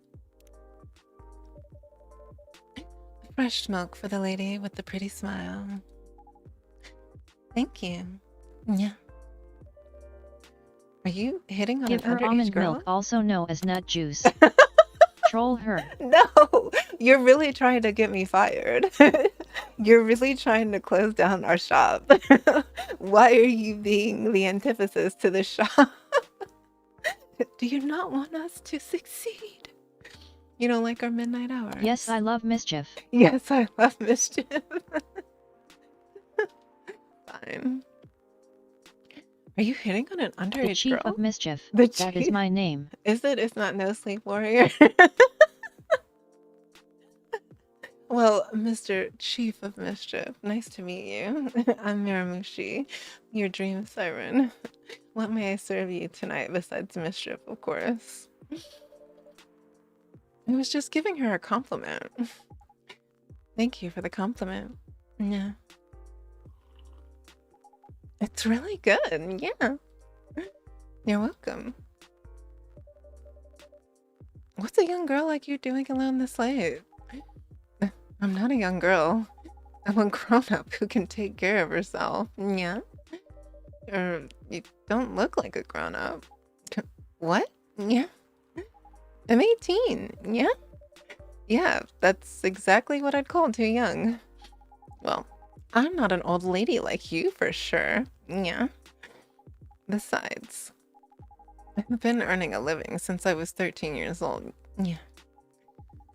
Fresh milk for the lady with the pretty smile. Thank you. Yeah. Are you hitting on Give an her underage almond girl? milk, also known as nut juice. Troll her. No, you're really trying to get me fired. You're really trying to close down our shop. Why are you being the antithesis to the shop? Do you not want us to succeed? You don't like our midnight hours? Yes, I love mischief. Yes, I love mischief. Fine. Are you hitting on an The underage chief girl? of mischief. The That is chief? my name. Is it? It's not No Sleep Warrior. Well, Mr. Chief of Mischief, nice to meet you. I'm Miramushi, your Dream Siren. What may I serve you tonight besides mischief, of course? I was just giving her a compliment. Thank you for the compliment. Yeah. It's really good, yeah. You're welcome. What's a young girl like you doing alone this late? I'm not a young girl. I'm a grown-up who can take care of herself. Yeah? Or you don't look like a grown-up. What? Yeah? I'm 18. Yeah? Yeah, that's exactly what I'd call too young. Well, I'm not an old lady like you for sure. Yeah? Besides, I've been earning a living since I was 13 years old. Yeah.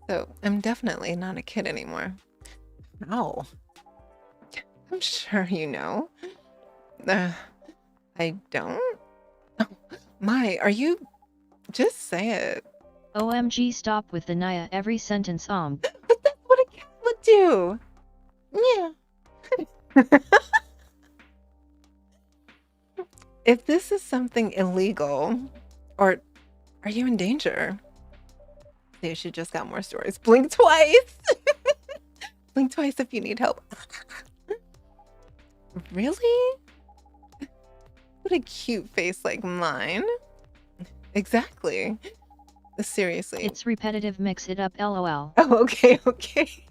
So I'm definitely not a kid anymore. No. I'm sure you know. I don't? Oh, my, are you... Just say it. OMG, stop with the Naya every sentence. But that's what a cat would do. Yeah. If this is something illegal, or are you in danger? See, she just got more stories. Blink twice. Blink twice if you need help. Really? What a cute face like mine. Exactly. Seriously. It's repetitive, mix it up, lol. Oh, okay, okay.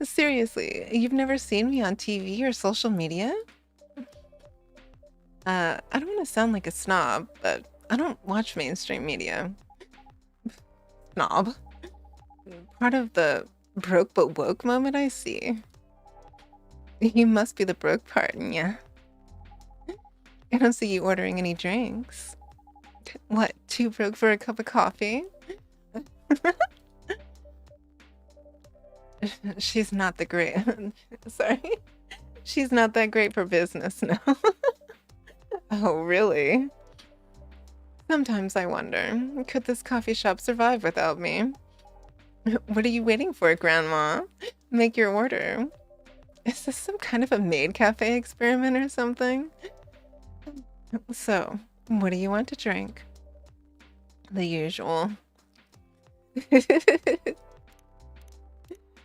Seriously, you've never seen me on TV or social media? I don't want to sound like a snob, but I don't watch mainstream media. Snob. Part of the broke but woke moment I see. You must be the broke part, yeah. I don't see you ordering any drinks. What, too broke for a cup of coffee? She's not the great. Sorry. She's not that great for business, no. Oh, really? Sometimes I wonder, could this coffee shop survive without me? What are you waiting for, Grandma? Make your order. Is this some kind of a maid cafe experiment or something? So, what do you want to drink? The usual.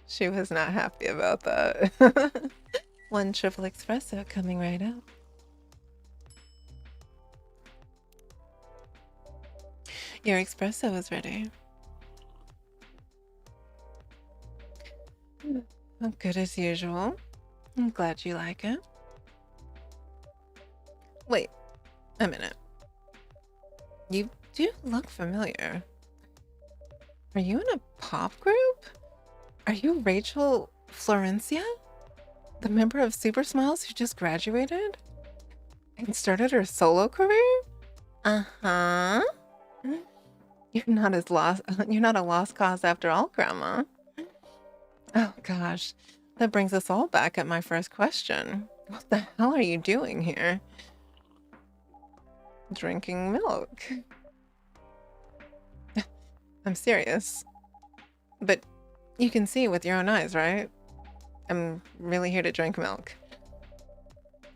She was not happy about that. 1 triple espresso coming right up. Your espresso is ready. Good as usual. I'm glad you like it. Wait a minute. You do look familiar. Are you in a pop group? Are you Rachel Florencia? The member of Super Smiles who just graduated? And started her solo career? Uh-huh. You're not a lost cause after all, Grandma. Oh gosh. That brings us all back at my first question. What the hell are you doing here? Drinking milk. I'm serious. But you can see with your own eyes, right? I'm really here to drink milk.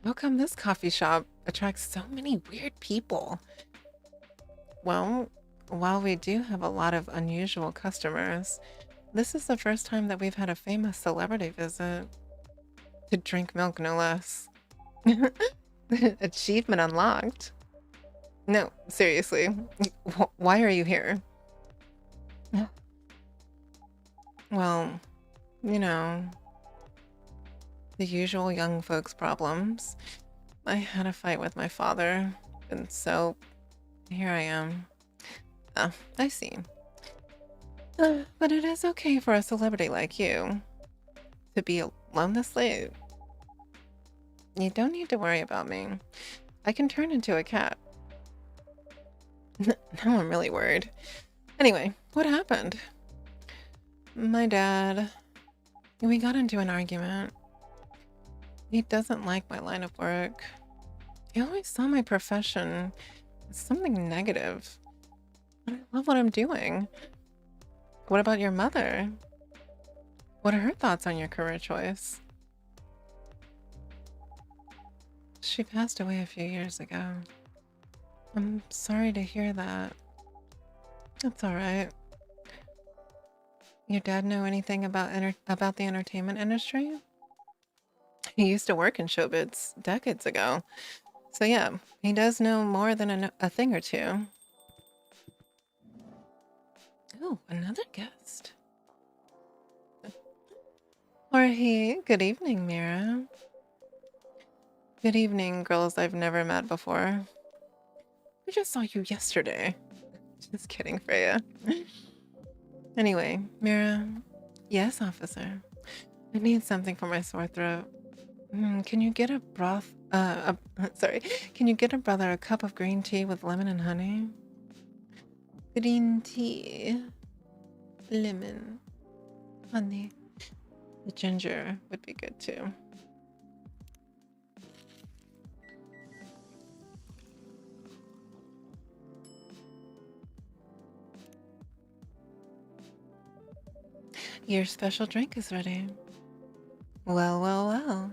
How come this coffee shop attracts so many weird people? Well, while we do have a lot of unusual customers, this is the first time that we've had a famous celebrity visit. To drink milk, no less. Achievement unlocked. No, seriously. Why are you here? Well, you know, the usual young folks problems. I had a fight with my father, and so here I am. Oh, I see. But it is okay for a celebrity like you to be alone this late. You don't need to worry about me. I can turn into a cat. Now I'm really worried. Anyway, what happened? My dad, we got into an argument. He doesn't like my line of work. He always saw my profession as something negative. But I love what I'm doing. What about your mother? What are her thoughts on your career choice? She passed away a few years ago. I'm sorry to hear that. That's all right. Your dad know anything about the entertainment industry? He used to work in showbiz decades ago. So yeah, he does know more than a thing or two. Oh, another guest. Jorge, good evening, Mira. Good evening, girls I've never met before. I just saw you yesterday. Just kidding, Freya. Anyway, Mira. Yes, officer. I need something for my sore throat. Can you get a broth? Sorry. Can you get a brother a cup of green tea with lemon and honey? Green tea, lemon, honey. The ginger would be good too. Your special drink is ready. Well, well, well.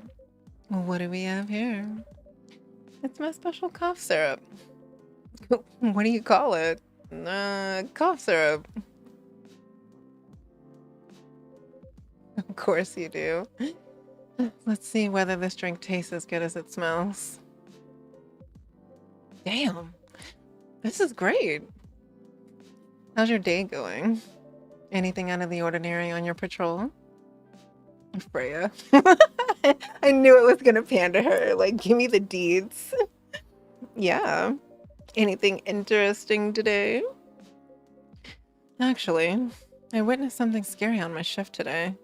What do we have here? It's my special cough syrup. What do you call it? Cough syrup. Of course you do. Let's see whether this drink tastes as good as it smells. Damn, this is great. How's your day going? Anything out of the ordinary on your patrol? Freya. I knew it was gonna pan to her. Like, give me the deeds. Yeah. Anything interesting today? Actually, I witnessed something scary on my shift today.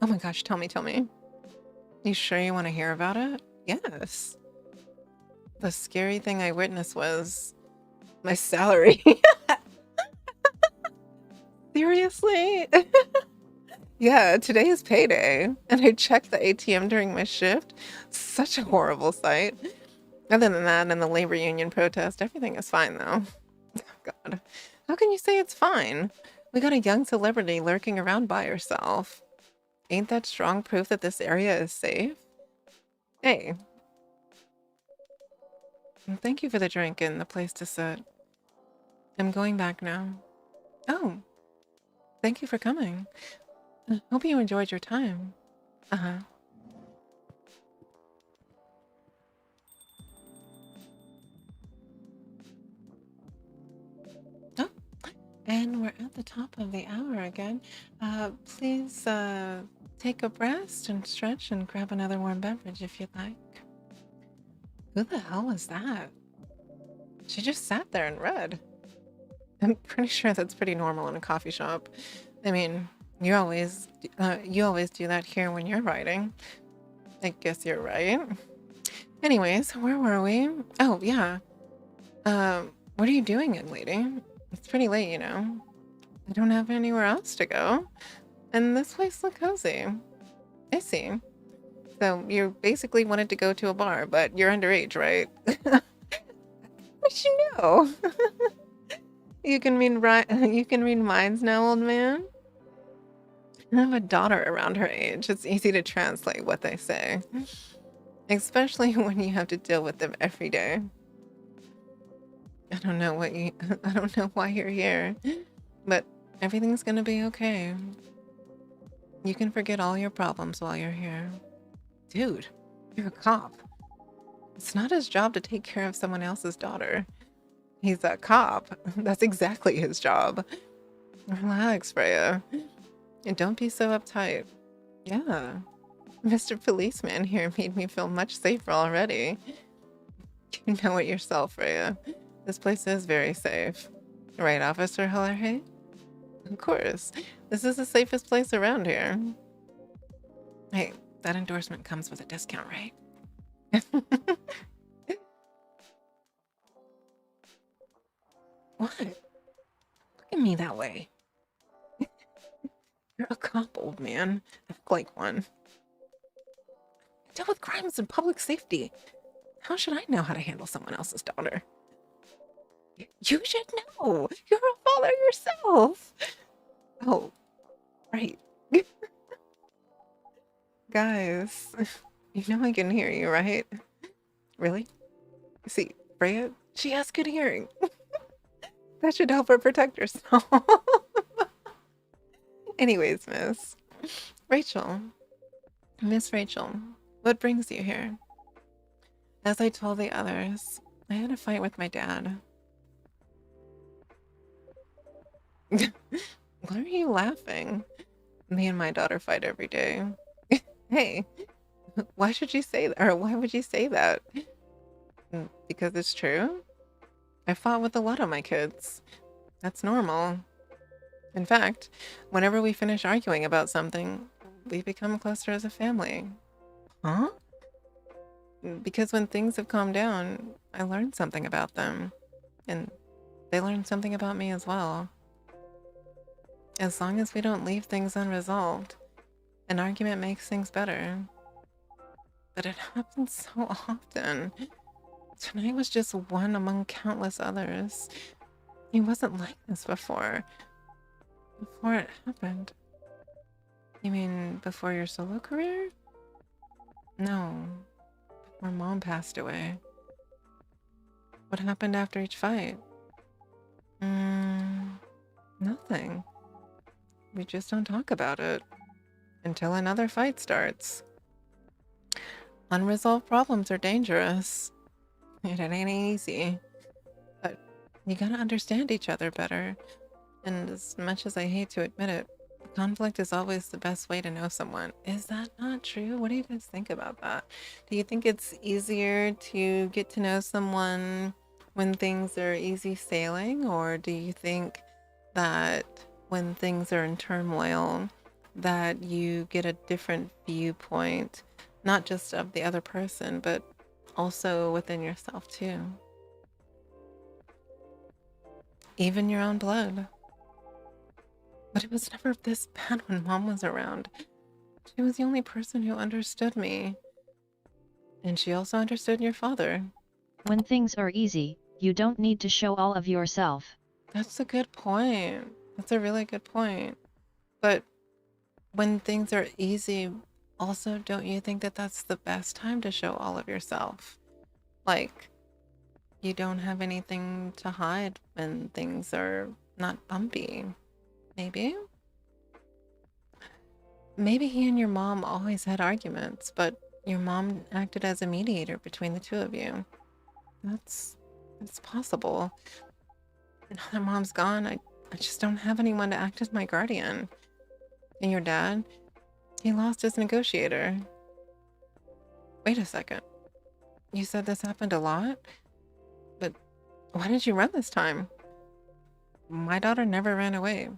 Oh my gosh, tell me. You sure you want to hear about it? Yes. The scary thing I witnessed was my salary. Seriously? Yeah, today is payday, and I checked the ATM during my shift. Such a horrible sight. Other than that and the labor union protest, everything is fine though. Oh, God. How can you say it's fine? We got a young celebrity lurking around by herself. Ain't that strong proof that this area is safe? Hey. Thank you for the drink and the place to sit. I'm going back now. Oh. Thank you for coming. Hope you enjoyed your time. Uh-huh. Oh, and we're at the top of the hour again. Please take a rest and stretch and grab another warm beverage if you'd like. Who the hell was that? She just sat there and read. I'm pretty sure that's pretty normal in a coffee shop. I mean, you always do that here when you're writing. I guess you're right. Anyways, where were we? Oh, yeah. What are you doing, young lady? It's pretty late, you know. I don't have anywhere else to go. And this place looks cozy. I see. So you basically wanted to go to a bar, but you're underage, right? What you know? You can read minds now, old man. I have a daughter around her age. It's easy to translate what they say. Especially when you have to deal with them every day. I don't know why you're here, but everything's gonna be okay. You can forget all your problems while you're here. Dude, you're a cop. It's not his job to take care of someone else's daughter. He's a cop. That's exactly his job. Relax, Freya. And don't be so uptight. Yeah. Mr. Policeman here made me feel much safer already. You know it yourself, Freya. This place is very safe. Right, Officer Hullerhay? Of course. This is the safest place around here. Hey, that endorsement comes with a discount, right? What? Look at me that way. You're a cop, old man. Act like one. I deal with crimes and public safety. How should I know how to handle someone else's daughter? You should know. You're a father yourself. Oh, right. Guys, you know I can hear you, right? Really? See, Freya, she has good hearing. That should help her protect herself. Anyways, Miss Rachel, what brings you here? As I told the others, I had a fight with my dad. Why are you laughing? Me and my daughter fight every day. Hey, why should you say that? Or why would you say that? Because it's true? I fought with a lot of my kids. That's normal. In fact, whenever we finish arguing about something, we become closer as a family. Huh? Because when things have calmed down, I learned something about them. And they learned something about me as well. As long as we don't leave things unresolved, an argument makes things better. But it happens so often. Tonight was just one among countless others. He wasn't like this before. Before it happened. You mean before your solo career? No. Our mom passed away. What happened after each fight? Nothing. We just don't talk about it until another fight starts. Unresolved problems are dangerous. It ain't easy. But you gotta understand each other better. And as much as I hate to admit it, conflict is always the best way to know someone. Is that not true? What do you guys think about that? Do you think it's easier to get to know someone when things are easy sailing? Or do you think that when things are in turmoil, that you get a different viewpoint, not just of the other person, but also within yourself too? Even your own blood. But it was never this bad when Mom was around. She was the only person who understood me. And she also understood your father. When things are easy, you don't need to show all of yourself. That's a good point. That's a really good point. But when things are easy, also, don't you think that that's the best time to show all of yourself? Like, you don't have anything to hide when things are not bumpy. Maybe? Maybe he and your mom always had arguments, but your mom acted as a mediator between the two of you. That's possible. Now that Mom's gone, I just don't have anyone to act as my guardian. And your dad, he lost his negotiator. Wait a second. You said this happened a lot? But why did you run this time? My daughter never ran away.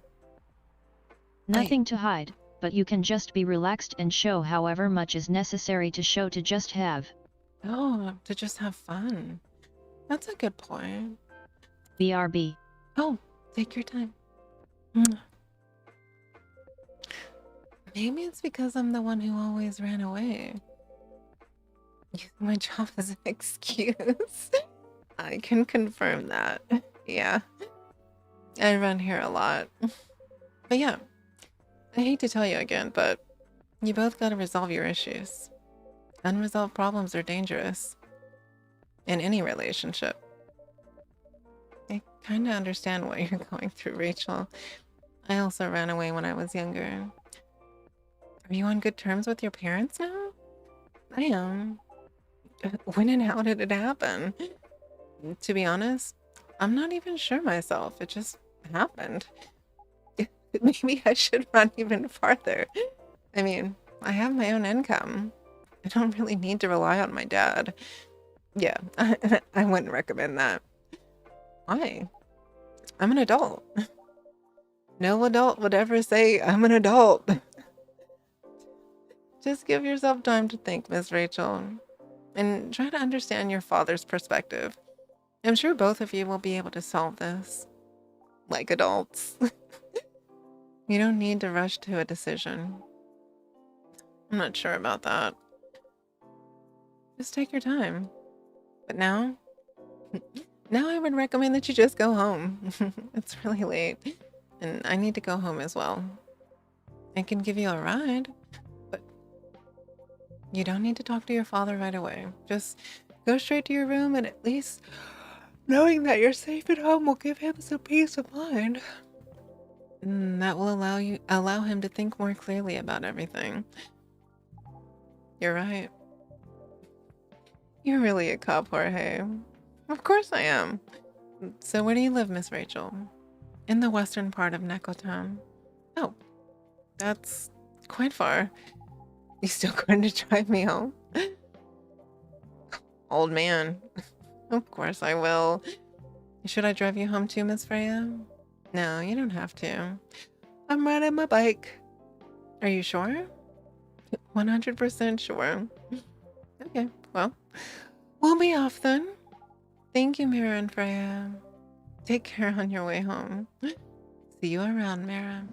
Nothing to hide, but you can just be relaxed and show however much is necessary to show to just have. Oh, to just have fun. That's a good point. BRB. Oh, take your time. Mm. Maybe it's because I'm the one who always ran away. Using my job as an excuse. I can confirm that. Yeah. I run here a lot. But yeah, I hate to tell you again, but you both gotta resolve your issues. Unresolved problems are dangerous. In any relationship. I kinda understand what you're going through, Rachel. I also ran away when I was younger. Are you on good terms with your parents now? I am. When and how did it happen? To be honest, I'm not even sure myself. It just happened. Maybe I should run even farther. I mean, I have my own income. I don't really need to rely on my dad. Yeah, I wouldn't recommend that. Why? I'm an adult. No adult would ever say, I'm an adult. Just give yourself time to think, Miss Rachel, and try to understand your father's perspective. I'm sure both of you will be able to solve this. Like adults. You don't need to rush to a decision. I'm not sure about that. Just take your time. But now I would recommend that you just go home. It's really late, and I need to go home as well. I can give you a ride, but you don't need to talk to your father right away. Just go straight to your room, and at least knowing that you're safe at home will give him some peace of mind. And that will allow him to think more clearly about everything. You're right. You're really a cop, Jorge. Of course I am. So where do you live, Miss Rachel? In the western part of Neko Town. Oh, that's quite far. You still going to drive me home? Old man. Of course I will. Should I drive you home too, Miss Freya? No, you don't have to. I'm riding my bike. Are you sure? 100% sure. Okay, well, we'll be off then. Thank you, Mira and Freya. Take care on your way home. See you around, Mira.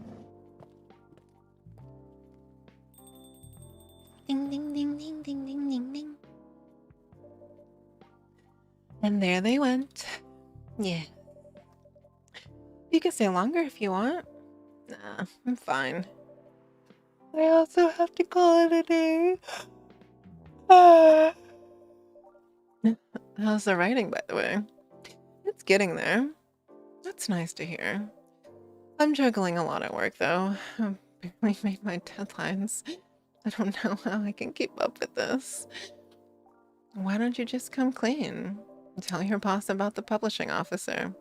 Ding, ding, ding, ding, ding, ding, ding, ding. And there they went. Yeah. You can stay longer if you want. Nah, I'm fine. I also have to call it a day. How's the writing, by the way? It's getting there. That's nice to hear. I'm juggling a lot at work, though. I've barely made my deadlines. I don't know how I can keep up with this. Why don't you just come clean? Tell your boss about the publishing officer.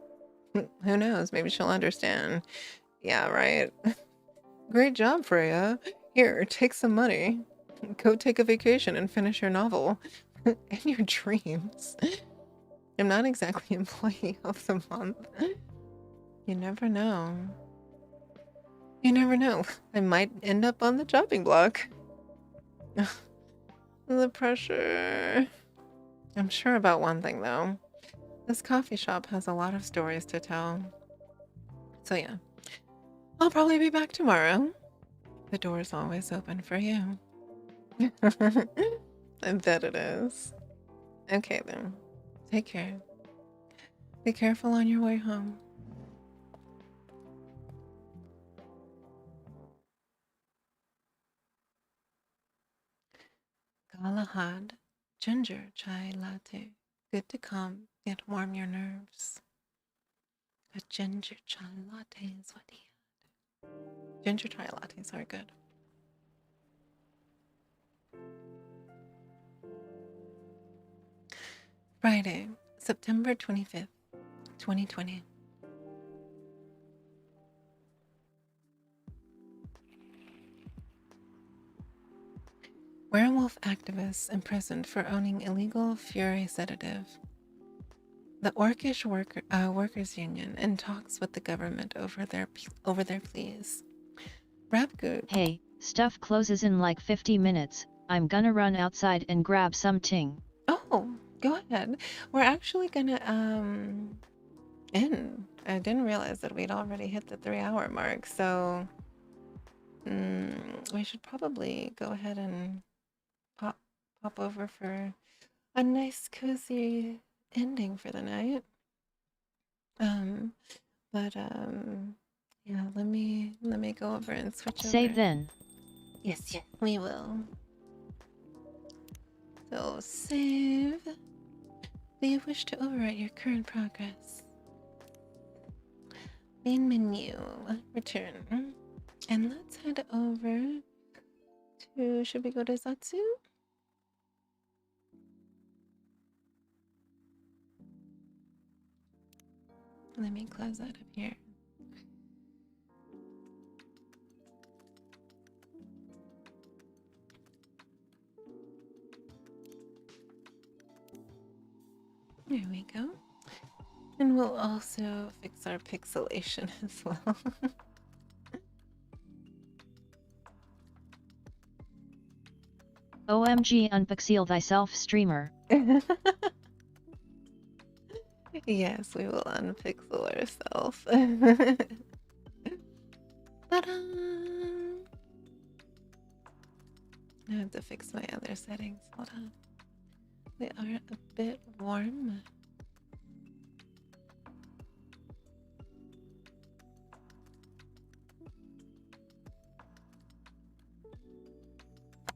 Who knows? Maybe she'll understand. Yeah, right. Great job, Freya. Here, take some money. Go take a vacation and finish your novel. And your dreams. I'm not exactly employee of the month. You never know. You never know. I might end up on the chopping block. The pressure. I'm sure about one thing, though. This coffee shop has a lot of stories to tell. So yeah, I'll probably be back tomorrow. The door's always open for you. I bet it is. Okay then. Take care. Be careful on your way home. Galahad ginger chai latte. Good to calm yet warm your nerves. A ginger chai latte is what he had. Ginger chai lattes are good. Friday, September 25th, 2020. Werewolf activists imprisoned for owning illegal fury sedative. The Orcish workers' union in talks with the government over their pleas. Rapgood. Hey, stuff closes in like 50 minutes. I'm gonna run outside and grab some ting. Oh, go ahead. We're actually gonna end. I didn't realize that we'd already hit the 3-hour mark, so we should probably go ahead and pop over for a nice cozy ending for the night. Yeah, let me go over and switch over. Save then. Yes, we will. So save. Do you wish to overwrite your current progress? Main menu, return. And let's head over to, should we go to Zatsu? Let me close that up here. There we go. And we'll also fix our pixelation as well. OMG, unpixel thyself, streamer. Yes, we will unpixel ourselves. Ta-da! I have to fix my other settings. Hold on. We are a bit warm.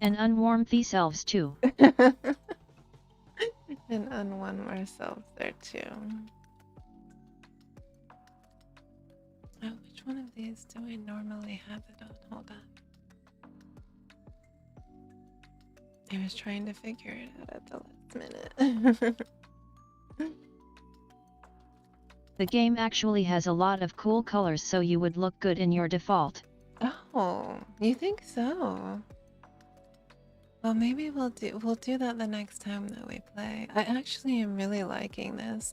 And unwarm theselves too. And unwarm ourselves there too. Oh, which one of these do I normally have it on? Hold on. I was trying to figure it out at the last minute. The game actually has a lot of cool colors, so you would look good in your default. Oh, you think so? Well, maybe we'll do that the next time that we play. I actually am really liking this.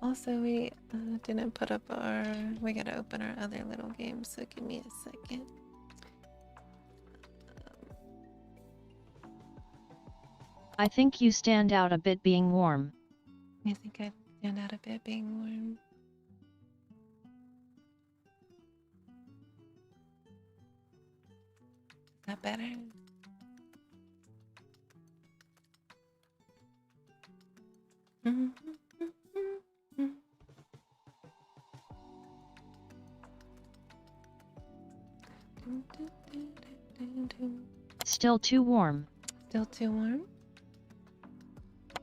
Also, we didn't put up we gotta open our other little game, so give me a second. I think you stand out a bit being warm. You think I stand out a bit being warm? Is that better? Still too warm. Still too warm?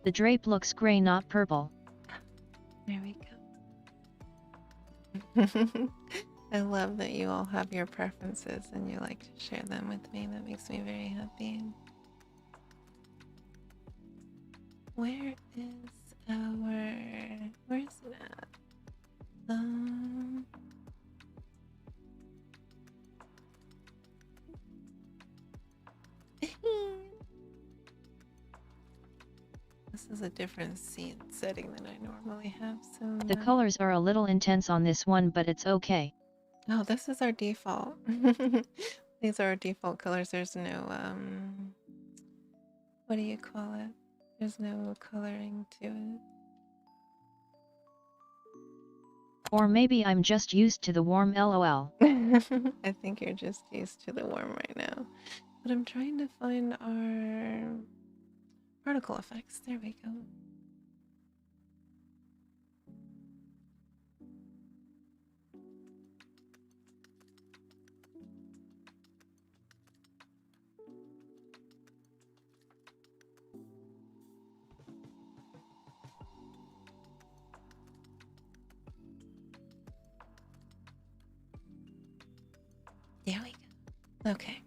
The drape looks gray, not purple. There we go. I love that you all have your preferences and you like to share them with me. That makes me very happy. Where is where is it at? This is a different scene setting than I normally have, so The colors are a little intense on this one, but it's okay. oh, this is our default. These are our default colors. There's no what do you call it? There's no coloring to it. Or maybe I'm just used to the warm LOL. I think you're just used to the warm right now. But I'm trying to find our particle effects. There we go. There we go. Okay.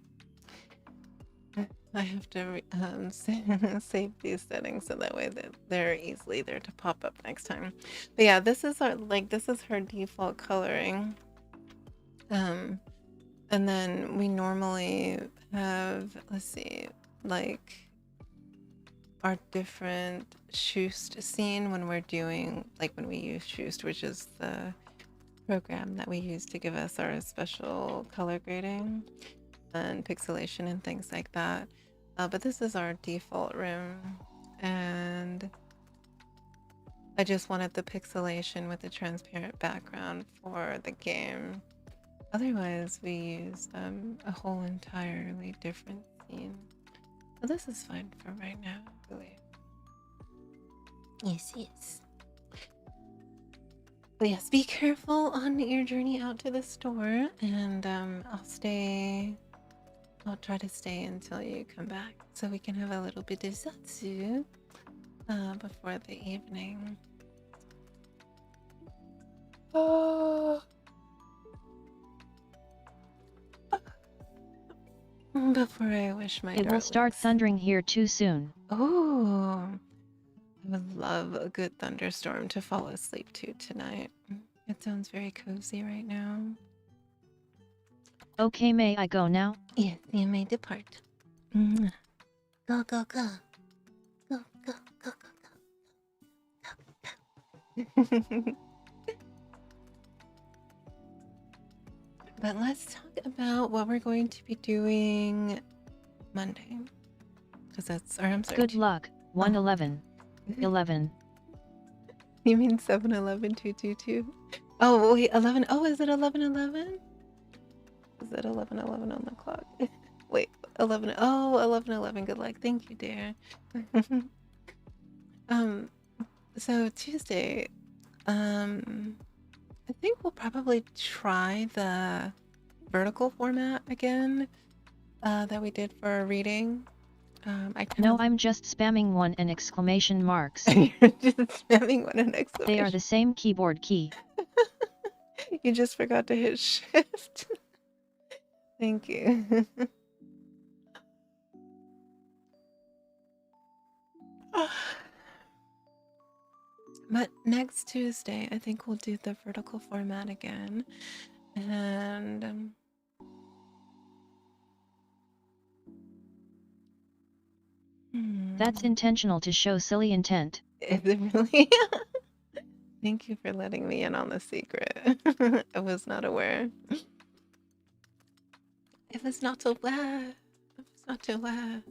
I have to save these settings so that way that they're easily there to pop up next time. But yeah, this is our this is her default coloring. And then we normally have, let's see, like our different Chuu scene when we're doing, like when we use Chuu, which is the program that we use to give us our special color grading and pixelation and things like that. But this is our default room, and I just wanted the pixelation with the transparent background for the game. Otherwise, we use a whole entirely different scene. But this is fine for right now, I believe. Yes, yes. But yes, be careful on your journey out to the store, and I'll try to stay until you come back so we can have a little bit of zatsu before the evening. Oh. Before I wish my It will start darlings- thundering here too soon. Oh, I would love a good thunderstorm to fall asleep to tonight. It sounds very cozy right now. Okay, may I go now? Yes, you may depart. Go, go, go. Go, go, go, go, go. But let's talk about what we're going to be doing Monday. Because that's, or I'm sorry. Good luck. 111. 11. You mean 7-Eleven 222? Oh, wait, 11. Oh, is it 11:11? Is it 11:11 on the clock? Wait, 11. Oh, 11:11. Good luck. Thank you, dear. So Tuesday, I think we'll probably try the vertical format again that we did for our reading. No, I'm just spamming one and exclamation marks. You're just spamming one and exclamation. They are the same keyboard key. You just forgot to hit shift. Thank you. But next Tuesday, I think we'll do the vertical format again. And That's intentional to show silly intent. is it really? Thank you for letting me in on the secret. I was not aware. It was not aware. I was not aware.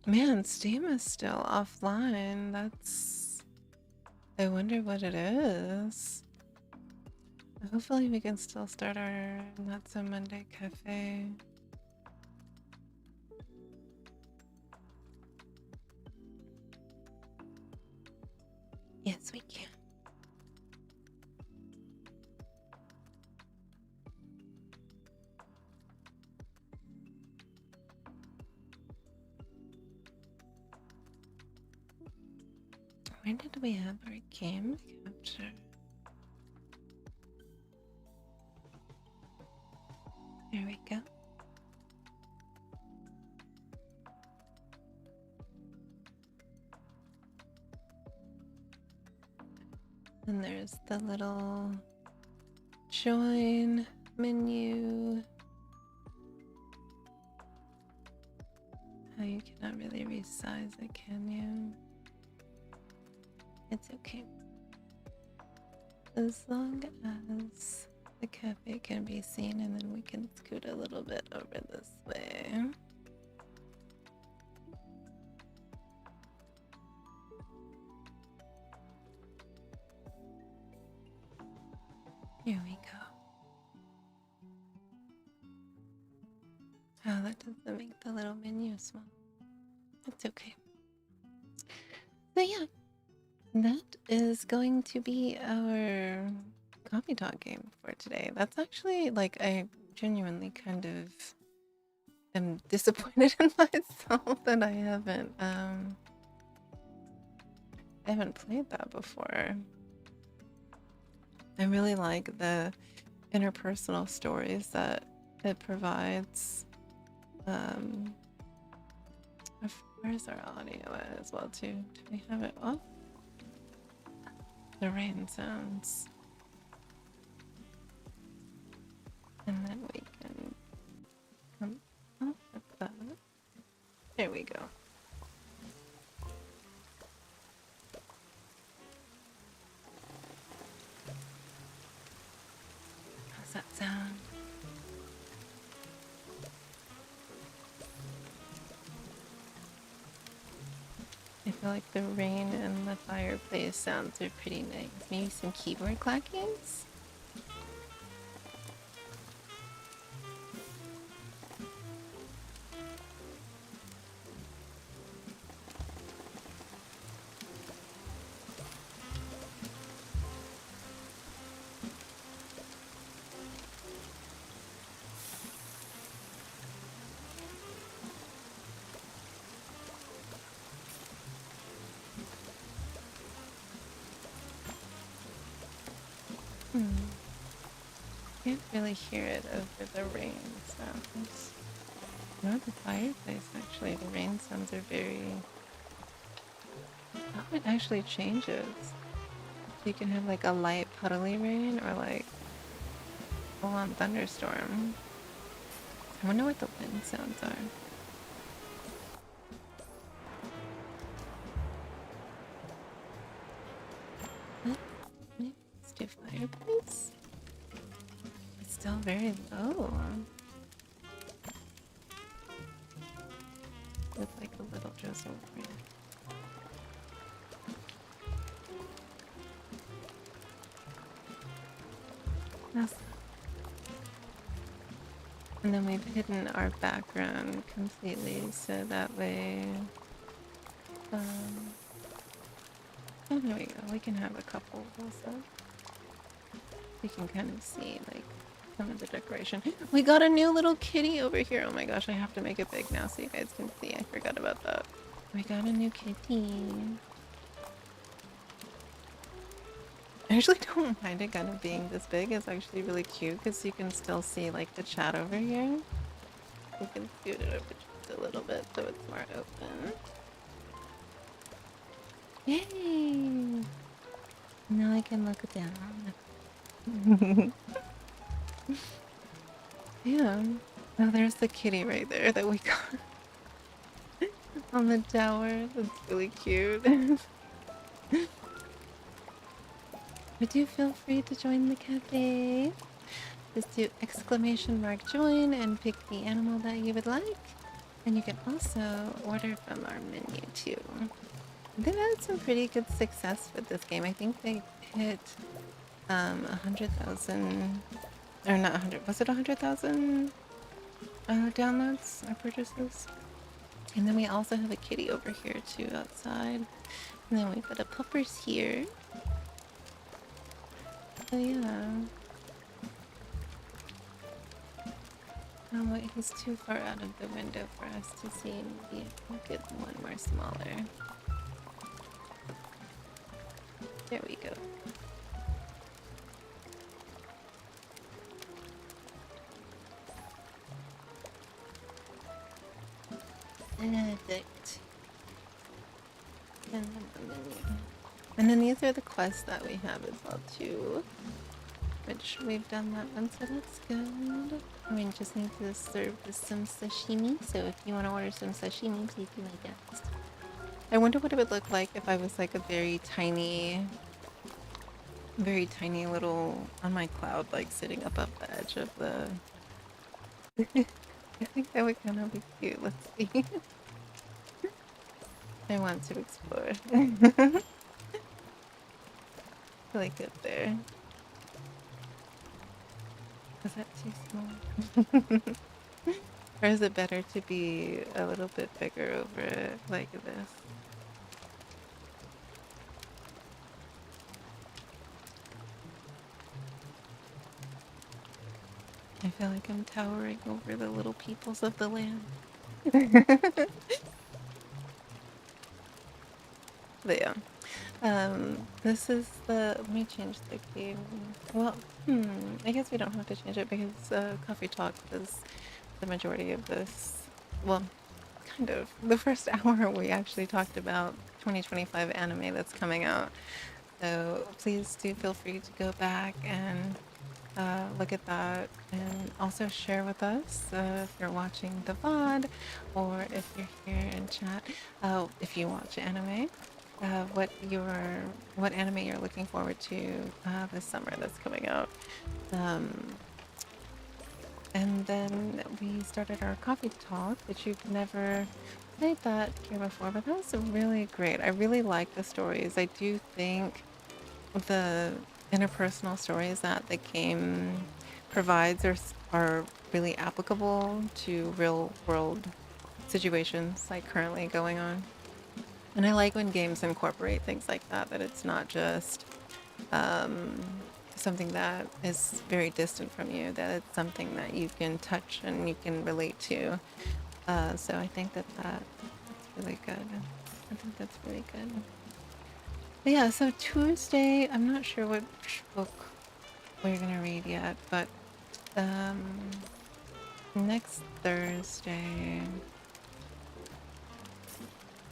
Man, Steam is still offline. That's... I wonder what it is. Hopefully we can still start our Not So Monday cafe. Yes, we can. Where did we have our game capture? There we go. And there's the little join menu. Oh, you cannot really resize it, can you? It's okay. As long as the cafe can be seen, and then we can scoot a little bit over this way. Here we go. Oh, that doesn't make the little menu small. It's okay. So yeah, that is going to be our coffee talk game for today. That's actually, like, I genuinely kind of am disappointed in myself that I haven't played that before. I really like the interpersonal stories that it provides. Where's our audio as well too? Do we have it off? The rain sounds. And then we can come off of that. There we go. How's that sound? I feel like the rain and the fireplace sounds are pretty nice. Maybe some keyboard clackings? Can't really hear it over the rain sounds. No, the fireplace actually, the rain sounds are very... How it actually changes. You can have like a light puddly rain or like full-on thunderstorm. I wonder what the wind sounds are. Let's do fireplace. It's still very low. With like a little drizzle of rain. That's... And then we've hidden our background completely so that way oh, there we go. We can have a couple also. We can kind of see like some of the decoration. We got a new little kitty over here. Oh my gosh, I have to make it big now so you guys can see. I forgot about that. We got a new kitty. I actually don't mind it kind of being this big. It's actually really cute because you can still see like the chat over here. You can scoot it over just a little bit so it's more open. Yay! Now I can look down. Yeah. Oh, there's the kitty right there that we got on the tower. That's really cute. But do feel free to join the cafe. Just do !join and pick the animal that you would like. And you can also order from our menu too. They've had some pretty good success with this game. I think they hit 100,000, or not 100, was it 100,000 downloads or purchases? And then we also have a kitty over here too outside. And then we've got a puppers here. So yeah. Oh wait, he's too far out of the window for us to see. Maybe we'll get one more smaller. There we go. Perfect. And then these are the quests that we have as well too. Which we've done that one, so that's good. We just need to serve with some sashimi, so if you want to order some sashimi, please do my best. I wonder what it would look like if I was like a very tiny little on my cloud, like sitting up the edge of the... I think that would kind of be cute. Let's see. I want to explore. Like it there. Is that too small? Or is it better to be a little bit bigger over it like this? I feel like I'm towering over the little peoples of the land. But yeah. This is the... Let me change the game. Well, I guess we don't have to change it because Coffee Talk was the majority of this. Well, kind of. The first hour we actually talked about 2025 anime that's coming out. So please do feel free to go back and look at that, and also share with us if you're watching the VOD or if you're here in chat, if you watch anime. What anime you're looking forward to this summer that's coming out. And then we started our coffee talk, which you've never played that here before, but that was really great. I really like the stories. I do think the interpersonal stories that the game provides are really applicable to real world situations like currently going on. And I like when games incorporate things like that, that it's not just something that is very distant from you, that it's something that you can touch and you can relate to. So I think that's really good. I think that's really good. But yeah, so Tuesday, I'm not sure which book we're gonna read yet, but next Thursday,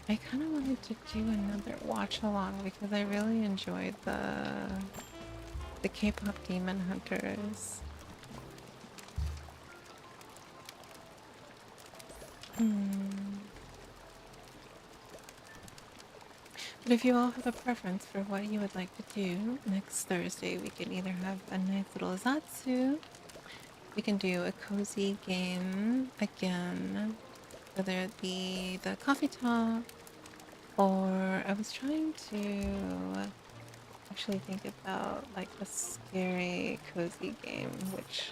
I kind of wanted to do another watch along because I really enjoyed the K-pop Demon Hunters. But if you all have a preference for what you would like to do next Thursday, we can either have a nice little Zatsu, we can do a cozy game again, whether it be the coffee talk, or I was trying to actually think about like a scary cozy game, which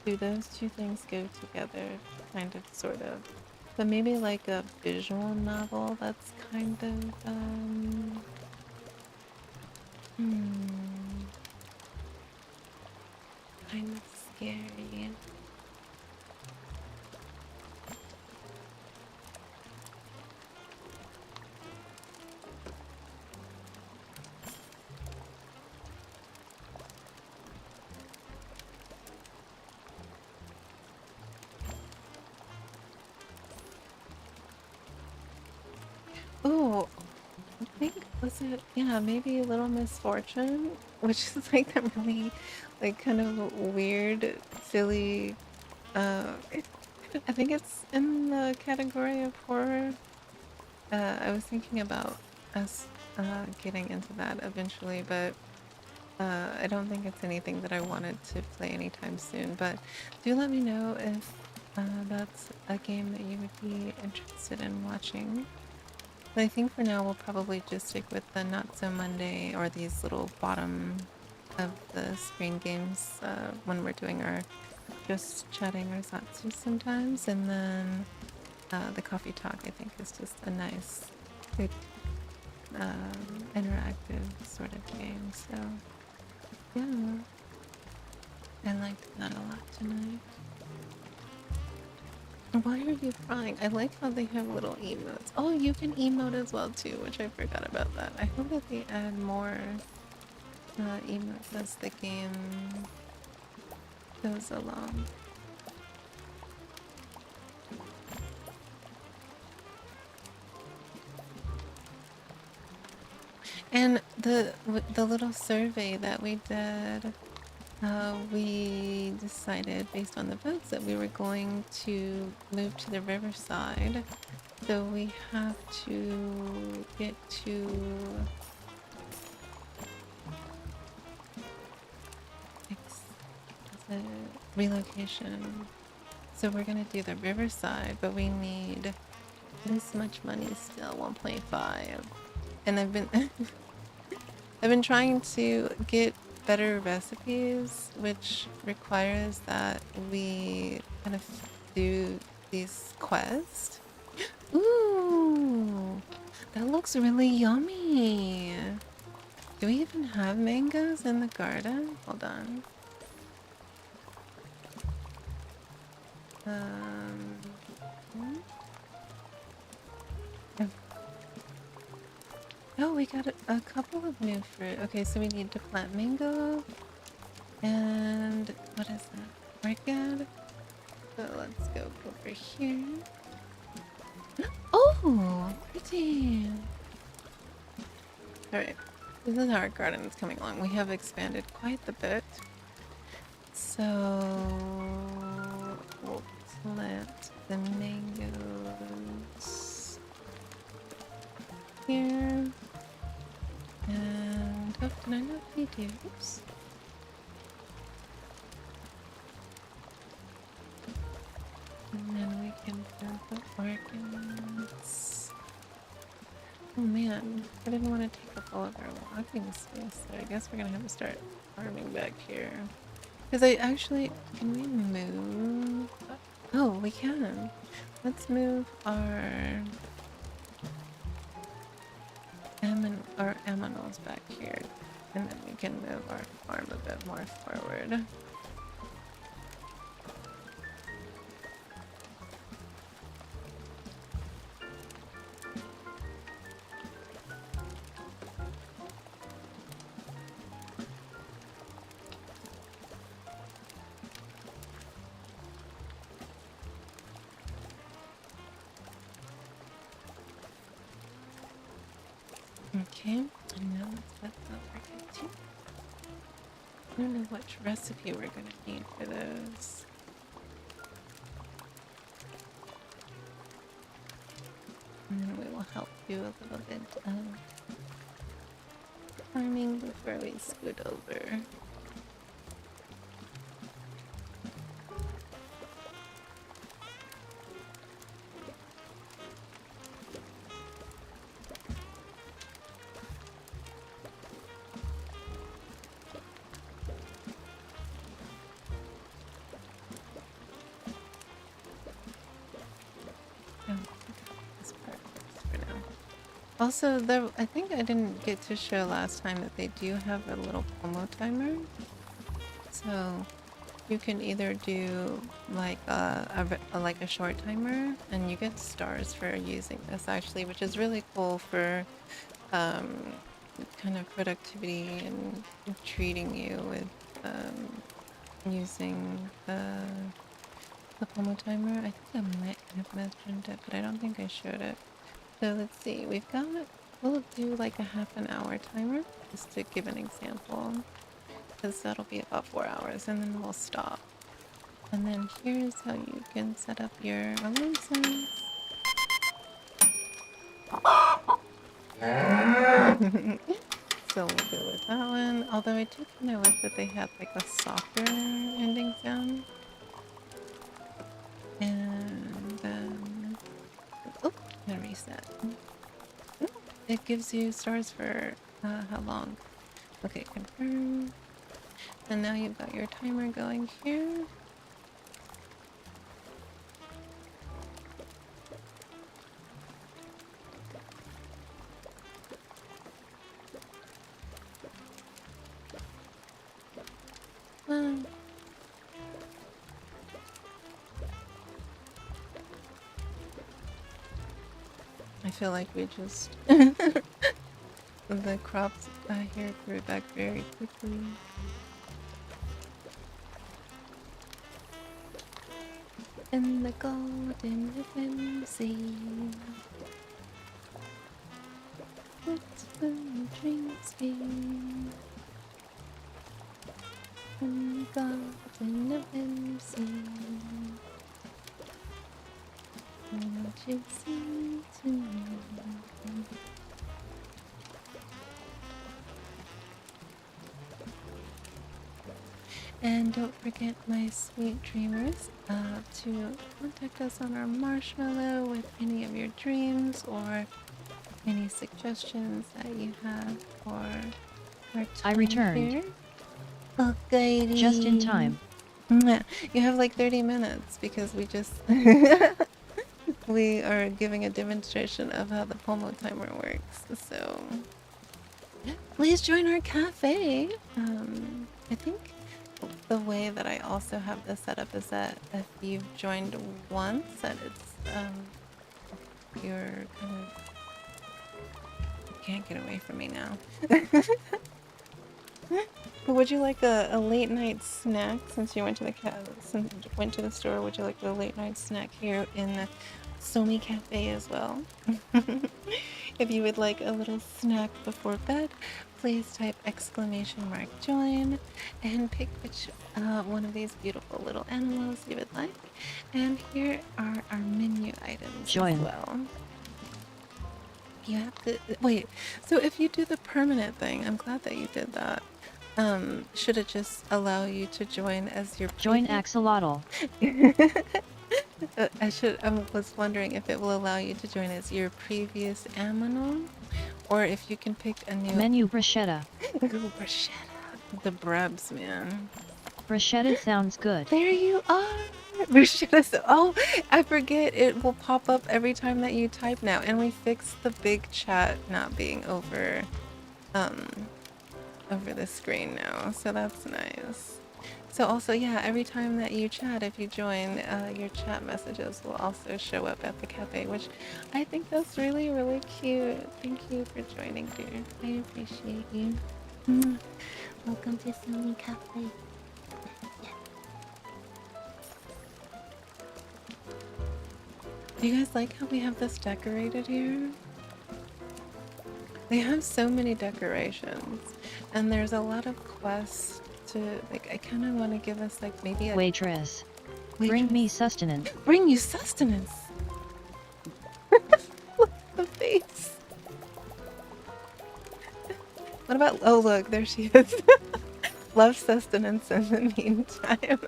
do those two things go together? Kind of, sort of. But maybe like a visual novel that's kind of kind of scary. Oh, I think, was it, yeah, maybe Little Misfortune, which is like that really, like, kind of weird, silly, I think it's in the category of horror. I was thinking about us getting into that eventually, but I don't think it's anything that I wanted to play anytime soon. But do let me know if that's a game that you would be interested in watching. But I think for now we'll probably just stick with the Not So Monday or these little bottom of the screen games when we're doing our just chatting or Zatsu sometimes. And then the coffee talk, I think, is just a nice, good, interactive sort of game. So, yeah, I liked that a lot tonight. Why are you crying? I like how they have little emotes. Oh, you can emote as well too, which I forgot about that. I hope that they add more emotes as the game goes along. And the little survey that we did, we decided based on the votes that we were going to move to the riverside. So we have to get to the relocation. So we're gonna do the riverside, but we need this much money still, 1.5. And I've been I've been trying to get better recipes, which requires that we kind of do these quests. Ooh, that looks really yummy. Do we even have mangoes in the garden? Hold on. Hmm? Oh, we got a couple of new fruit. Okay, so we need to plant mango and what is that? Orchid. So let's go over here. Oh, pretty. All right, this is how our garden is coming along. We have expanded quite a bit. So we'll plant the mangoes here. And oh, can I not feed you? Oops. And then we can plant the orchids. Oh man, I didn't want to take up all of our walking space, so I guess we're gonna have to start farming back here. Because I actually, can we move? Oh, we can. Let's move our aminals back here, and then we can move our farm a bit more forward. Okay, and now let's put the orchid too. I don't know which recipe we're gonna need for those. And then we will help you a little bit of farming before we scoot over. Also, I think I didn't get to show last time that they do have a little promo timer. So you can either do like a short timer, and you get stars for using this actually, which is really cool for kind of productivity and treating you with using the promo timer. I think I might have mentioned it, but I don't think I showed it. So let's see, we'll do like a half an hour timer, just to give an example, because that'll be about 4 hours, and then we'll stop. And then here's how you can set up your allowances. So we'll go with that one, although I do kind of wish that they had like a softer ending sound. And oh, I'm gonna reset. It gives you stars for how long. Okay, confirm. And now you've got your timer going here. I feel like we just the crops here grew back very quickly. In the golden ribbon sea, what will your dreams be? In the golden ribbon sea, won't you sing to me? And don't forget, my sweet dreamers, to contact us on our marshmallow with any of your dreams or any suggestions that you have for our time I returned. here. Okay. Just in time. Yeah, you have like 30 minutes because we just we are giving a demonstration of how the Pomo timer works. So please join our cafe. I think the way that I also have this set up is that if you've joined once, that it's you're kind of, you can't get away from me now. But would you like a late night snack since you went to the store? Would you like a late night snack here in the Somi Cafe as well? If you would like a little snack before bed, please type !join and pick which one of these beautiful little animals you would like. And here are our menu items Join. as well. You have to wait. So if you do the permanent thing, I'm glad that you did that. Should it just allow you to join as your Join previous- axolotl. I was wondering if it will allow you to join as your previous aminal, or if you can pick a new Menu bruschetta. Ooh, bruschetta. The brubs, man. Bruschetta sounds good. There you are. Bruschetta. Oh, I forget. It will pop up every time that you type now, and we fixed the big chat not being over the screen now, so that's nice. So also, yeah, every time that you chat, if you join, your chat messages will also show up at the cafe, which I think that's really, really cute. Thank you for joining, dear. I appreciate you. Welcome to Sunny Cafe. Do you guys like how we have this decorated here? They have so many decorations, and there's a lot of quests to, like, I kind of want to give us, like, maybe a Waitress. Bring me sustenance. Bring you sustenance. Look at the face. What about, oh look, there she is. Love sustenance in the meantime.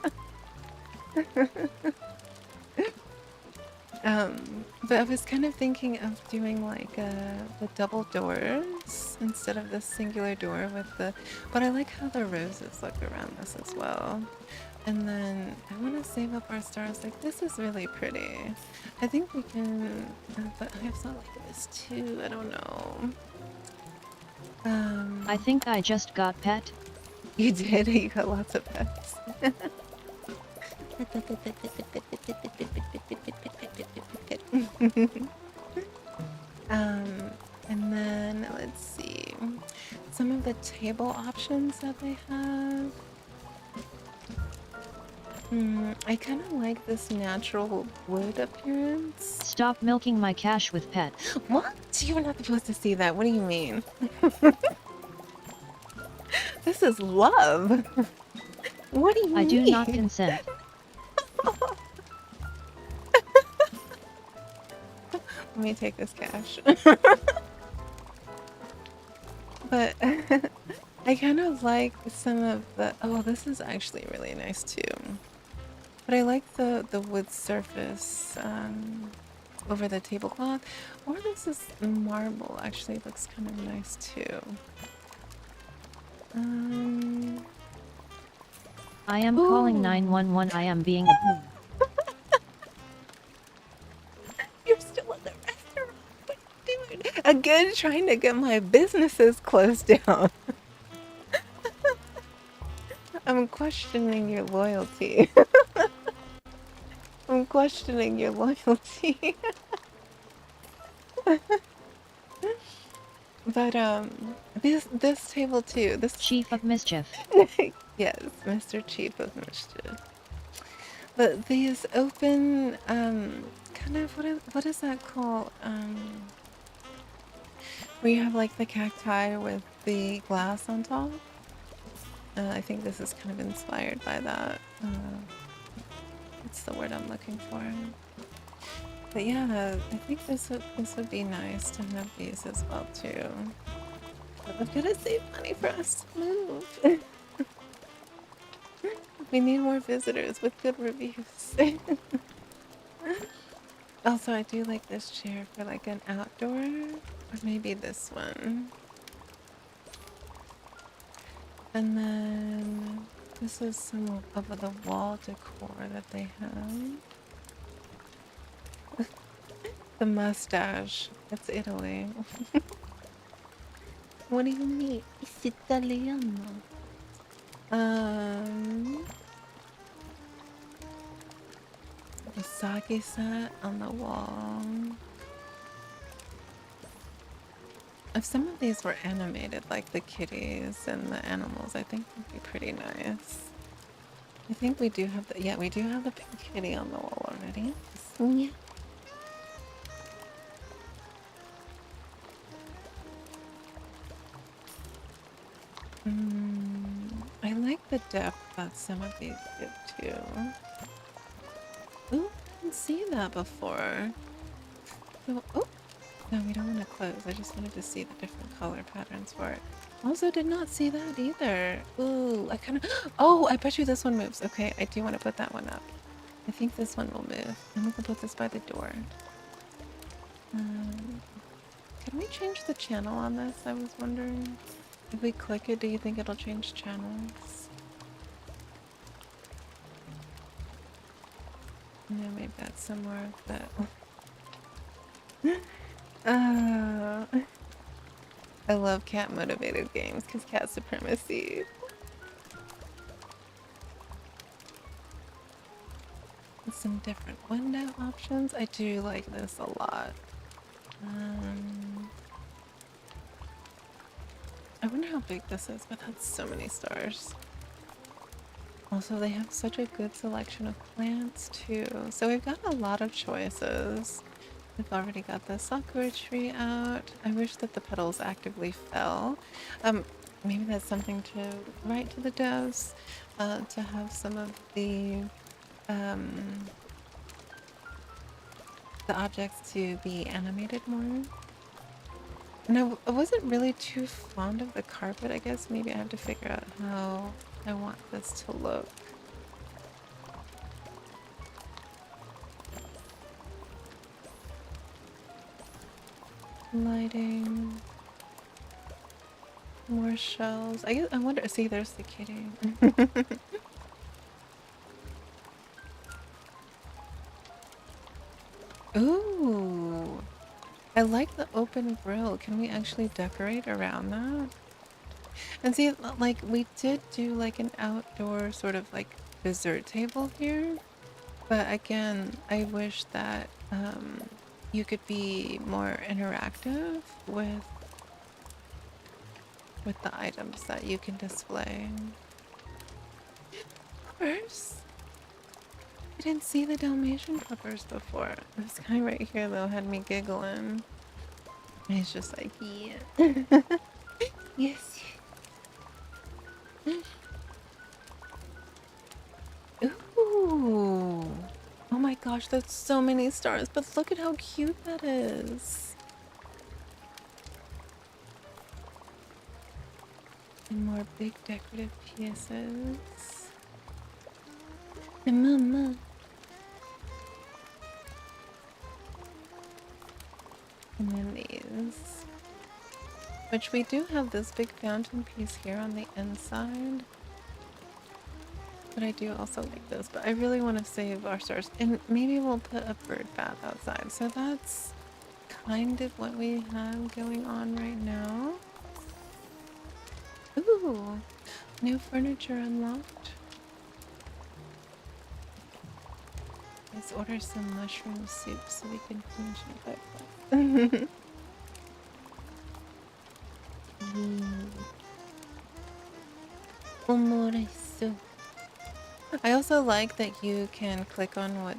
But I was kind of thinking of doing like the double doors instead of the singular door with the, but I like how the roses look around this as well. And then I want to save up our stars. Like, this is really pretty. I think we can, but I have something like this too. I don't know. I think I just got pet. You did? You got lots of pets. And then let's see some of the table options that they have. I kind of like this natural wood appearance. Stop milking my cash with pet. What? You're not supposed to see that. What do you mean? This is love. What do you mean? I do not consent. Let me take this cash. But I kind of like some of the, oh, this is actually really nice too. But I like the wood surface over the tablecloth. Or this is marble, actually looks kind of nice too. I am calling Ooh. 911. I am being a... You're still in the restaurant. What are you doing? Again, trying to get my businesses closed down. I'm questioning your loyalty. I'm questioning your loyalty. But this table too. This Chief of Mischief. yes, Mr. Chief of Mischief. But these open kind of what is that called? Where you have like the cacti with the glass on top. I think this is kind of inspired by that. What's the word I'm looking for? But yeah, I think this would be nice to have these as well too. But we've got to save money for us to move. We need more visitors with good reviews. Also, I do like this chair for like an outdoor, or maybe this one. And then this is some of the wall decor that they have. The mustache. It's Italy. What do you mean? It's Italiano. The sake set on the wall. If some of these were animated, like the kitties and the animals, I think would be pretty nice. I think we do have the, yeah, we do have the pink kitty on the wall already. Yeah. I like the depth that some of these give too. Ooh, I didn't see that before. So, oh, no, we don't want to close. I just wanted to see the different color patterns for it. Also did not see that either. Ooh, I kind of, oh, I bet you this one moves. Okay, I do want to put that one up. I think this one will move. And we can put this by the door. Can we change the channel on this? I was wondering. If we click it, do you think it'll change channels? Yeah, maybe that's somewhere that... I love cat motivated games because cat supremacy. And some different window options. I do like this a lot. I wonder how big this is, but that's so many stars. Also, they have such a good selection of plants too. So we've got a lot of choices. We've already got the sakura tree out. I wish that the petals actively fell. Maybe that's something to write to the devs, to have some of the objects to be animated more. And I wasn't really too fond of the carpet. I guess maybe I have to figure out how I want this to look. Lighting. More shells. I guess I wonder, see, there's the kitty. Ooh. I like the open grill. Can we actually decorate around that? And see, like, we did do like an outdoor sort of like dessert table here. But again, I wish that you could be more interactive with the items that you can display. Puppers? I didn't see the Dalmatian puppers before. This guy right here though had me giggling. And he's just like, yeah. Yes. Ooh. Oh my gosh, that's so many stars, but look at how cute that is. And more big decorative pieces. And mama. And then these. Which we do have this big fountain piece here on the inside. But I do also like this, but I really want to save our stars. And maybe we'll put a bird bath outside. So that's kind of what we have going on right now. Ooh, new furniture unlocked. Let's order some mushroom soup so we can finish it. Omoresu. I also like that you can click on what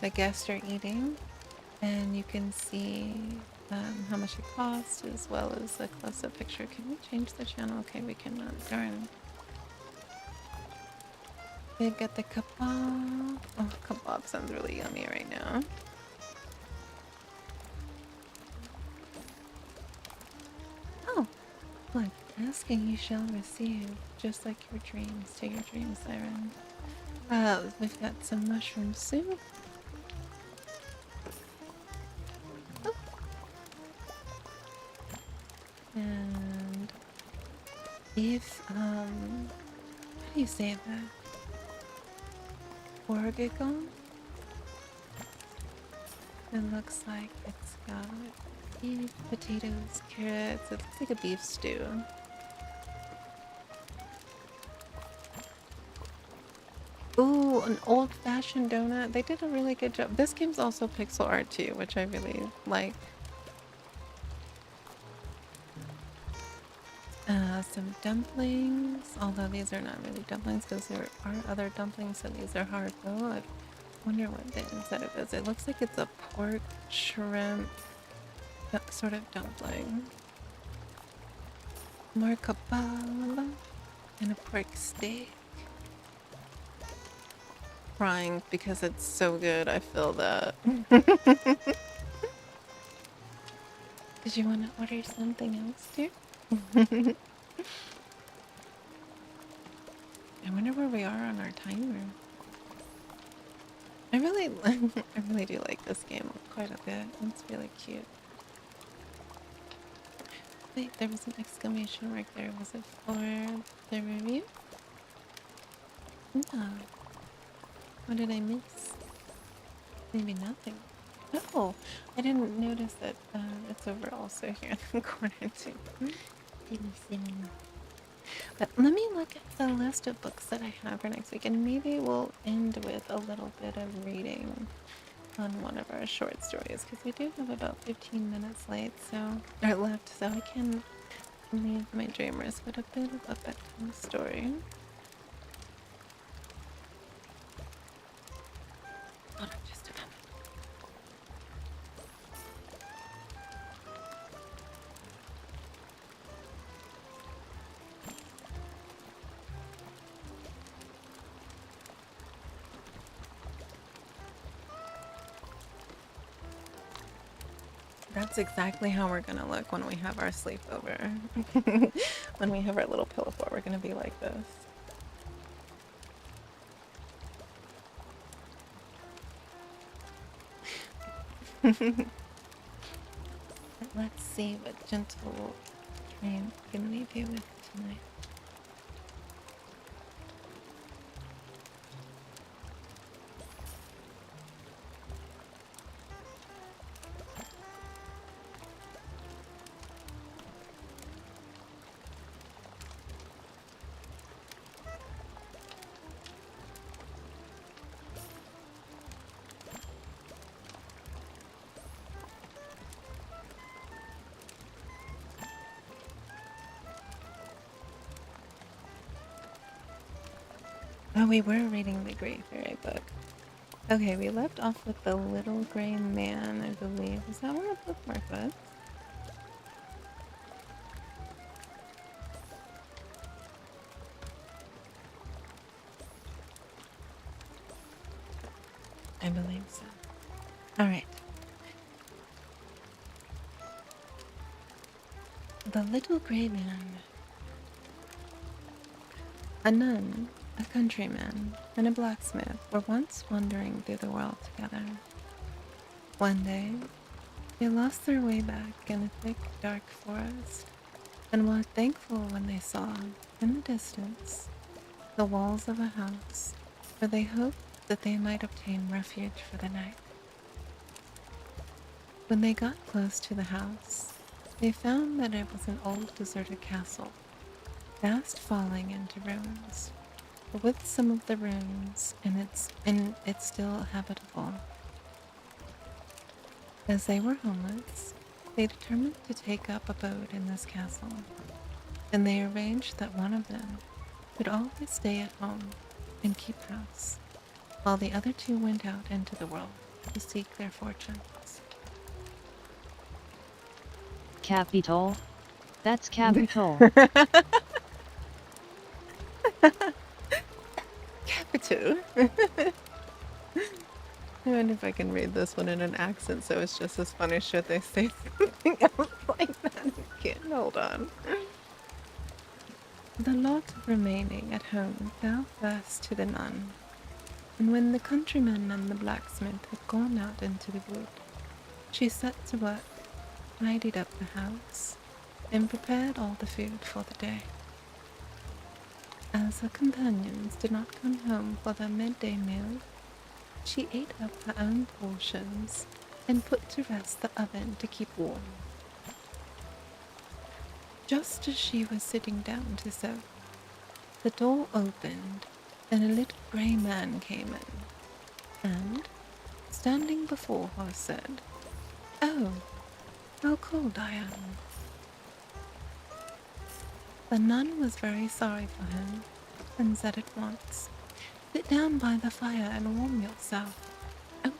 the guests are eating, and you can see how much it costs as well as a close-up picture. Can we change the channel? Okay, we cannot. Darn. They've got the kebab. Oh, kebab sounds really yummy right now. Oh, look, asking you shall receive, just like your dreams to your dream siren. We've got some mushroom soup. Oh. And if, how do you say that? Orgagon? It looks like it's got beef, potatoes, carrots. It looks like a beef stew. Ooh, an old-fashioned donut. They did a really good job. This game's also pixel art too, which I really like. Some dumplings, although these are not really dumplings because there are other dumplings, so these are hard though. I wonder what the inside of it is. It looks like it's a pork shrimp sort of dumpling. More kebab and a pork steak. Crying because it's so good, I feel that. Did you want to order something else too? I wonder where we are on our timer. I really do like this game quite a bit. It's really cute. Wait, there was an exclamation mark there. Was it for the review? No. What did I miss? Maybe nothing. Oh, I didn't notice that it's over also here in the corner too. But let me look at the list of books that I have for next week, and maybe we'll end with a little bit of reading on one of our short stories, because we do have about 15 minutes left, so I can leave my dreamers with a bit of a bedtime story. Hold on just a minute. That's exactly how we're gonna look when we have our sleepover. When we have our little pillow fort, we're gonna be like this. Let's see what gentle dream can leave you with tonight. Oh, we were reading the Great Fairy book. Okay, we left off with the Little Gray Man, I believe. Is that where the bookmark was? I believe so. Alright. The Little Gray Man. A nun, a countryman, and a blacksmith were once wandering through the world together. One day, they lost their way back in a thick, dark forest, and were thankful when they saw, in the distance, the walls of a house where they hoped that they might obtain refuge for the night. When they got close to the house, they found that it was an old deserted castle, fast falling into ruins, but with some of the rooms in it's still habitable. As they were homeless, They determined to take up abode in this castle, and they arranged that one of them would always stay at home and keep house, while the other two went out into the world to seek their fortunes. Capital? That's capital. Capital. I wonder if I can read this one in an accent so it's just as funny should they say something else like that again. Hold on. The lot of remaining at home fell first to the nun, and when the countryman and the blacksmith had gone out into the wood, she set to work, tidied up the house, and prepared all the food for the day. As her companions did not come home for their midday meal, she ate up her own portions and put to rest the oven to keep warm. Just as she was sitting down to sew, the door opened and a little grey man came in, and, standing before her, said, "Oh, how cold I am." The nun was very sorry for him, and said at once, "Sit down by the fire and warm yourself." Oh,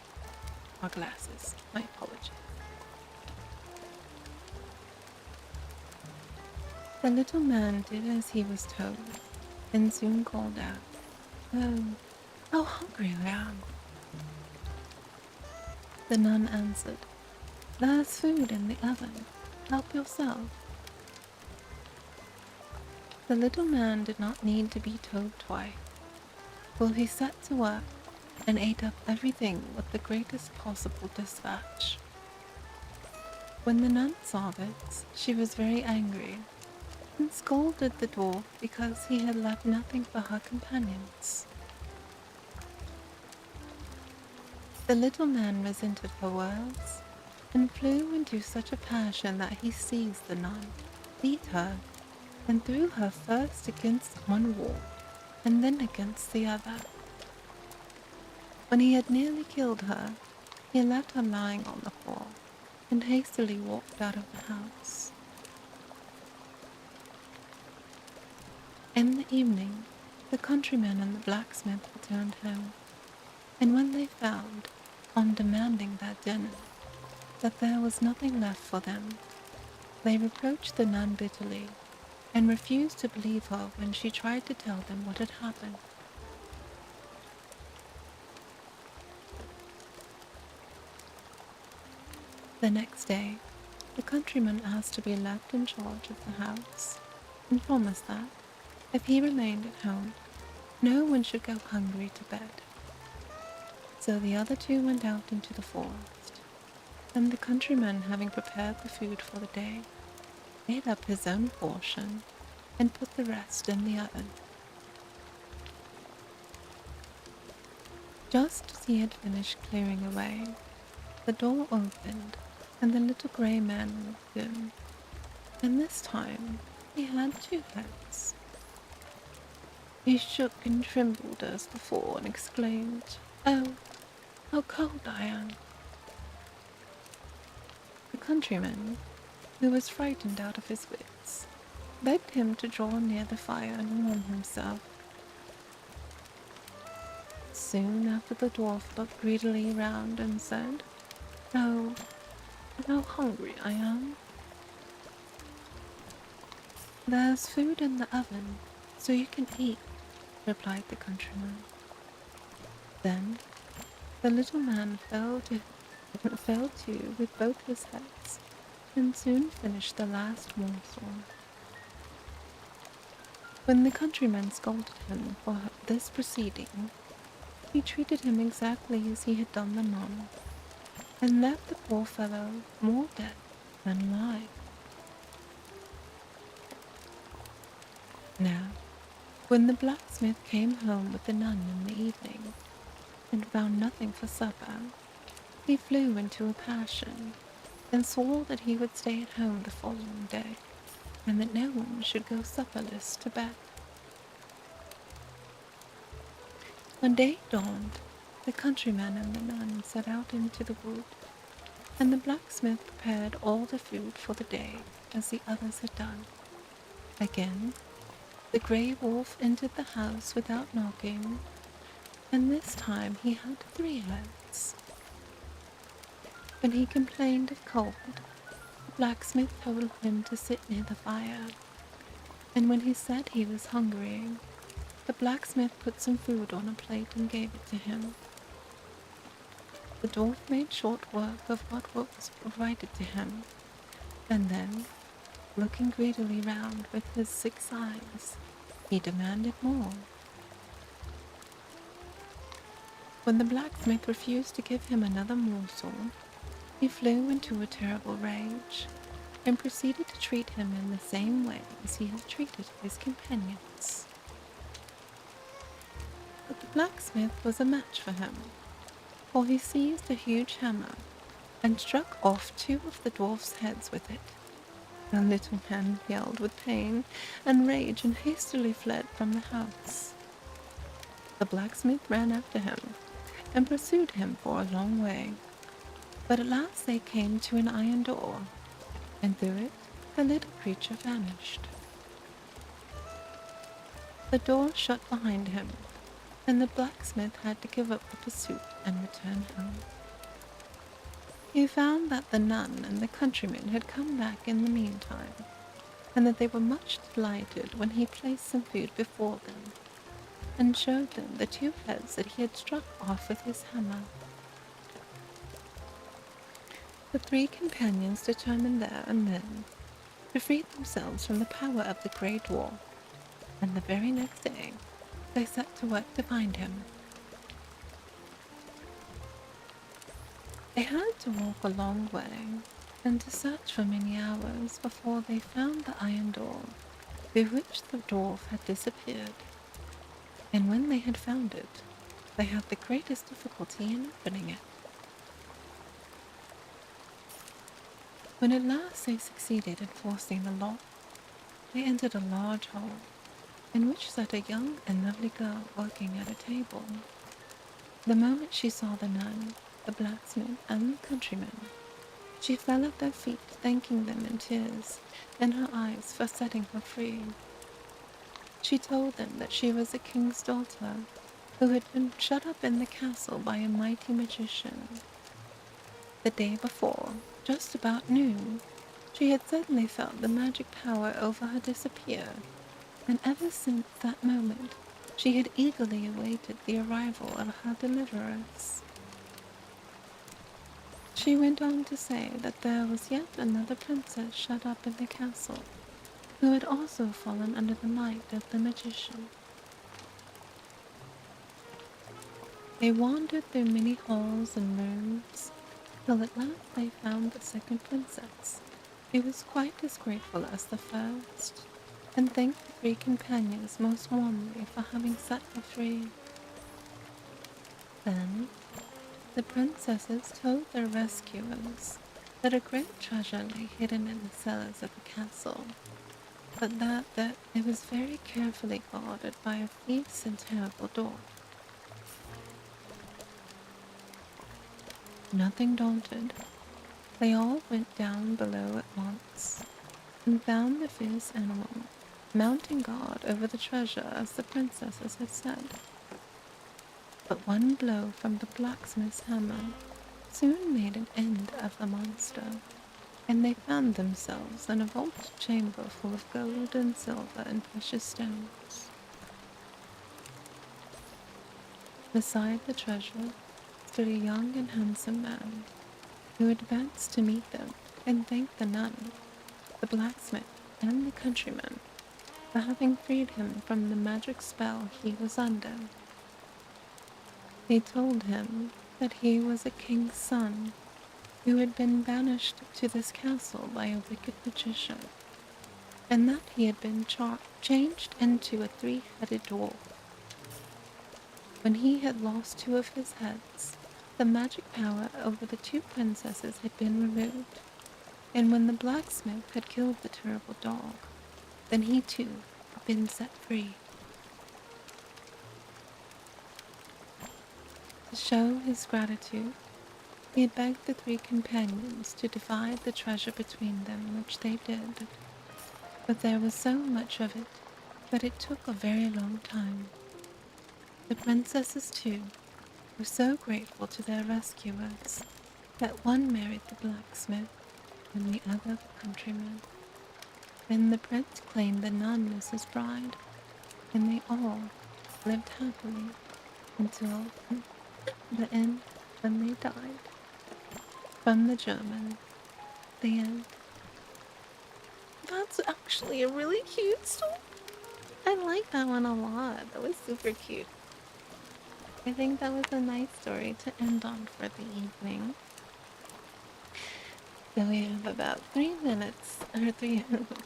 our glasses. My apologies. The little man did as he was told, and soon called out, "Oh, how hungry I am." The nun answered, "There's food in the oven. Help yourself." The little man did not need to be told twice, for he set to work and ate up everything with the greatest possible dispatch. When the nun saw this, she was very angry, and scolded the dwarf because he had left nothing for her companions. The little man resented her words, and flew into such a passion that he seized the nun, beat her, and threw her first against one wall, and then against the other. When he had nearly killed her, he left her lying on the floor, and hastily walked out of the house. In the evening, the countryman and the blacksmith returned home, and when they found, on demanding their dinner, that there was nothing left for them, they reproached the nun bitterly, and refused to believe her when she tried to tell them what had happened. The next day, the countryman asked to be left in charge of the house, and promised that, if he remained at home, no one should go hungry to bed. So the other two went out into the forest, and the countryman, having prepared the food for the day, ate up his own portion and put the rest in the oven. Just as he had finished clearing away, the door opened and the little grey man walked in, and this time he had two heads. He shook and trembled as before and exclaimed, "Oh, how cold I am." The countryman, who was frightened out of his wits, begged him to draw near the fire and warm himself. Soon after the dwarf looked greedily round and said, "Oh, how hungry I am." "There's food in the oven, so you can eat," replied the countryman. Then the little man fell to with both his heads, and soon finished the last morsel. When the countryman scolded him for this proceeding, he treated him exactly as he had done the nun, and left the poor fellow more dead than alive. Now, when the blacksmith came home with the nun in the evening, and found nothing for supper, he flew into a passion, and swore that he would stay at home the following day, and that no one should go supperless to bed. When day dawned, the countryman and the nun set out into the wood, and the blacksmith prepared all the food for the day as the others had done. Again, the grey wolf entered the house without knocking, and this time he had 3 heads. When he complained of cold, the blacksmith told him to sit near the fire, and when he said he was hungry, the blacksmith put some food on a plate and gave it to him. The dwarf made short work of what was provided to him, and then, looking greedily round with his 6 eyes, he demanded more. When the blacksmith refused to give him another morsel, he flew into a terrible rage, and proceeded to treat him in the same way as he had treated his companions. But the blacksmith was a match for him, for he seized a huge hammer and struck off 2 of the dwarf's heads with it. The little man yelled with pain and rage and hastily fled from the house. The blacksmith ran after him and pursued him for a long way, but at last they came to an iron door, and through it the little creature vanished. The door shut behind him, and the blacksmith had to give up the pursuit and return home. He found that the nun and the countryman had come back in the meantime, and that they were much delighted when he placed some food before them, and showed them the 2 heads that he had struck off with his hammer. The 3 companions determined there and then to free themselves from the power of the grey dwarf, and the very next day they set to work to find him. They had to walk a long way and to search for many hours before they found the iron door through which the dwarf had disappeared, and when they had found it, they had the greatest difficulty in opening it. When at last they succeeded in forcing the lock, they entered a large hall, in which sat a young and lovely girl working at a table. The moment she saw the nun, the blacksmith, and the countryman, she fell at their feet, thanking them in tears, and her eyes for setting her free. She told them that she was a king's daughter, who had been shut up in the castle by a mighty magician. The day before, just about noon, she had suddenly felt the magic power over her disappear, and ever since that moment she had eagerly awaited the arrival of her deliverers. She went on to say that there was yet another princess shut up in the castle, who had also fallen under the might of the magician. They wandered through many halls and rooms, till at last they found the second princess, who was quite as grateful as the first, and thanked the 3 companions most warmly for having set her free. Then the princesses told their rescuers that a great treasure lay hidden in the cellars of the castle, but that it was very carefully guarded by a fierce and terrible dwarf. Nothing daunted, they all went down below at once, and found the fierce animal mounting guard over the treasure as the princesses had said. But one blow from the blacksmith's hammer soon made an end of the monster, and they found themselves in a vaulted chamber full of gold and silver and precious stones. Beside the treasure stood a young and handsome man, who advanced to meet them and thanked the nun, the blacksmith, and the countryman for having freed him from the magic spell he was under. They told him that he was a king's son, who had been banished to this castle by a wicked magician, and that he had been changed into a 3-headed dwarf. When he had lost 2 of his heads, the magic power over the 2 princesses had been removed, and when the blacksmith had killed the terrible dog, then he too had been set free. To show his gratitude, He begged the three companions to divide the treasure between them, which they did. But there was so much of it that it took a very long time. The princesses, too, were so grateful to their rescuers that one married the blacksmith and the other the countryman. Then the prince claimed the nun as his bride, and they all lived happily until the end when they died. From the German, the end. That's actually a really cute story. I like that one a lot. That was super cute. I think that was a nice story to end on for the evening. So we have about 3 minutes, or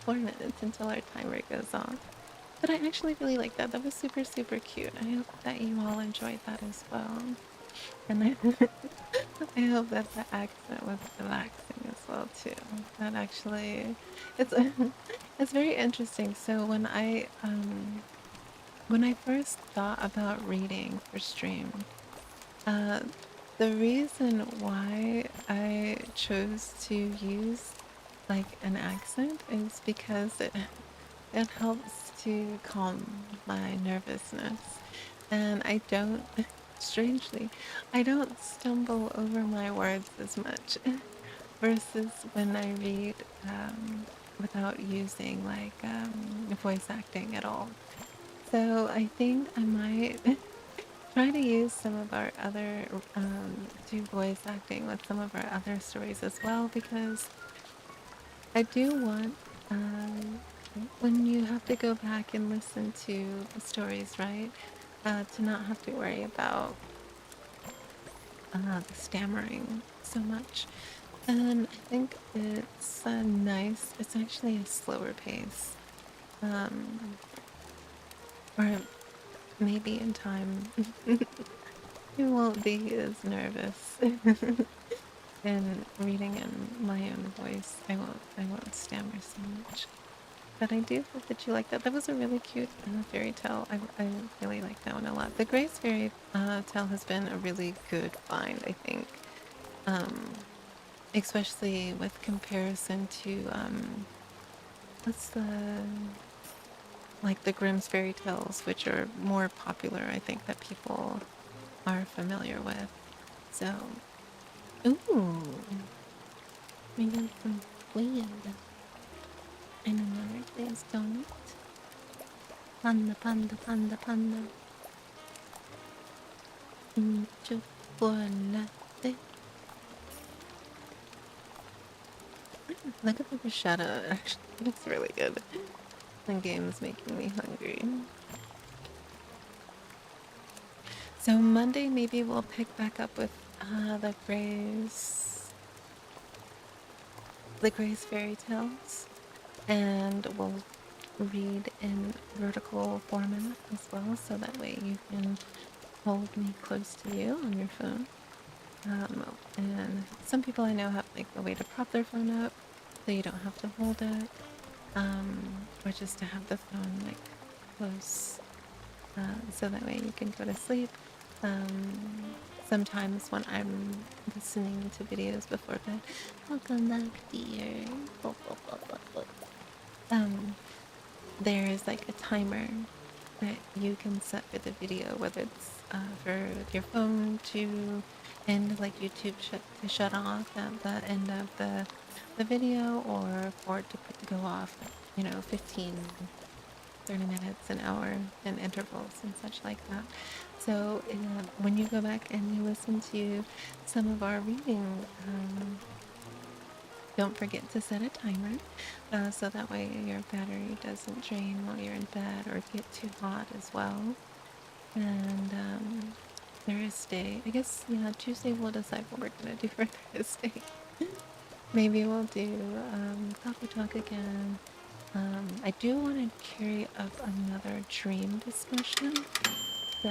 4 minutes until our timer goes off. But I actually really like that. That was super, super cute. I hope that you all enjoyed that as well. And I hope that the accent was relaxing as well too. That actually, it's it's very interesting. So when I first thought about reading for stream, uh, the reason why I chose to use like an accent is because it helps to calm my nervousness, and I don't. Strangely, I don't stumble over my words as much versus when I read without using like voice acting at all. So I think I might try to use some of our other do voice acting with some of our other stories as well, because I do want when you have to go back and listen to the stories, right? To not have to worry about the stammering so much. And I think it's nice. It's actually a slower pace. Or maybe in time you won't be as nervous. And reading in my own voice, I won't stammer so much. But I do hope that you like that. That was a really cute fairy tale. I really like that one a lot. The Grace fairy tale has been a really good find, I think. Especially with comparison to what's the like the Grimm's fairy tales, which are more popular, I think, that people are familiar with. So, ooh, we got some weird. And another glazed donut. Panda, panda, panda, panda. Chocolate. Look at the bruschetta. Actually, it's really good. The game's making me hungry. So Monday, maybe we'll pick back up with the Gray's fairy tales, and we'll read in vertical format as well, so that way you can hold me close to you on your phone. And some people I know have like a way to prop their phone up so you don't have to hold it, or just to have the phone like close, so that way you can go to sleep. Sometimes when I'm listening to videos before bed, welcome back, dear. There's like a timer that you can set for the video, whether it's for your phone to end, like YouTube to shut off at the end of the video, or for it to go off, 15, 30 minutes, an hour in intervals and such like that. So when you go back and you listen to some of our reading, don't forget to set a timer, so that way your battery doesn't drain while you're in bed or get too hot as well. And Thursday, I guess, Tuesday we'll decide what we're gonna do for Thursday. Maybe we'll do coffee talk again. I do want to carry up another dream discussion. So,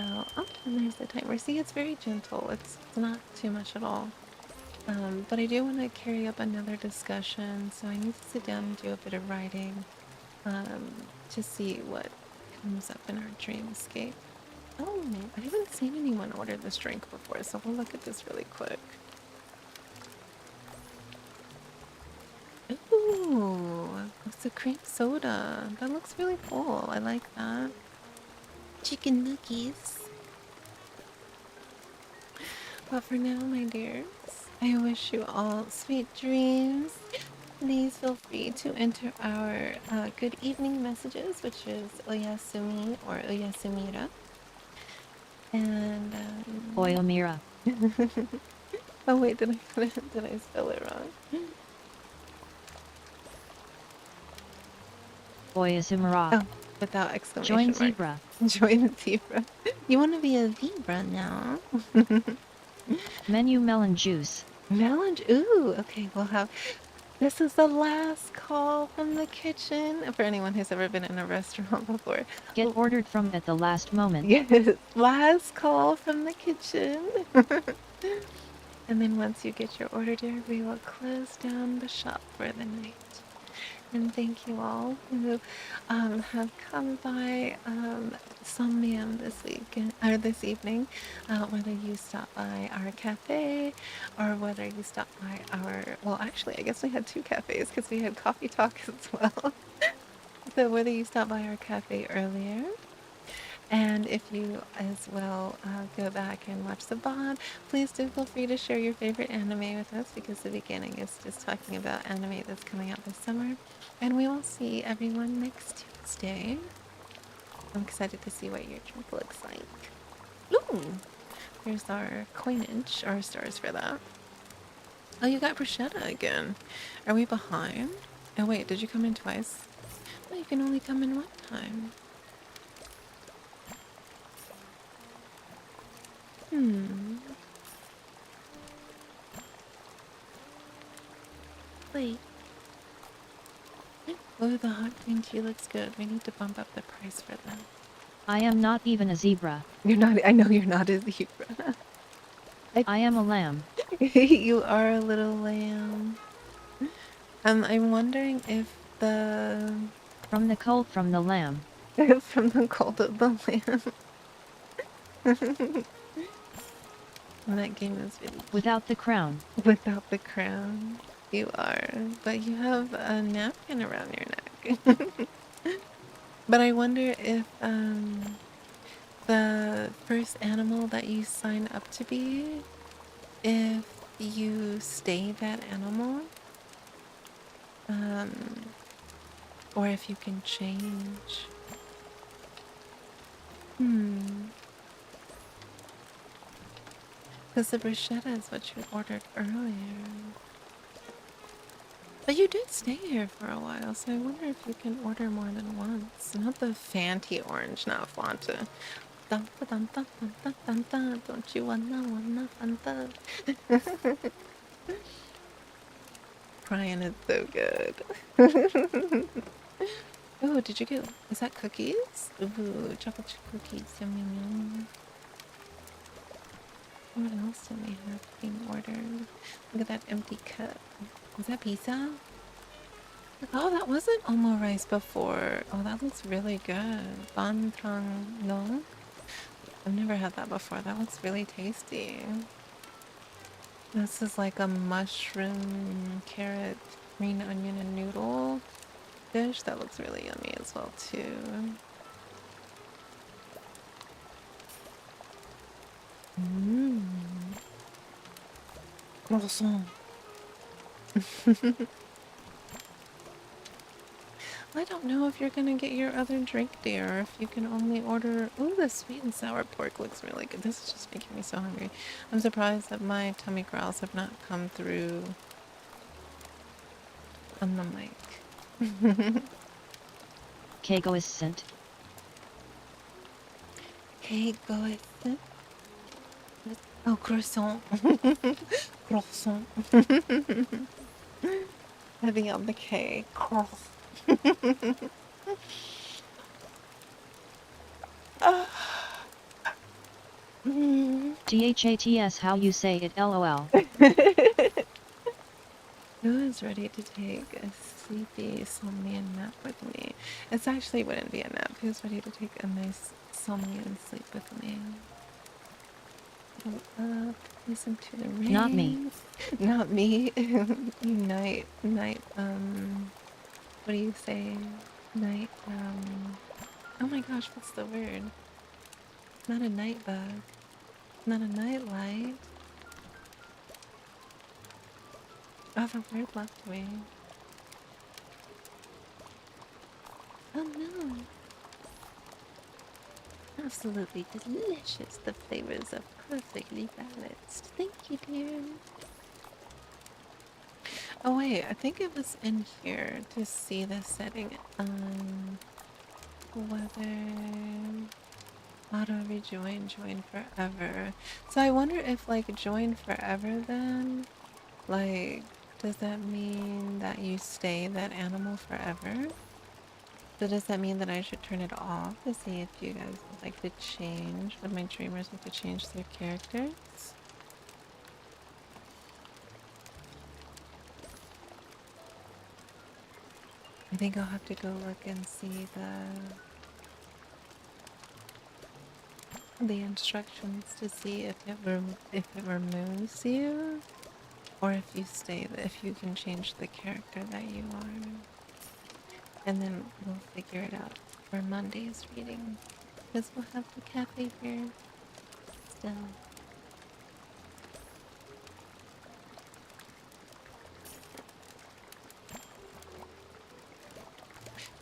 and there's the timer. See, it's very gentle. It's not too much at all. But I do want to carry up another discussion, so I need to sit down and do a bit of writing to see what comes up in our dreamscape. Oh, I haven't seen anyone order this drink before, so we'll look at this really quick. Ooh, it's a cream soda. That looks really cool. I like that. Chicken nuggets. But for now, my dears, I wish you all sweet dreams. Please feel free to enter our good evening messages, which is oyasumi or oyasumira. And Oyomira. oh wait, did I spell it wrong? Oyasumira. Oh, without exclamation Join mark. zebra. Join zebra. You want to be a zebra now? Menu melon juice. Melon. Ooh, okay, we'll have. This is the last call from the kitchen for anyone who's ever been in a restaurant before. Get ordered from at the last moment. Yes, last call from the kitchen. And then once you get your order, dear, we will close down the shop for the night. And thank you all who have come by Somnium this week or this evening, whether you stopped by our cafe or whether you stopped by our, well, actually, I guess we had two cafes because we had coffee talk as well. So whether you stopped by our cafe earlier, and if you as well go back and watch the VOD, please do feel free to share your favorite anime with us because the beginning is just talking about anime that's coming out this summer. And we will see everyone next Tuesday. I'm excited to see what your drink looks like. Ooh! There's our coinage, our stars for that. Oh, you got bruschetta again. Are we behind? Oh wait, did you come in twice? Oh, you can only come in one time. Wait. Oh, the hot green tea looks good. We need to bump up the price for that. I am not even a zebra. You're not. I know you're not a zebra. I am a lamb. You are a little lamb. I'm wondering if the From the cold from the lamb. from the cold of the lamb. And that game is really cute. Without the crown. Without the crown. You are, but you have a napkin around your neck. But I wonder if the first animal that you sign up to be, if you stay that animal, or if you can change. Because the bruschetta is what you ordered earlier. But you did stay here for a while, so I wonder if you can order more than once. Not the Fanty orange, not Fanta. Dun, dun, dun, dun, dun, dun, dun. Don't you wanna Fanta? Brian is so good. Oh, did you get, is that cookies? Ooh, chocolate chip cookies, yum yum yum. What else did we have being ordered? Look at that empty cup. Is that pizza? Oh, that wasn't omo rice before. Oh, that looks really good. Bantang no? I've never had that before. That looks really tasty. This is like a mushroom, carrot, green onion, and noodle dish. That looks really yummy as well, too. Croissant. I don't know if you're gonna get your other drink, dear, or if you can only order. Ooh, the sweet and sour pork looks really good. This is just making me so hungry. I'm surprised that my tummy growls have not come through on the mic. Kegoiscent. Kegoiscent. Oh, croissant. Croissant. Heavy on the K. Croissant. THATS how you say it lol. Who is ready to take a sleepy Somnium nap with me? It actually wouldn't be a nap. Who's ready to take a nice Somnium sleep with me? Go up, listen to the rain. Not me. Not me. You night What do you say? Night, oh my gosh, what's the word? Not a night bug. Not a night light. Oh, the word left me. Oh no. Absolutely delicious. The flavors are perfectly balanced. Thank you, dear. Oh wait, I think it was in here to see the setting on whether auto rejoin, join forever. So I wonder if like join forever then, like does that mean that you stay that animal forever? So does that mean that I should turn it off to see if you guys would like to change? Would my dreamers like to change their characters? I think I'll have to go look and see the instructions to see if it removes you, or if you stay. If you can change the character that you are, and then we'll figure it out for Monday's reading, because we'll have the cafe here still.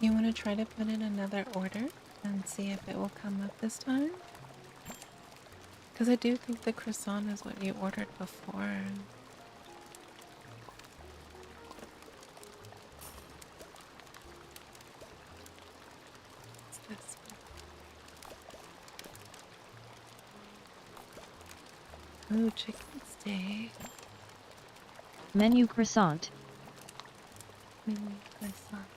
You want to try to put in another order and see if it will come up this time? Because I do think the croissant is what you ordered before. It's this one. Ooh, chicken steak. Menu croissant. Mini croissant.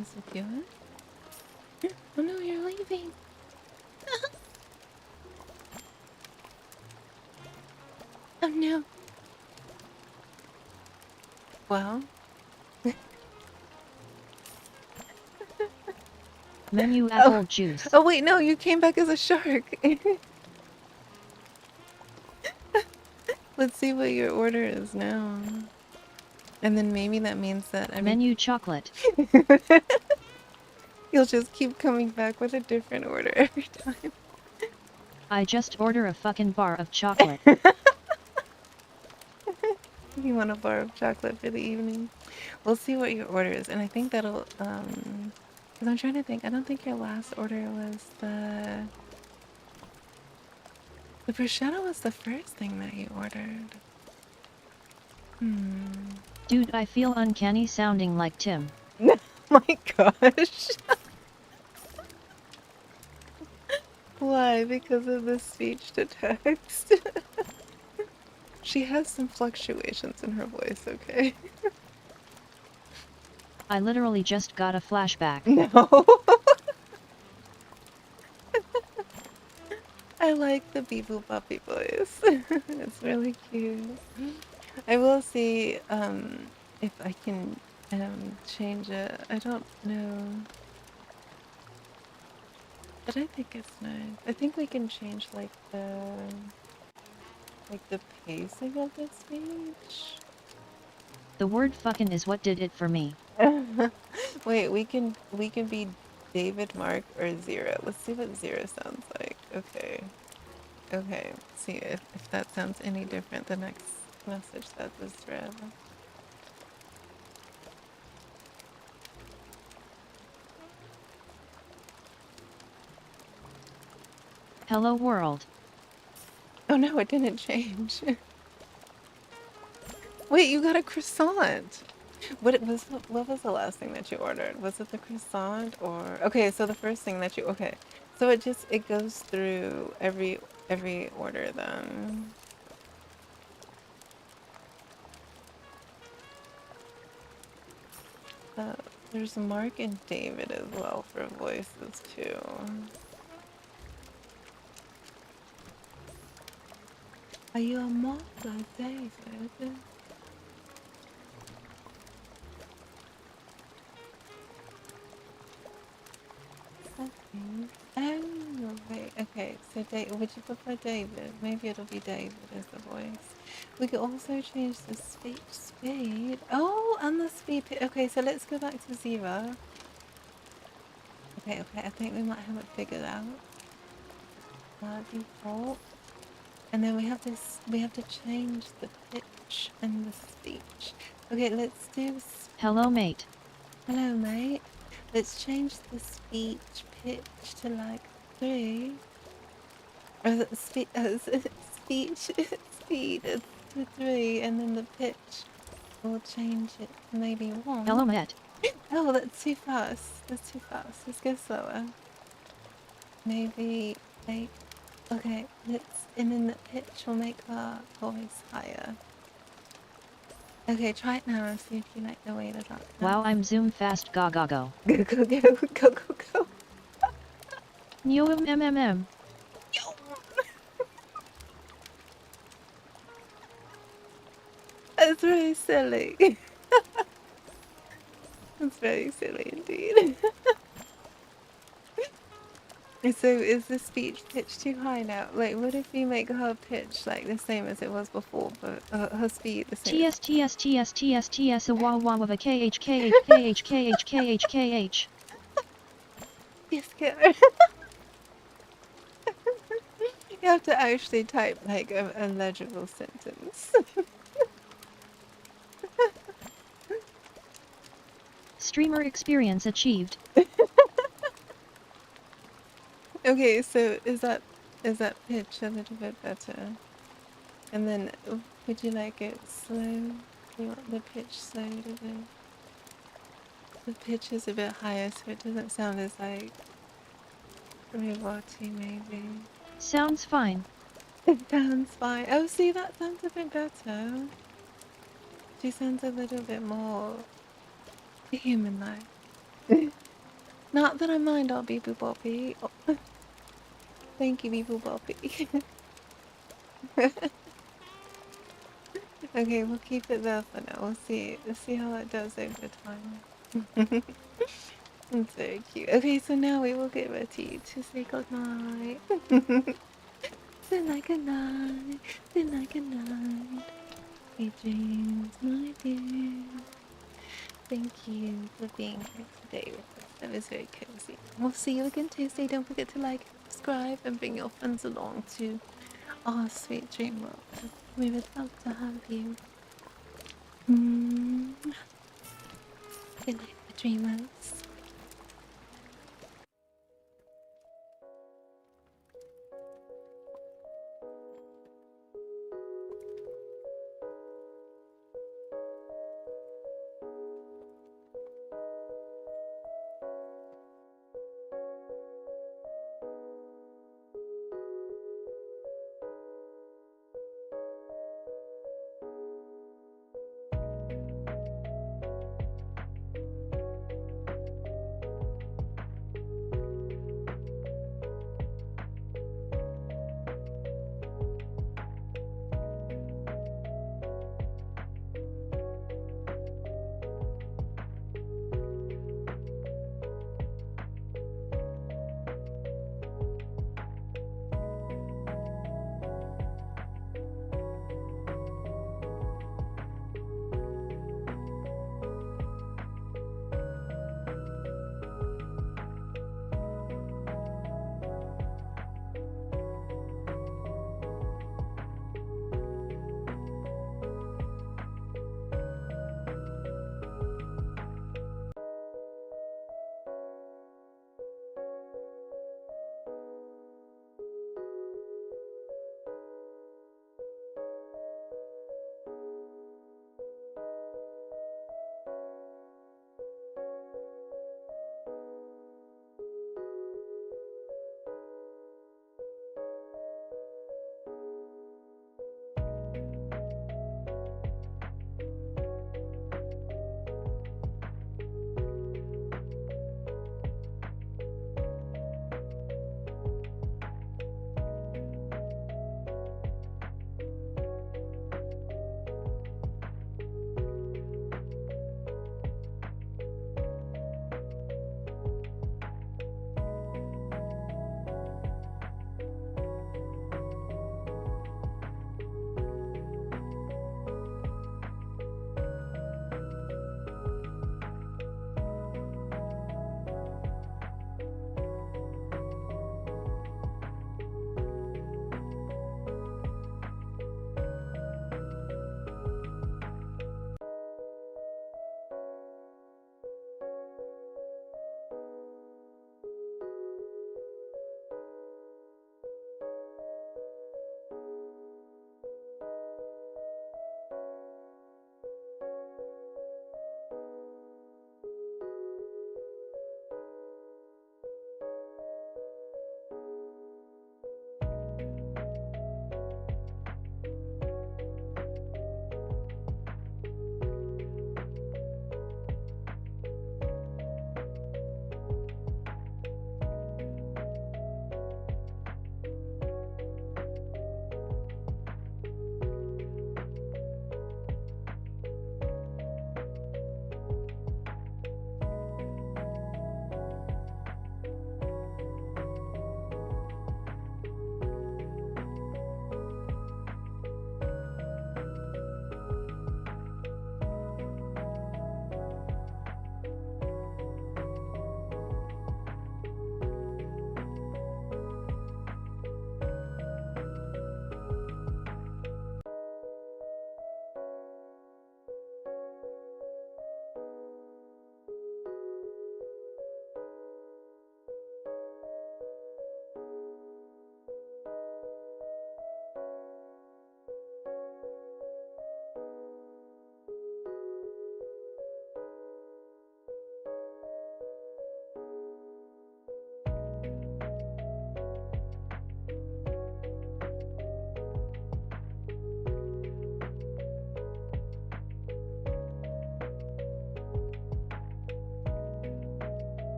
Is it good? Oh no, you're leaving. Oh no. Well. Menu apple juice. Oh wait, no, you came back as a shark. Let's see what your order is now. And then maybe that means that Menu chocolate. you'll just keep coming back with a different order every time. I just order a fucking bar of chocolate. You want a bar of chocolate for the evening? We'll see what your order is, and I think that'll because I'm trying to think. I don't think your last order was the bruschetta was the first thing that you ordered. Dude, I feel uncanny sounding like Tim. My gosh. Why? Because of the speech to text? She has some fluctuations in her voice, okay? I literally just got a flashback. No. I like the bee boo boppy voice. It's really cute. I will see if I can change it. I don't know. But I think it's nice. I think we can change like the pacing of the speech. The word fucking is what did it for me. Wait, we can be David, Mark, or Zero. Let's see what Zero sounds like. Okay. Okay. See if that sounds any different the next message that was read. Hello world. Oh no, it didn't change. Wait, you got a croissant. What was the last thing that you ordered? Was it the croissant or okay, so the first thing that you okay. So it goes through every order then. There's Mark and David as well for voices too. Are you a monster, David? Oh. Wait, okay, so would you prefer David? Maybe it'll be David as the voice. We could also change the speech speed. Oh, and the speed. Okay, so let's go back to 0. Okay, I think we might have it figured out. Default. And then we have to change the pitch and the speech. Okay, let's do. Hello, mate. Hello, mate. Let's change the speech pitch to like 3. Or the speech speed to 3, and then the pitch we'll change it to maybe 1. Hello, mate. Oh, that's too fast. That's too fast. Let's go slower. Maybe 8. Okay, and then the pitch will make our voice higher. Okay, try it now and see if you like the way that that sounds. Wow, I'm zoom fast. Go. Go, go, go. Yo. That's very silly. That's very silly indeed. So is the speech pitch too high now? Like, what if you make her pitch like the same as it was before, but her speed the same? TS a wah wah with a KH. Yes, go. You have to actually type like a legible sentence. Streamer experience achieved. Okay, so is that pitch a little bit better? And then would you like it slow? You want the pitch slowed a bit? The pitch is a bit higher so it doesn't sound as like roboty maybe. Sounds fine. It sounds fine. Oh, see, that sounds a bit better. She sounds a little bit more human-like. Not that I mind our Beeple Boppy. Oh. Thank you, Beeple Boppy. Okay, we'll keep it there for now. We'll see how it does over time. It's very cute. Okay, so now we will get ready to say goodnight. Say like a night. Say like a night. Sweet dreams, my dear. Thank you for being here today with us. That was very cozy. We'll see you again Tuesday. Don't forget to like, subscribe, and bring your friends along to our sweet dream world. We would love to have you. Good night, the dreamers.